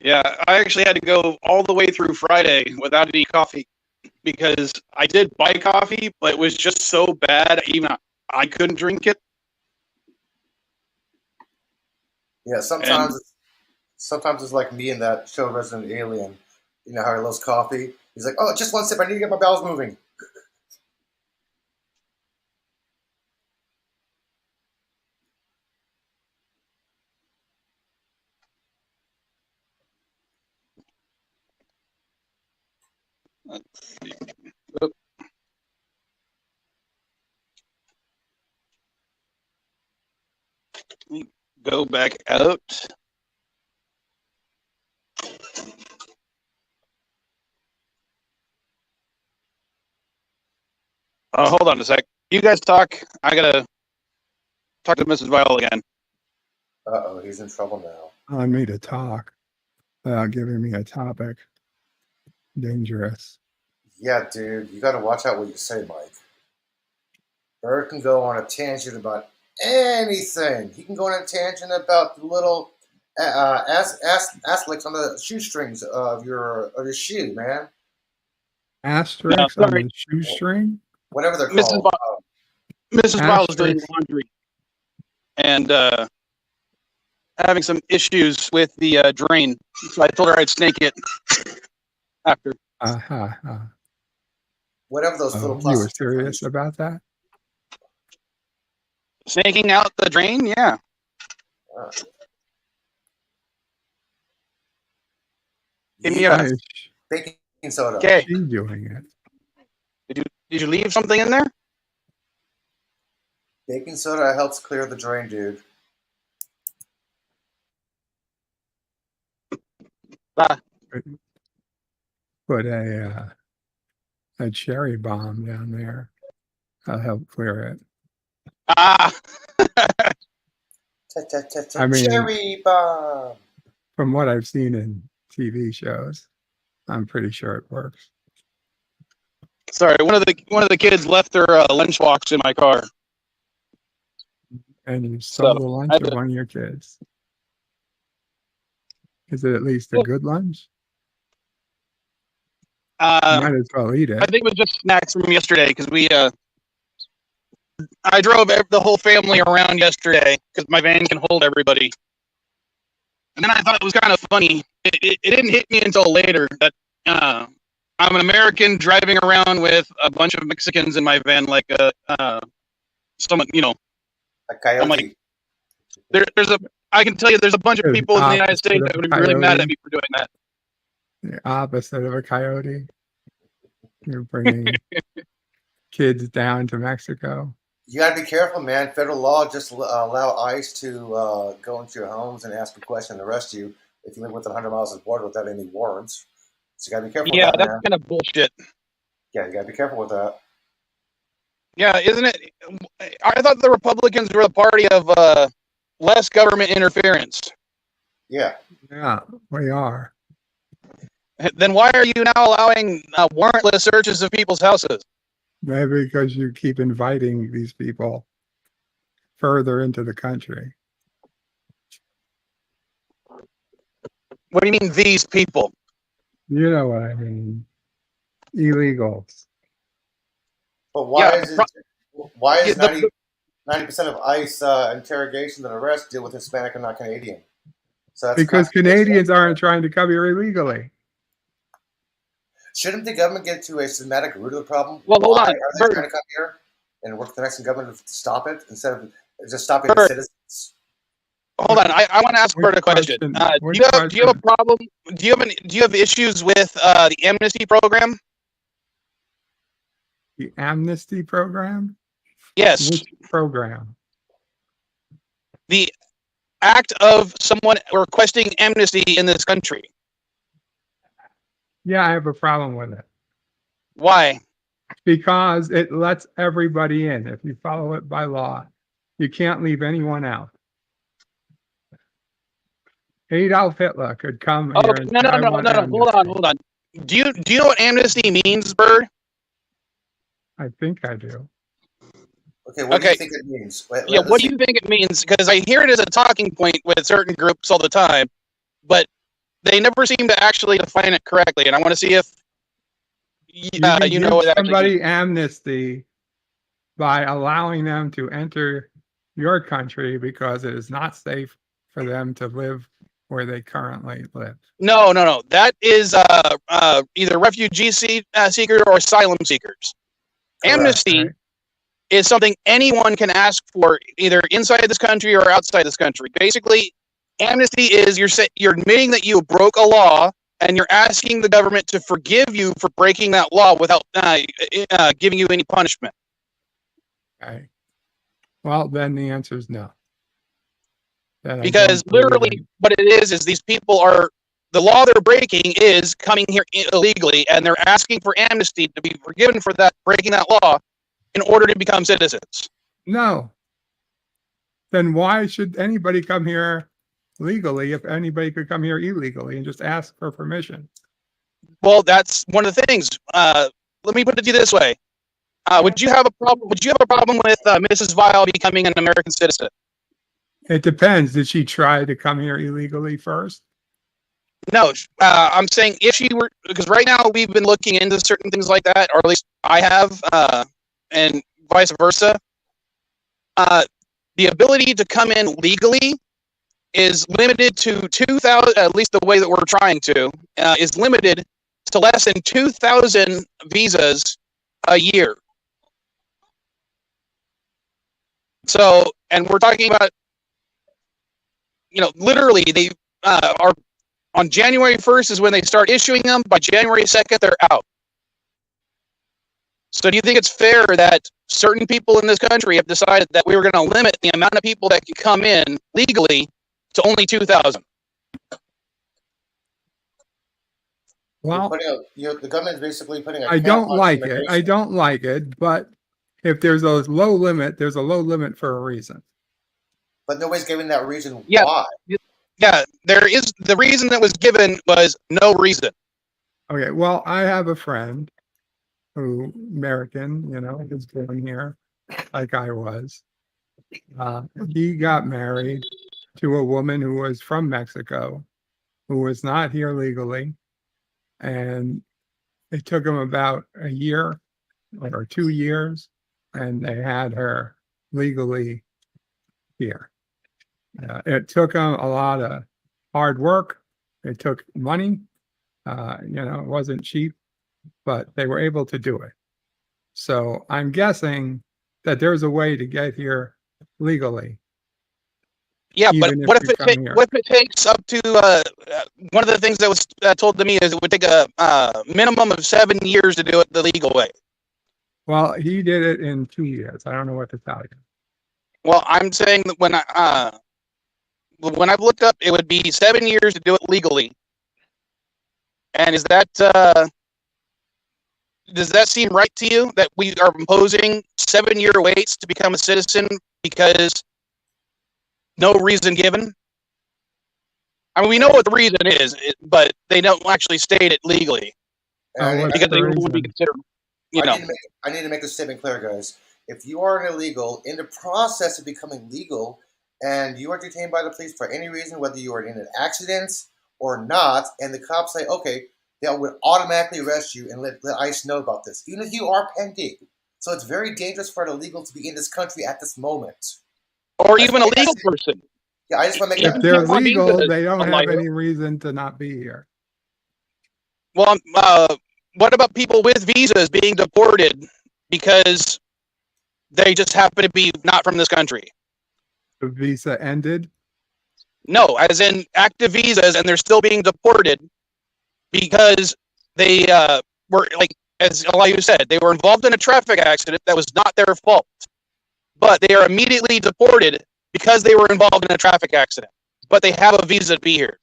Yeah, I actually had to go all the way through Friday without any coffee because I did buy coffee, but it was just so bad, even I couldn't drink it. Yeah, sometimes it's like me in that show Resident Alien. You know how he loves coffee? He's like, oh, just one sip. I need to get my bowels moving. Let's see. go back out. Hold on a sec. You guys talk. I gotta talk to Mrs. Vile again. Uh-oh, he's in trouble now. On me to talk without giving me a topic. Dangerous. Yeah, dude, you gotta watch out what you say, Mike. Bird can go on a tangent about anything. He can go on a tangent about the little asterisks on the shoestrings of your shoe, man. Asterisk on the shoestring? Whatever they're called. Mrs. Vile is doing laundry and having some issues with the drain. So I told her I'd snake it after. Whatever those little You were plastic. serious about that? Snaking out the drain? Yeah. Give me a Baking soda. Okay. She's doing it. Did you leave something in there? Baking soda helps clear the drain, dude. Put a cherry bomb down there. I'll help clear it. I mean, Cherry bomb. From what I've seen in TV shows, I'm pretty sure it works. Sorry, one of the kids left their lunchbox in my car. And you stole the lunch of one of your kids. Is it at least a good lunch? Might as well eat it. I think it was just snacks from yesterday because I drove the whole family around yesterday because my van can hold everybody. And then I thought it was kind of funny. It didn't hit me until later that I'm an American driving around with a bunch of Mexicans in my van, like someone, a coyote. I'm like, I can tell you, there's a bunch of people in the United States that would be really mad at me for doing that. The opposite of a coyote. You're bringing kids down to Mexico. You gotta be careful, man. Federal law just allow ICE to go into your homes and ask a question and arrest you if you live within 100 miles of the border without any warrants. So you gotta be careful with that, that's man. kind of bullshit. Yeah, you gotta be careful with that. Yeah, isn't it? I thought the Republicans were the party of less government interference. Yeah. Yeah, we are. Then why are you now allowing warrantless searches of people's houses? Maybe because you keep inviting these people further into the country. What do you mean, these people? You know what I mean. Illegals. But why is 90% of ICE interrogations and arrests deal with Hispanic and not Canadian? So that's because Canadians aren't trying to come here illegally. Shouldn't the government get to a systematic root of the problem? Well, hold on. Are they trying to come here and work with the Mexican government to stop it instead of just stopping the citizens? Hold on, I want to ask Bert a question. Do you have a problem? Do you have issues with the amnesty program? The amnesty program? Yes. Which program? The act of someone requesting amnesty in this country. Yeah, I have a problem with it. Why? Because it lets everybody in. If you follow it by law, you can't leave anyone out. Adolf Hitler could come here and no. Hold on. Do you know what amnesty means, Bird? I think I do. Okay, what do you think it means? What do you think it means? Because I hear it as a talking point with certain groups all the time, but they never seem to actually define it correctly. And I want to see if you know what somebody amnesty by allowing them to enter your country because it is not safe for them to live where they currently live. No. That is either refugee seekers or asylum seekers. Correct. Amnesty is something anyone can ask for, either inside this country or outside this country. Basically, amnesty is you're admitting that you broke a law and you're asking the government to forgive you for breaking that law without giving you any punishment. Okay. Well, then the answer is no. Because literally what it is these people are, the law they're breaking is coming here illegally, and they're asking for amnesty to be forgiven for that, breaking that law in order to become citizens. No. Then why should anybody come here legally if anybody could come here illegally and just ask for permission? Well, that's one of the things. Let me put it to you this way. Would you have a problem with Mrs. Vile becoming an American citizen? It depends. Did she try to come here illegally first? No, I'm saying if she were, because right now we've been looking into certain things like that, or at least I have, and vice versa. The ability to come in legally is limited to 2,000, at least the way that we're trying to, is limited to less than 2,000 visas a year. So, and we're talking about, literally they are on January 1st is when they start issuing them. By January 2nd, they're out. So do you think it's fair that certain people in this country have decided that we were going to limit the amount of people that can come in legally to only 2,000? Well, the government's basically putting a I cap don't on like it. immigration. I don't like it, but if there's a low limit, there's a low limit for a reason. But nobody's giving that reason Yeah. why. Yeah, there is. The reason that was given was no reason. Okay, well, I have a friend who, American, is born here like I was. He got married to a woman who was from Mexico, who was not here legally. And it took him about a year or 2 years, and they had her legally here. It took them a lot of hard work. It took money. It wasn't cheap, but they were able to do it. So I'm guessing that there's a way to get here legally. Yeah, but what if it takes up to one of the things that was told to me is it would take a minimum of 7 years to do it the legal way. Well, he did it in 2 years. I don't know what to tell you. Well, I'm saying that when I've looked up, it would be 7 years to do it legally. And is that does that seem right to you that we are imposing 7-year waits to become a citizen because no reason given? I mean, we know what the reason is, but they don't actually state it legally because they would be considered. I need to make this statement clear, guys. If you are an illegal in the process of becoming legal, and you are detained by the police for any reason, whether you are in an accident or not, and the cops say, okay, they would automatically arrest you and let ICE know about this, even if you are pending. So it's very dangerous for an illegal to be in this country at this moment. Or even a legal person. Yeah, I just want to make If they're legal, they don't have any reason to not be here. Well, what about people with visas being deported because they just happen to be not from this country? The visa ended? No, as in active visas, and they're still being deported because they were, like, as Elihu said, they were involved in a traffic accident that was not their fault. But they are immediately deported because they were involved in a traffic accident. But they have a visa to be here.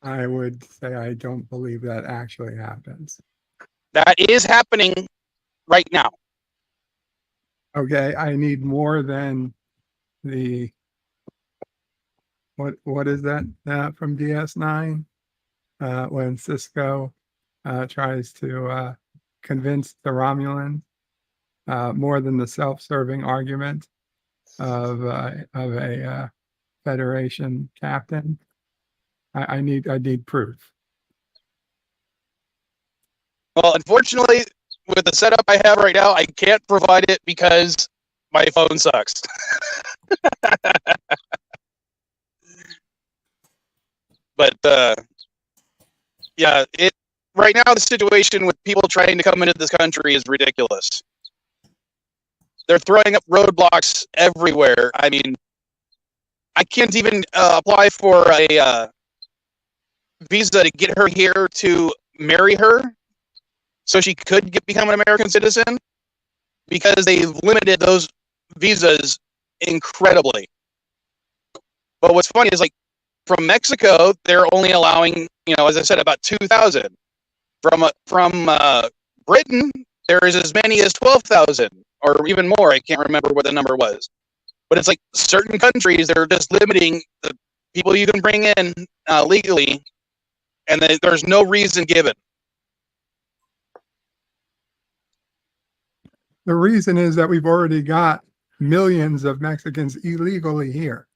I would say I don't believe that actually happens. That is happening right now. Okay, I need more than the what is that from DS9 when Cisco tries to convince the Romulans, more than the self-serving argument of a Federation captain. I need proof. Well, unfortunately, with the setup I have right now, I can't provide it because my phone sucks. But yeah, right now the situation with people trying to come into this country is ridiculous. They're throwing up roadblocks everywhere. I mean, I can't even apply for a visa to get her here to marry her so she could become an American citizen because they've limited those visas incredibly. But what's funny is, like, from Mexico, they're only allowing, as I said, about 2,000. From Britain, there is as many as 12,000, or even more. I can't remember what the number was. But it's like certain countries, they're just limiting the people you can bring in legally, and there's no reason given. The reason is that we've already got millions of Mexicans illegally here.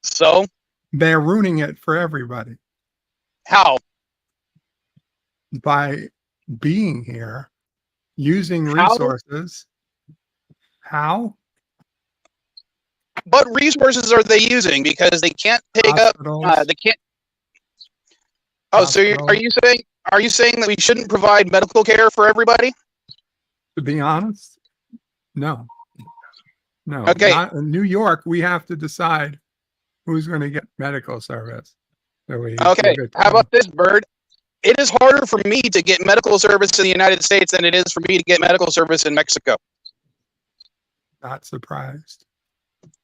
So? They're ruining it for everybody. How? By being here, using resources. How? What resources are they using? Because they can't take Hospitals. up. They can't. Oh, so are you saying that we shouldn't provide medical care for everybody? To be honest, no. Okay. Not in New York, we have to decide who's going to get medical service. So Okay. How about this, Bird? It is harder for me to get medical service in the United States than it is for me to get medical service in Mexico. Not surprised.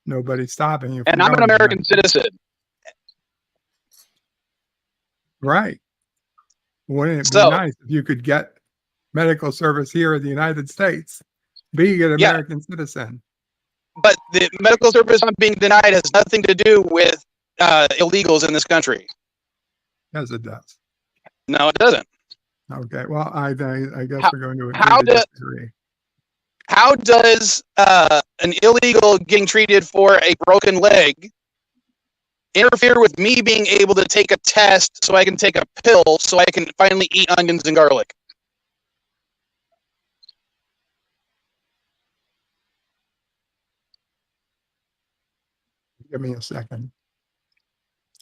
Nobody's stopping you. And I'm an American citizen. Right. Wouldn't it be nice if you could get medical service here in the United States, being an American citizen? But the medical service I'm being denied has nothing to do with illegals in this country. Yes, it does. No, it doesn't. Okay. Well, I guess we're going to agree to disagree. How does an illegal getting treated for a broken leg interfere with me being able to take a test so I can take a pill so I can finally eat onions and garlic? Give me a second.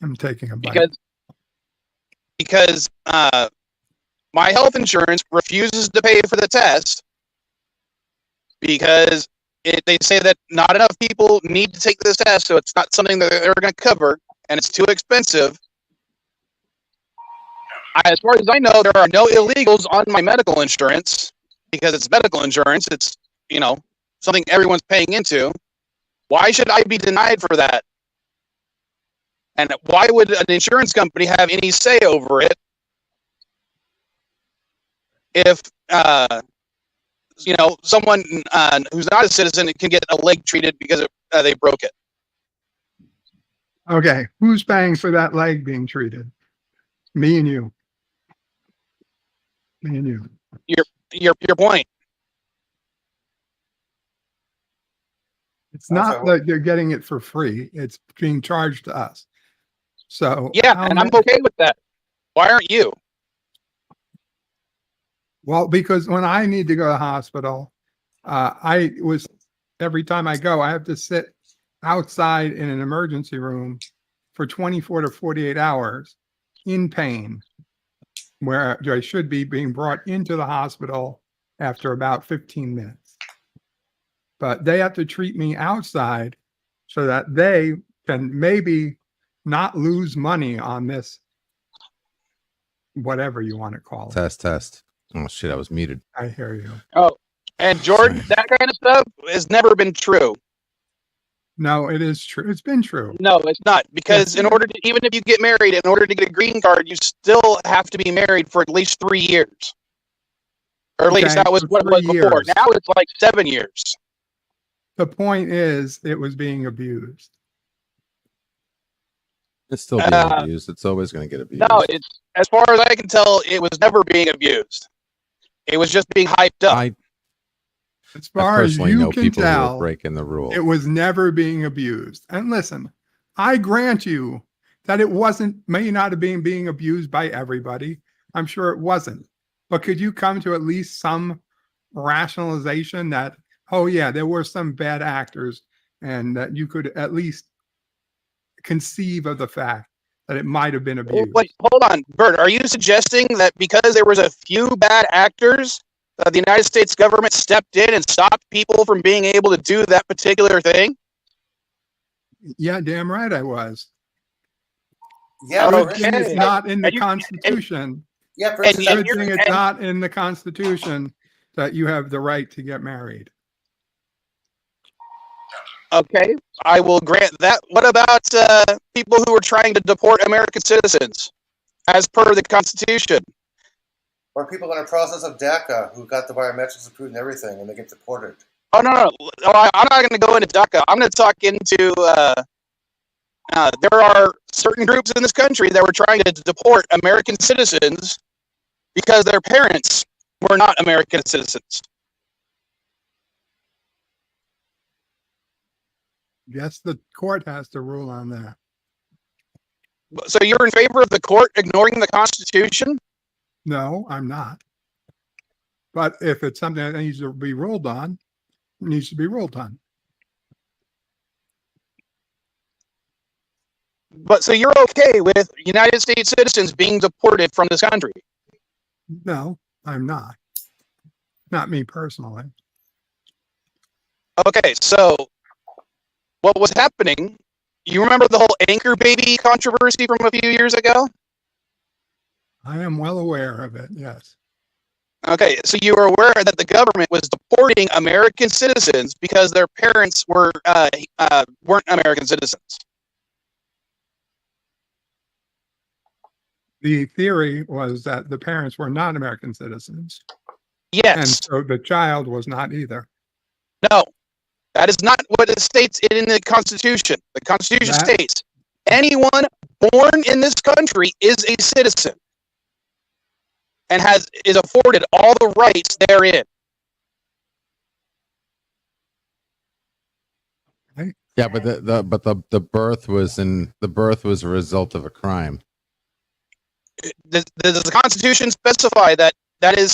I'm taking a bite. Because my health insurance refuses to pay for the test because they say that not enough people need to take this test, so it's not something that they're going to cover, and it's too expensive. As far as I know, there are no illegals on my medical insurance because it's medical insurance. It's, something everyone's paying into. Why should I be denied for that? And why would an insurance company have any say over it if, someone who's not a citizen can get a leg treated because they broke it? Okay. Who's paying for that leg being treated? Me and you. Me and you. Your point. It's not that you're getting it for free. It's being charged to us. So and I'm okay with that. Why aren't you? Well, because when I need to go to the hospital, every time I go, I have to sit outside in an emergency room for 24 to 48 hours in pain, where I should be being brought into the hospital after about 15 minutes. But they have to treat me outside so that they can maybe not lose money on this, whatever you want to call it. Test. Oh shit, I was muted. I hear you. Oh, and Jordan, that kind of stuff has never been true. No, it is true. It's been true. No, it's not, because even if you get married, in order to get a green card, you still have to be married for at least 3 years. Or at least that was what it was before. Now it's like 7 years. The point is, it was being abused. It's still being abused. It's always going to get abused. No, it's, as far as I can tell, it was never being abused. It was just being hyped up. As far as you can tell, breaking the rule. It was never being abused. And listen, I grant you that it may not have been being abused by everybody. I'm sure it wasn't. But could you come to at least some rationalization that, oh yeah, there were some bad actors, and that you could at least conceive of the fact that it might have been abused? Wait, hold on, Bert. Are you suggesting that because there was a few bad actors, the United States government stepped in and stopped people from being able to do that particular thing? Yeah, damn right I was. Yeah, it's not in the Constitution. It's not in the Constitution that you have the right to get married. Okay, I will grant that. What about people who are trying to deport American citizens, as per the Constitution? Or people in a process of DACA who got the biometrics approved and everything, and they get deported. Oh no! I'm not going to go into DACA. I'm going to talk into. There are certain groups in this country that were trying to deport American citizens because their parents were not American citizens. Yes, the court has to rule on that. So you're in favor of the court ignoring the Constitution? No, I'm not. But if it's something that needs to be ruled on, it needs to be ruled on. But so you're okay with United States citizens being deported from this country? No, I'm not. Not me personally. Okay, so what was happening, you remember the whole anchor baby controversy from a few years ago? I am well aware of it, yes. Okay, so you were aware that the government was deporting American citizens because their parents weren't American citizens. The theory was that the parents were not American citizens. Yes. And so the child was not either. No, that is not what it states in the Constitution. The Constitution states anyone born in this country is a citizen and is afforded all the rights therein. Yeah, but the birth was a result of a crime. Does the Constitution specify that is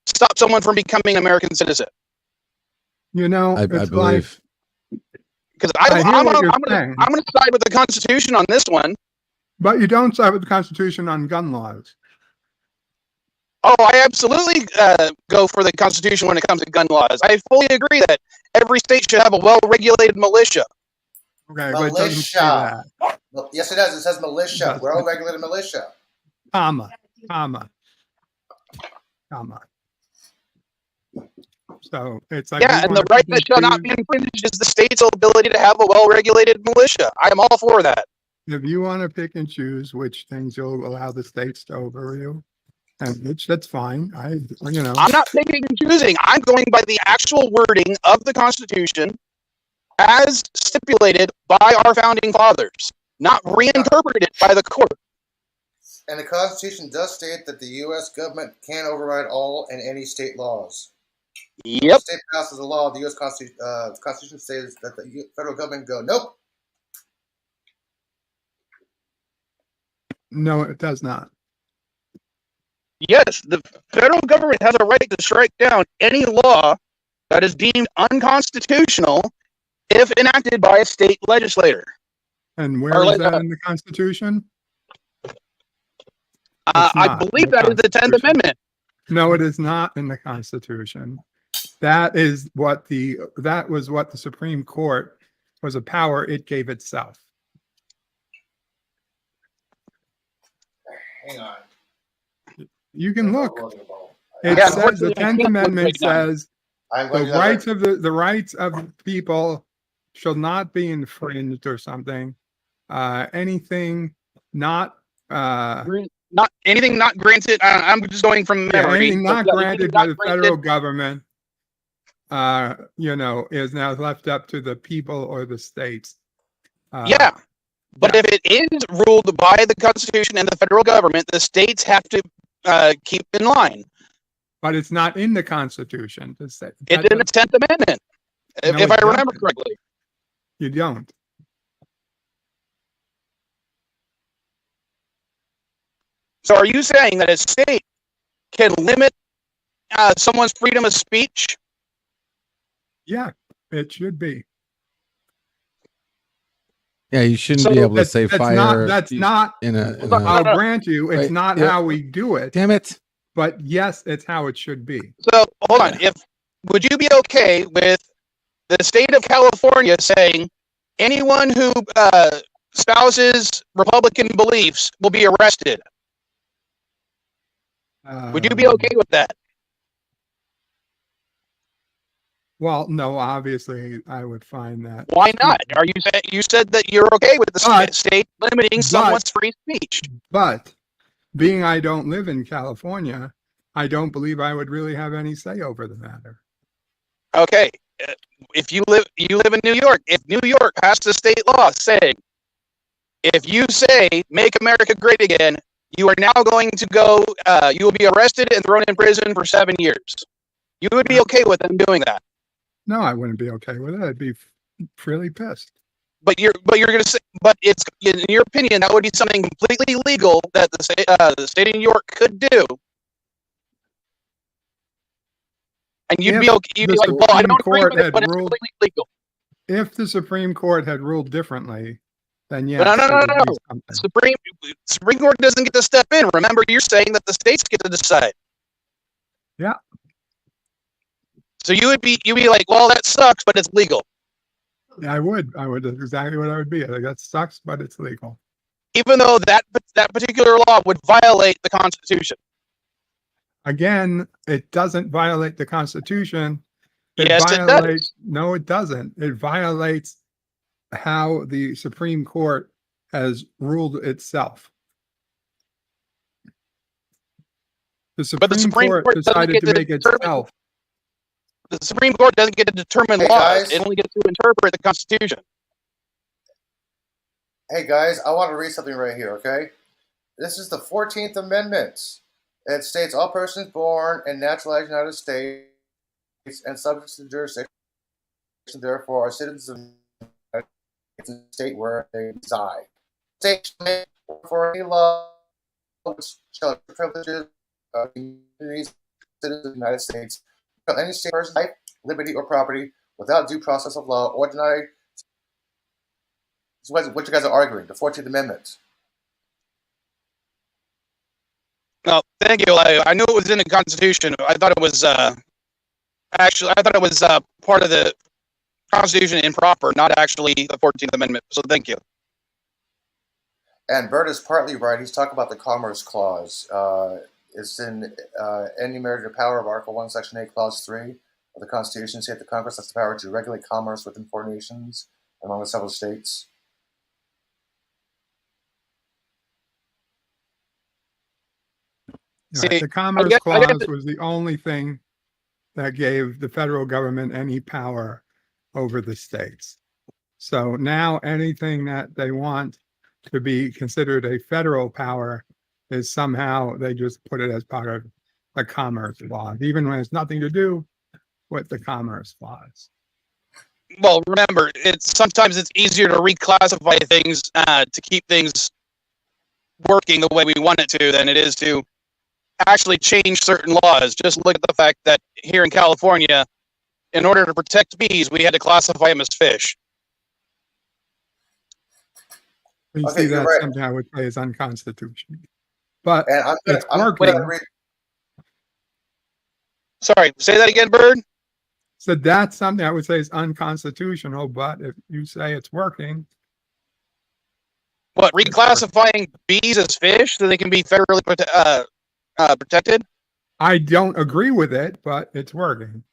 stop someone from becoming an American citizen? You know, I believe. Because I'm going to side with the Constitution on this one. But you don't side with the Constitution on gun laws. Oh, I absolutely go for the Constitution when it comes to gun laws. I fully agree that every state should have a well-regulated militia. Okay, but it doesn't say that. Yes, it does. It says militia. Well-regulated militia. Comma. So it's like, yeah, and the right that shall not be infringed is the state's ability to have a well-regulated militia. I am all for that. If you want to pick and choose which things you'll allow the states to overrule, and that's fine. I'm not picking and choosing. I'm going by the actual wording of the Constitution as stipulated by our founding fathers, not reinterpreted by the court. And the Constitution does state that the U.S. government can override all and any state laws. Yep. If the state passes a law, the U.S. Constitution says that the federal government go, nope. No, it does not. Yes, the federal government has a right to strike down any law that is deemed unconstitutional if enacted by a state legislator. And where is that in the Constitution? I believe that is the 10th Amendment. No, it is not in the Constitution. That was what the Supreme Court was a power it gave itself. Hang on. You can look. It says the 10th Amendment says the rights of people shall not be infringed or something. Anything not anything not granted. I'm just going from memory. Anything not granted by the federal government, is now left up to the people or the states. But if it is ruled by the Constitution and the federal government, the states have to keep in line. But it's not in the Constitution. It's in the 10th Amendment, if I remember correctly. You don't. So are you saying that a state can limit someone's freedom of speech? Yeah, it should be. Yeah, you shouldn't be able to say fire. That's not. I'll grant you, it's not how we do it. Damn it! But yes, it's how it should be. So hold on. Would you be okay with the state of California saying anyone who spouses Republican beliefs will be arrested? Would you be okay with that? Well, no, obviously I would find that. Why not? Are you said that you're okay with the state limiting someone's free speech? But being I don't live in California, I don't believe I would really have any say over the matter. Okay, if you live in New York, if New York has a state law saying, if you say "Make America Great Again," you are now going to go. You will be arrested and thrown in prison for 7 years. You would be okay with them doing that? No, I wouldn't be okay with it. I'd be really pissed. But you're going to say, but it's, in your opinion, that would be something completely legal that the state of New York could do. And you'd be okay. You'd be like, well, I don't agree with it, but it's completely legal. If the Supreme Court had ruled differently, then yes. But no. Supreme Court doesn't get to step in. Remember, you're saying that the states get to decide. Yeah. So you'd be like, well, that sucks, but it's legal. Yeah, I would. That's exactly what I would be. Like, that sucks, but it's legal. Even though that particular law would violate the Constitution. Again, it doesn't violate the Constitution. Yes, it does. No, it doesn't. It violates how the Supreme Court has ruled itself. The Supreme Court decided to make itself. The Supreme Court doesn't get to determine laws. Guys. It only gets to interpret the Constitution. Hey, guys, I want to read something right here, okay? This is the 14th Amendment. It states all persons born and naturalized in the United States and subject to the jurisdiction, therefore, are citizens of the state where they reside. State for any law which shall privileges of communities, citizens of the United States, any state person's life, liberty, or property without due process of law or deny. This is what you guys are arguing, the 14th Amendment. No, thank you. I knew it was in the Constitution. I thought it was part of the Constitution improper, not actually the 14th Amendment. So thank you. And Bert is partly right. He's talking about the Commerce Clause. It's in enumerated power of Article 1, Section 8, Clause 3 of the Constitution. Say that the Congress has the power to regulate commerce within foreign nations among the several states. Right. The Commerce Clause was the only thing that gave the federal government any power over the states. So now anything that they want to be considered a federal power is somehow they just put it as part of the Commerce Clause, even when it's nothing to do with the Commerce Clause. Well, remember, sometimes it's easier to reclassify things to keep things working the way we want it to than it is to actually change certain laws. Just look at the fact that here in California, in order to protect bees, we had to classify them as fish. You see, that's right. Something I would say is unconstitutional. But it's working. Sorry, say that again, Bird? So that's something I would say is unconstitutional, but if you say it's working. What, reclassifying bees as fish so they can be federally protected? I don't agree with it, but it's working.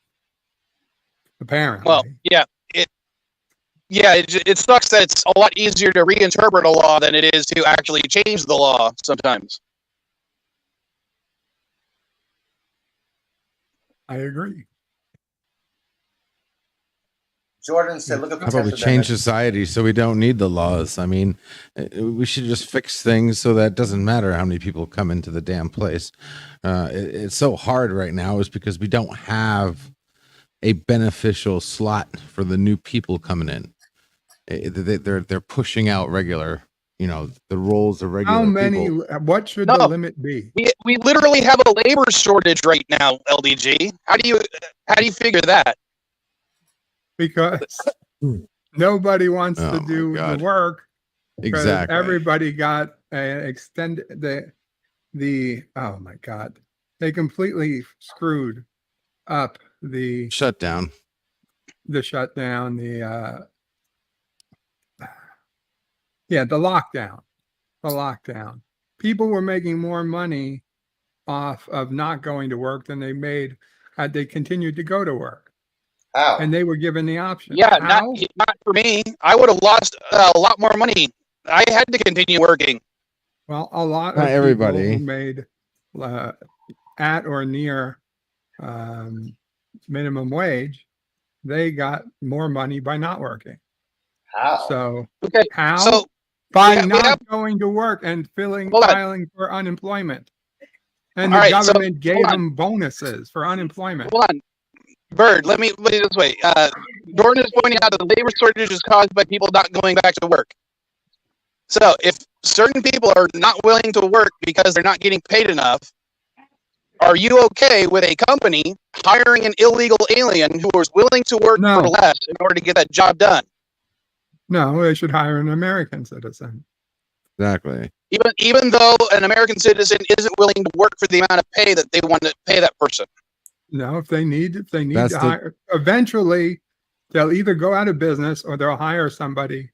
Apparently. Well, yeah, it sucks that it's a lot easier to reinterpret a law than it is to actually change the law sometimes. I agree. Jordan said, look at the How about we change society so we don't need the laws? I mean, we should just fix things so that it doesn't matter how many people come into the damn place. It's so hard right now is because we don't have a beneficial slot for the new people coming in. They're pushing out regular, the roles of regular How many, people. What should the limit be? We literally have a labor shortage right now, LDG. How do you figure that? Because nobody wants to do the work. Exactly. Everybody got extended the oh my God. They completely screwed up the shutdown. The lockdown. People were making more money off of not going to work than they made had they continued to go to work. How? And they were given the option. Yeah, How? not for me. I would have lost a lot more money. I had to continue working. Well, a lot Not of everybody. people who made at or near minimum wage, they got more money by not working. How? So Okay, how? so By we not have- going to work and Hold on. filing for unemployment. And All the right, so, government gave hold on. them bonuses for unemployment. Hold on. Bird, let me put it this way. Jordan is pointing out that the labor shortage is caused by people not going back to work. So if certain people are not willing to work because they're not getting paid enough, are you okay with a company hiring an illegal alien who is willing to work No. for less in order to get that job done? No, they should hire an American citizen. Exactly. Even though an American citizen isn't willing to work for the amount of pay that they want to pay that person. No, if they need That's to the- hire, eventually they'll either go out of business or they'll hire somebody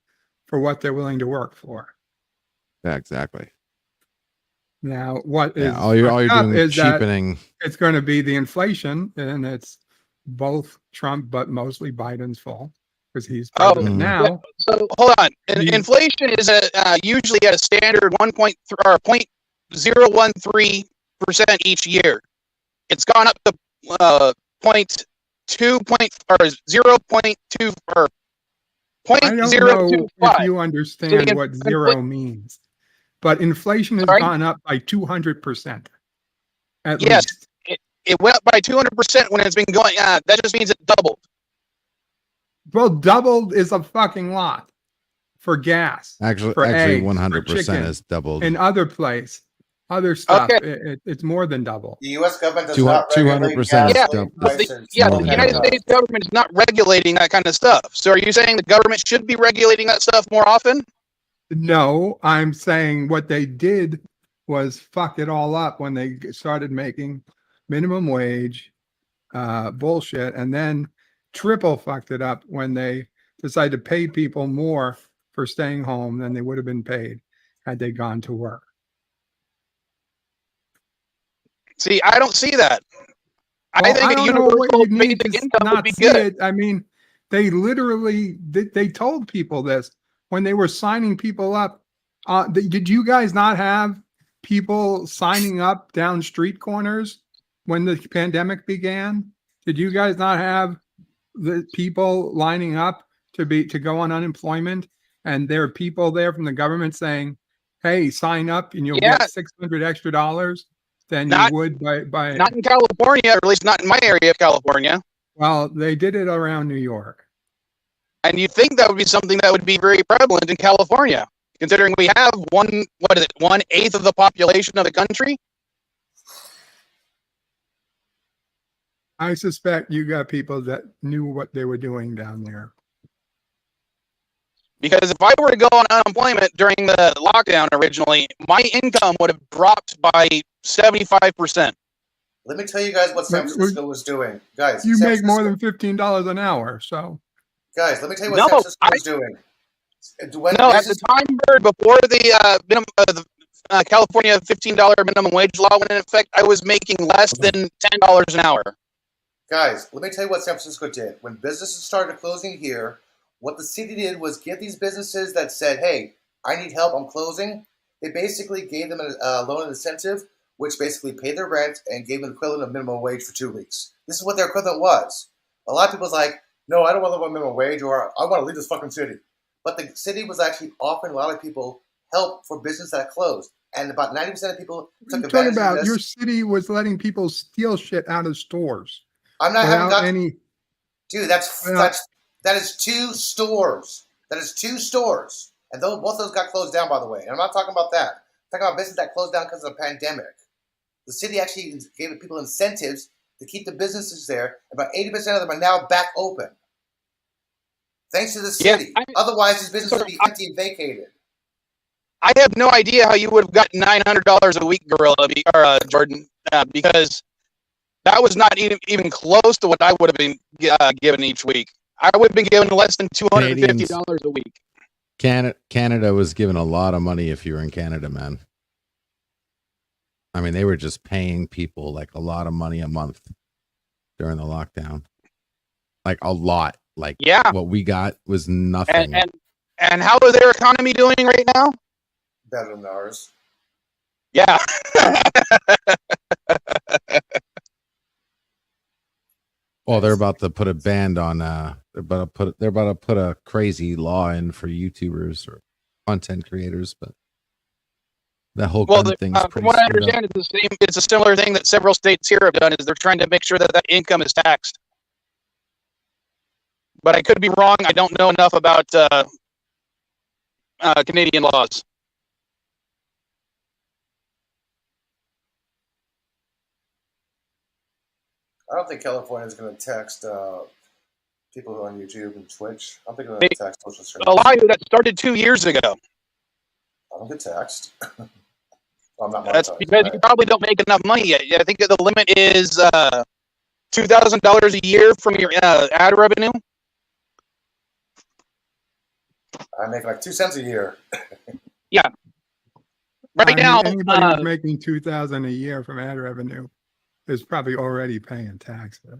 for what they're willing to work for. Yeah, exactly. Now, what is Yeah, all you're fucked up doing is that cheapening. it's going to be the inflation, and it's both Trump, but mostly Biden's fault because he's president now. So hold on. You- Inflation is usually at a standard 0.13% each year. It's gone up to 0.2 or 0.2 or I don't know 0.025. if you understand So what zero means, but inflation has Sorry? gone up by 200%. At Yes, least. it went up by 200% when it's been going. That just means it doubled. Well, doubled is a fucking lot for gas. Actually, for eggs, 100% for chicken, has doubled. and other stuff. Okay. It's more than double. The U.S. government does 200% not regulate is gasoline double. prices. Yeah, more the than United double. States government is not regulating that kind of stuff. So are you saying the government should be regulating that stuff more often? No, I'm saying what they did was fuck it all up when they started making minimum wage bullshit, and then triple fucked it up when they decided to pay people more for staying home than they would have been paid had they gone to work. See, I don't see that. I Well, think a don't know what universal you need basic to income would not be see good. it. I mean, they literally they told people this when they were signing people up. Did you guys not have people signing up down street corners when the pandemic began? Did you guys not have the people lining up to go on unemployment? And there are people there from the government saying, "Hey, sign up and you'll get $600 extra than you would by." Not in California, or at least not in my area of California. Well, they did it around New York. And you'd think that would be something that would be very prevalent in California, considering we have 1/8 of the population of the country. I suspect you got people that knew what they were doing down there. Because if I were to go on unemployment during the lockdown originally, my income would have dropped by 75%. Let me tell you guys what San Francisco was doing. Guys, You San make more Francisco- than $15 an hour, so. Guys, let me tell you what No, San Francisco was doing. No, at the time, Bird, before the California $15 minimum wage law went in effect, I was making less than $10 an hour. Guys, let me tell you what San Francisco did. When businesses started closing here, what the city did was give these businesses that said, hey, I need help, I'm closing. They basically gave them a loan incentive, which basically paid their rent and gave them the equivalent of minimum wage for 2 weeks. This is what their equivalent was. A lot of people's like, no, I don't want to live on minimum wage, or I want to leave this fucking city. But the city was actually offering a lot of people help for business that closed. And about 90% of people took You're advantage talking of about this. your city was letting people steal shit out of stores. I'm not having without got any. Dude, that is 2 stores. That is 2 stores. And both of those got closed down, by the way. And I'm not talking about that. I'm talking about business that closed down because of the pandemic. The city actually gave people incentives to keep the businesses there. About 80% of them are now back open. Thanks to the city. Otherwise, these businesses would be empty and vacated. I have no idea how you would have gotten $900 a week, Jordan, because that was not even close to what I would have been given each week. I would have been given less than $250 a week. Canada was given a lot of money if you were in Canada, man. I mean, they were just paying people like a lot of money a month during the lockdown. like a lot. Like Yeah. what we got was nothing. And how is their economy doing right now? Better than ours. Yeah. Well, they're about to put a ban on. They're about to put a crazy law in for YouTubers or content creators, but that whole gun thing's pretty. From what I screwed up. understand, it's the same. It's a similar thing that several states here have done. Is they're trying to make sure that income is taxed. But I could be wrong. I don't know enough about Canadian laws. I don't think California is going to tax people who are on YouTube and Twitch. I don't think they're going to tax social streamers. A lot of that started 2 years ago. I don't get taxed. Well, I'm not That's monetized, because right? you probably don't make enough money yet. I think that the limit is $2,000 a year from your ad revenue. I make like 2 cents a year. Yeah. Right now, anybody who's making $2,000 a year from ad revenue is probably already paying taxes.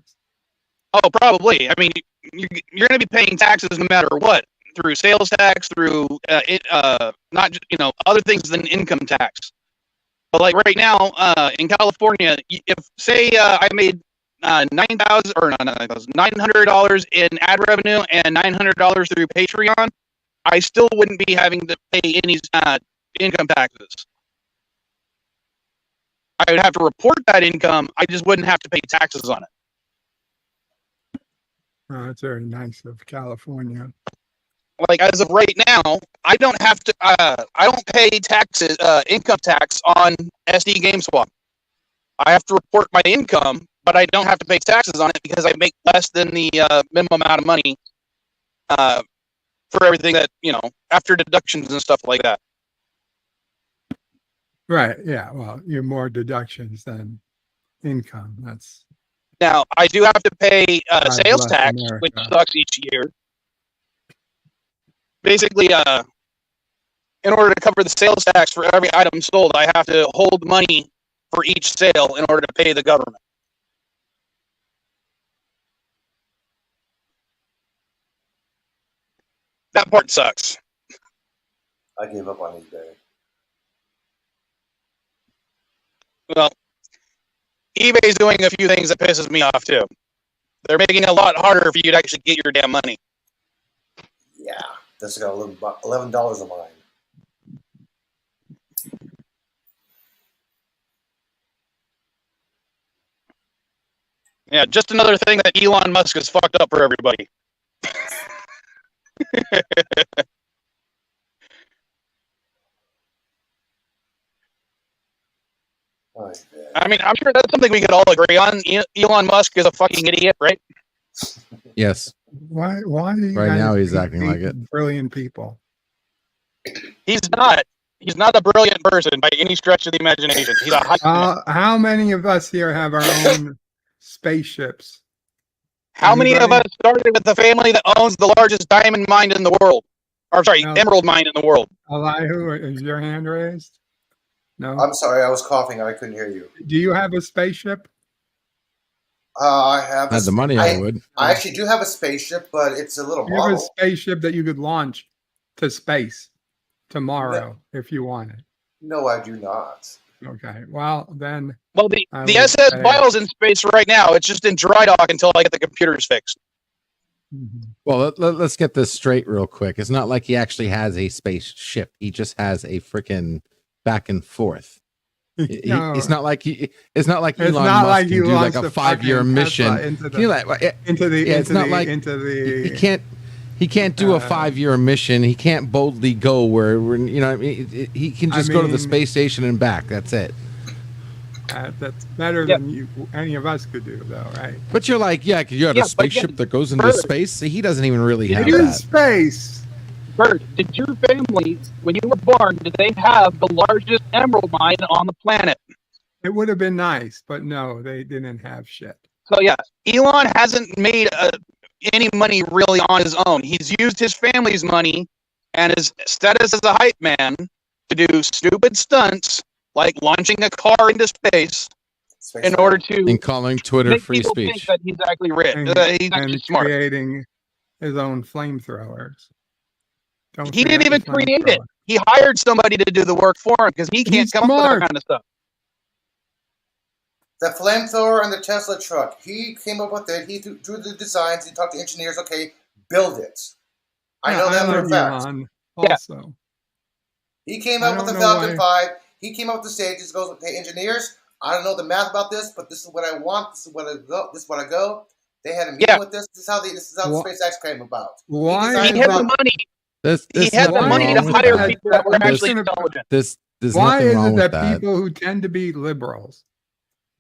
Oh, probably. I mean, you're going to be paying taxes no matter what, through sales tax, through not just, other things than income tax. But like right now, in California, if say I made $900 in ad revenue and $900 through Patreon, I still wouldn't be having to pay any income taxes. I would have to report that income. I just wouldn't have to pay taxes on it. Oh, that's very nice of California. Like as of right now, I don't have to. I don't pay taxes, income tax on SD GameSwap. I have to report my income, but I don't have to pay taxes on it because I make less than the minimum amount of money for everything that after deductions and stuff like that. Right. Yeah. Well, you're more deductions than income. That's now I do have to pay sales tax, America. which sucks each year. Basically, in order to cover the sales tax for every item sold, I have to hold money for each sale in order to pay the government. That part sucks. I gave up on eBay. Well, eBay's doing a few things that pisses me off too. They're making it a lot harder for you to actually get your damn money. Yeah, this has got $11 of mine. Yeah, just another thing that Elon Musk has fucked up for everybody. I mean, I'm sure that's something we could all agree on. Elon Musk is a fucking idiot, right? Yes. Why do you Right guys now he's hate acting like it. brilliant people? He's not. He's not a brilliant person by any stretch of the imagination. He's a hype man. How many of us here have our own spaceships? How many of us started with the family that owns the largest diamond mine in the world? Or sorry, emerald mine in the world. Elihu, is your hand raised? No. I'm sorry, I was coughing. I couldn't hear you. Do you have a spaceship? I have. Had the money, I would. I actually do have a spaceship, but it's a little You have a model. spaceship that you could launch to space tomorrow if you wanted. No, I do not. Okay. Well, then. Well, the SS Bio's in space right now. It's just in dry dock until I get the computers fixed. Well, let's get this straight real quick. It's not like he actually has a spaceship. He just has a freaking back and forth. No. It's not like Elon It's not Musk like can he do like launched a a 5-year fucking mission. Tesla into the- Can you like- into the- yeah, it's into not the- like into the- he can't do a 5-year mission. He can't boldly go where he can just go to the space station and back. That's it. That's better than any of us could do, though, right? But you're like, you had a spaceship that goes into space. See, he doesn't even really have that. Space. Bert, did your family, when you were born, did they have the largest emerald mine on the planet? It would have been nice, but no, they didn't have shit. So yeah, Elon hasn't made any money really on his own. He's used his family's money and his status as a hype man to do stupid stunts like launching a car into space in order to in calling Twitter make free people think speech. that he's actually rich. And, He's actually and smart. creating his own flamethrowers. Don't He didn't forget even the create it. flamethrower. He hired somebody to do the work for him because he can't He's come up with smart. that kind of stuff. The flamethrower and the Tesla truck. He came up with it. He drew the designs. He talked to engineers. Okay, build it. I know that for a fact. Elon also. He came I up with the don't know Falcon why- 5. He came up with the stages. Goes, okay, engineers. I don't know the math about this, but this is what I want. This is what I go. This is what I go. They had a meeting with this. This is how the SpaceX came about. Why He had the money. He had the money to hire people that were actually intelligent. There's Why nothing is wrong it with that people who tend to be liberals,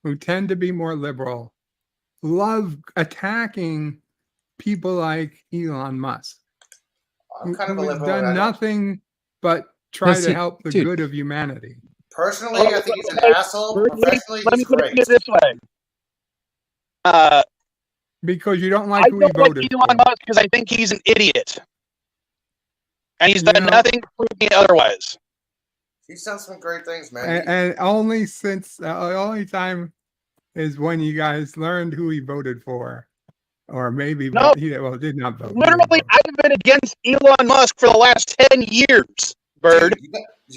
who tend to be more liberal, love attacking people like Elon Musk, I'm kind of a who has liberal. and I done don't- nothing but try Let's to see, help the dude. good of humanity? Personally, I think he's an asshole. Professionally, Let me he's put great. it this way. Because you don't like I who he don't like voted Elon for. Musk because I think he's an idiot. And he's You done know- nothing to prove me otherwise. He's done some great things, man. And only since the only time is when you guys learned who he voted for, or maybe No. he did not vote. Literally, I've been against Elon Musk for the last 10 years, Bird.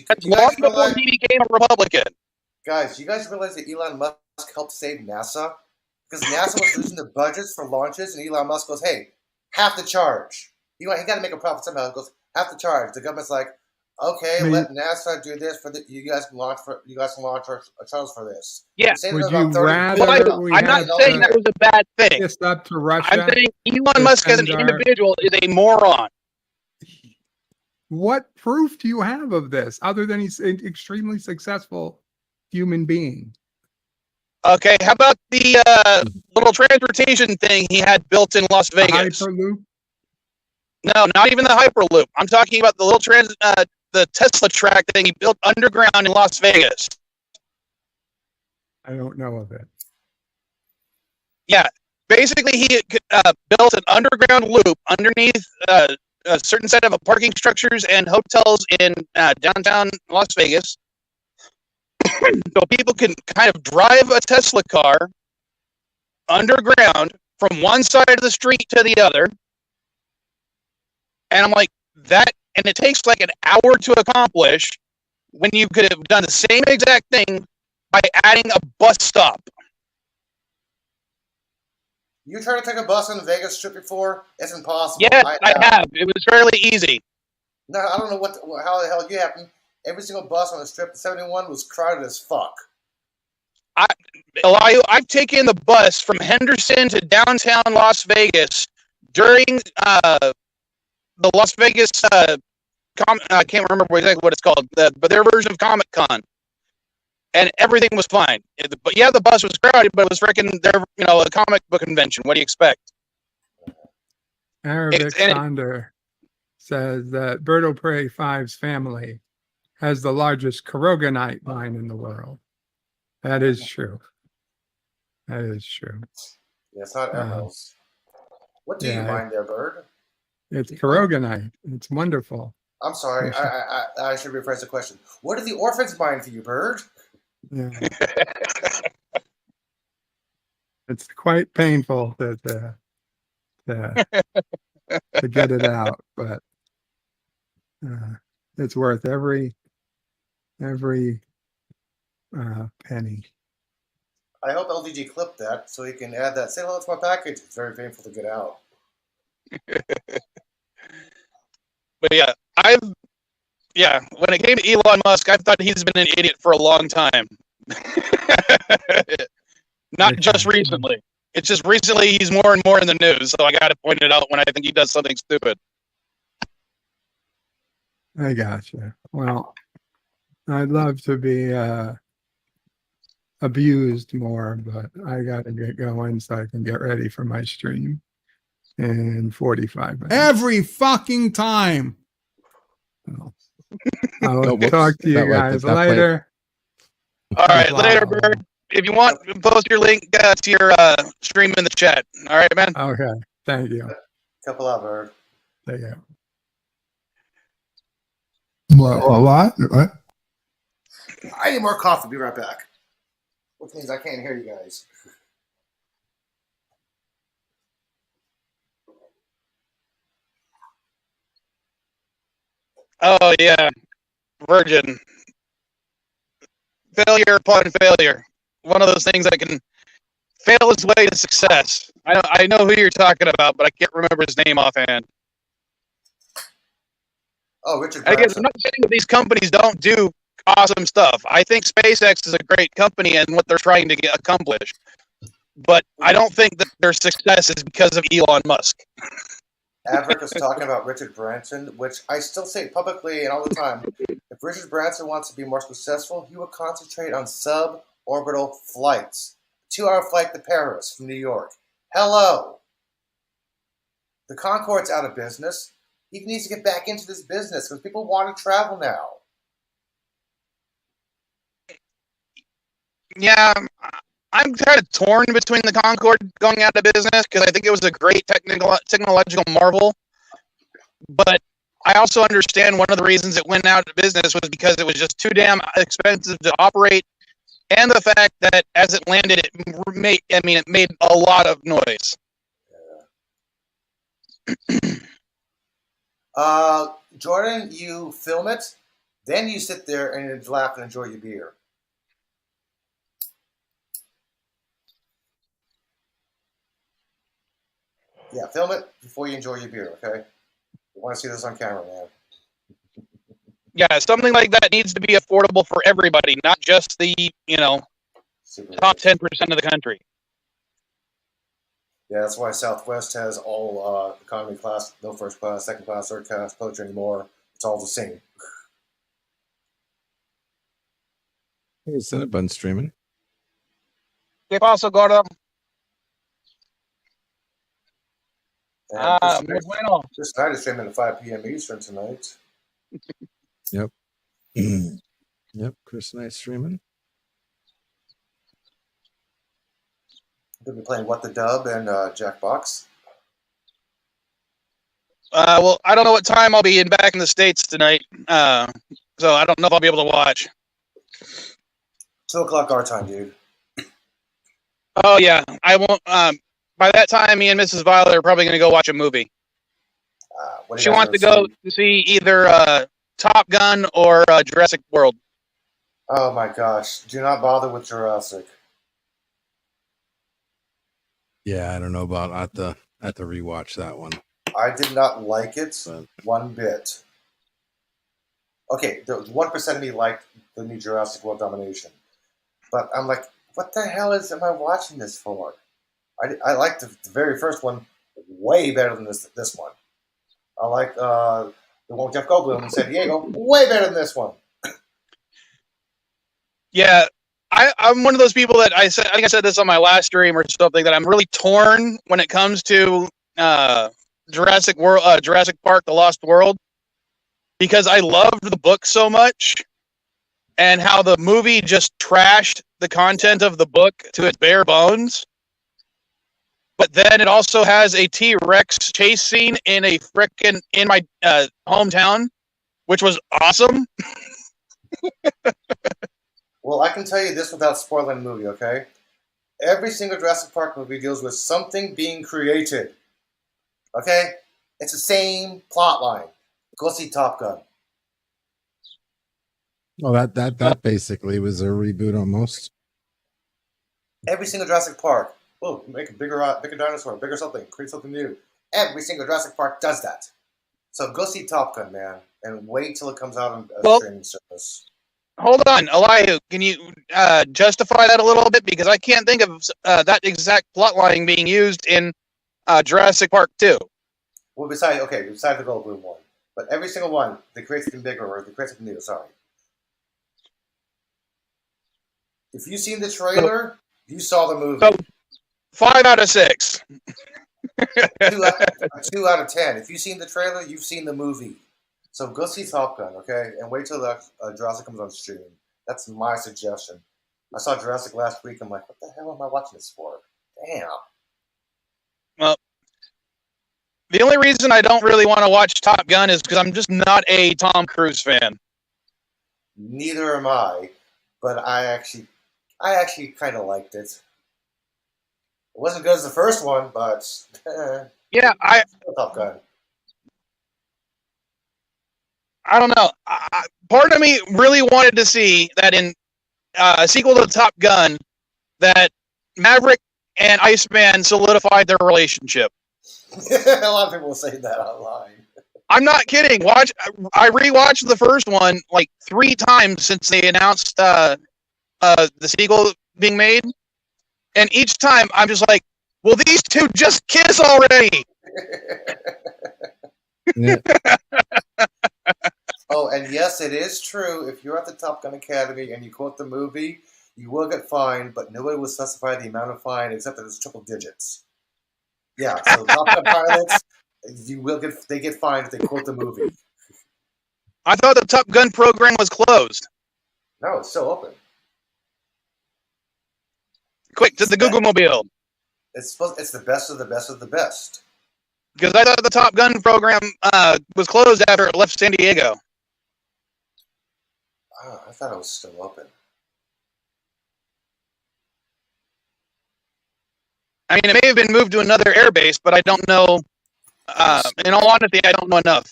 That's long guys before realize- he became a Republican. Guys, you guys realize that Elon Musk helped save NASA? Because NASA was losing the budgets for launches, and Elon Musk goes, hey, half the charge. He got to make a profit somehow. He goes, half the charge. The government's like, okay, I mean- let NASA do this for the, you guys can launch our charge for this. Yeah. They saved Would about you 30 rather Well, we I'm not had saying that was a bad thing. kiss up to Russia? I'm saying Elon to Musk as an send our- individual is a moron. What proof do you have of this, other than he's an extremely successful human being? Okay, how about the little transportation thing he had built in Las Vegas? Hyperloop? No, not even the Hyperloop. I'm talking about the little the Tesla track thing he built underground in Las Vegas. I don't know of it. Yeah, basically he built an underground loop underneath a certain set of parking structures and hotels in downtown Las Vegas. So people can kind of drive a Tesla car underground from one side of the street to the other. And I'm like, that, and it takes like an hour to accomplish when you could have done the same exact thing by adding a bus stop. You tried to take a bus on the Vegas Strip before? It's impossible. Yes, I have. It was fairly easy. No, I don't know how the hell you happened. Every single bus on the Strip in 71 was crowded as fuck. Elihu, I've taken the bus from Henderson to downtown Las Vegas during the Las Vegas I can't remember exactly what it's called, but their version of Comic Con, and everything was fine. But yeah, the bus was crowded, but it was freaking a comic book convention. What do you expect? Arabic Sonder says that Berto Prey 5's family has the largest Karoganite mine in the world. That is true. That is true. Yeah, it's not emeralds. What do you yeah, mind there, Bird? It's Karoganite. It's wonderful. I'm sorry. I should rephrase the question. What do the orphans mind for you, Bird? Yeah. It's quite painful to get it out, but it's worth every penny. I hope LDG clipped that so he can add that. Say hello to my package. It's very painful to get out. But yeah, when it came to Elon Musk, I thought he's been an idiot for a long time. Not just recently. It's just recently he's more and more in the news, so I got to point it out when I think he does something stupid. I gotcha. Well, I'd love to be abused more, but I got to get going so I can get ready for my stream in 45 minutes. Every fucking time. I'll talk to you guys later. All right, later, Bird. If you want, post your link to your stream in the chat. All right, man? Okay. Thank you. Couple out, Bird. Thank you. What? I need more coffee. Be right back. Which means I can't hear you guys. Oh yeah, Virgin. Failure upon failure. One of those things that can fail its way to success. I know who you're talking about, but I can't remember his name offhand. Oh, Richard Again, Branson. I'm not saying that these companies don't do awesome stuff. I think SpaceX is a great company and what they're trying to accomplish. But I don't think that their success is because of Elon Musk. Averick was talking about Richard Branson, which I still say publicly and all the time. If Richard Branson wants to be more successful, he would concentrate on suborbital flights. 2-hour flight to Paris from New York. Hello. The Concorde's out of business. He needs to get back into this business because people want to travel now. Yeah, I'm kind of torn between the Concorde going out of business because I think it was a great technological marvel. But I also understand one of the reasons it went out of business was because it was just too damn expensive to operate. And the fact that as it landed, it made a lot of noise. Jordan, you film it, then you sit there and laugh and enjoy your beer. Yeah, film it before you enjoy your beer, okay? You want to see this on camera, man. Yeah, something like that needs to be affordable for everybody, not just the, top 10% of the country. Yeah, that's why Southwest has all economy class, no first class, second class, third class, coach anymore. It's all the same. Hey, Cinnabon streaming. ¿Qué pasó, gordo? Muy bueno. This night is streaming at 5 p.m. Eastern tonight. Yep. Yep, Chris Knight streaming. They'll be playing What the Dub and Jackbox. Well, I don't know what time I'll be back in the States tonight, so I don't know if I'll be able to watch. 2 o'clock our time, dude. Oh, yeah. I won't. By that time, me and Mrs. Violet are probably going to go watch a movie. She wants to go to see either Top Gun or Jurassic World. Oh, my gosh. Do not bother with Jurassic. Yeah, I don't know about. I have to rewatch that one. I did not like it one bit. Okay, the 1% of me liked the new Jurassic World Domination. But I'm like, what the hell am I watching this for? I liked the very first one way better than this one. I like the one with Jeff Goldblum in San Diego way better than this one. Yeah, I'm one of those people that I think I said this on my last stream or something, that I'm really torn when it comes to Jurassic Park: The Lost World, because I loved the book so much, and how the movie just trashed the content of the book to its bare bones. But then it also has a T-Rex chase scene in my hometown, which was awesome. Well, I can tell you this without spoiling the movie, okay? Every single Jurassic Park movie deals with something being created. Okay? It's the same plot line. Go see Top Gun. Well, that basically was a reboot almost. Every single Jurassic Park. Oh, make a bigger dinosaur, bigger something, create something new. Every single Jurassic Park does that. So go see Top Gun, man, and wait till it comes out on a streaming service. Hold on, Elihu, can you justify that a little bit? Because I can't think of that exact plot line being used in Jurassic Park 2. Well, beside the Goldblum one. But every single one, they create something bigger or they create something new, sorry. If you've seen the trailer, you saw the movie. So 5 out of 6. 2 out of 10. If you've seen the trailer, you've seen the movie. So go see Top Gun, okay? And wait till Jurassic comes on streaming. That's my suggestion. I saw Jurassic last week. I'm like, what the hell am I watching this for? Damn. Well, the only reason I don't really want to watch Top Gun is because I'm just not a Tom Cruise fan. Neither am I. But I I actually kind of liked it. It wasn't good as the first one, but yeah, Top Gun. I don't know. Part of me really wanted to see that in a sequel to Top Gun, that Maverick and Iceman solidified their relationship. A lot of people will say that online. I'm not kidding. I rewatched the first one like 3 times since they announced the sequel being made, and each time I'm just like, will these two just kiss already? Yeah. Oh, and yes, it is true. If you're at the Top Gun Academy and you quote the movie, you will get fined, but nobody will specify the amount of fine except that it's triple digits. Yeah, so Top Gun pilots, they get fined if they quote the movie. I thought the Top Gun program was closed. No, it's still open. Quick to the Google Mobile. It's the best of the best of the best. Because I thought the Top Gun program was closed after it left San Diego. Oh, I thought it was still open. I mean, it may have been moved to another airbase, but I don't know. In all honesty, I don't know enough.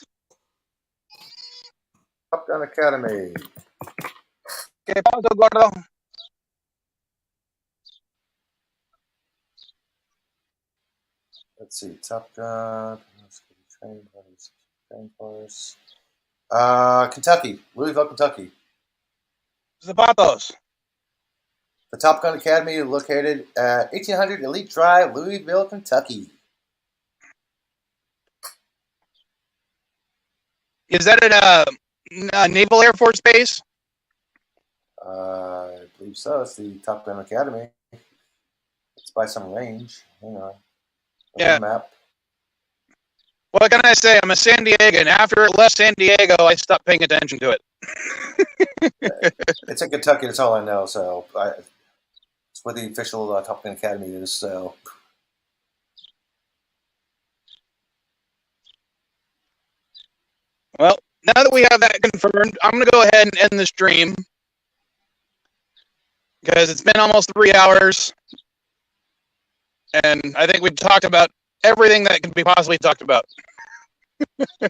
Top Gun Academy. ¿Qué pasó, gordo? Let's see, Top Gun. Training course. Kentucky, Louisville, Kentucky. Zapatos. The Top Gun Academy is located at 1800 Elite Drive, Louisville, Kentucky. Is that at a Naval Air Force base? I believe so. It's the Top Gun Academy. It's by some range. Hang on. Yeah. Map. What can I say? I'm a San Diegan. After it left San Diego, I stopped paying attention to it. It's in Kentucky. That's all I know. So it's where the official Top Gun Academy is. So. Well, now that we have that confirmed, I'm going to go ahead and end the stream. Because it's been almost 3 hours. And I think we've talked about everything that can be possibly talked about. All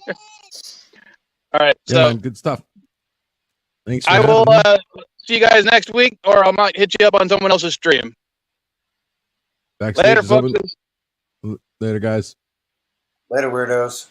right. Yeah, So man, good stuff. Thanks. I will see you guys next week, or I might hit you up on someone else's stream. Backstage Later, is open. folks. Later, guys. Later, weirdos.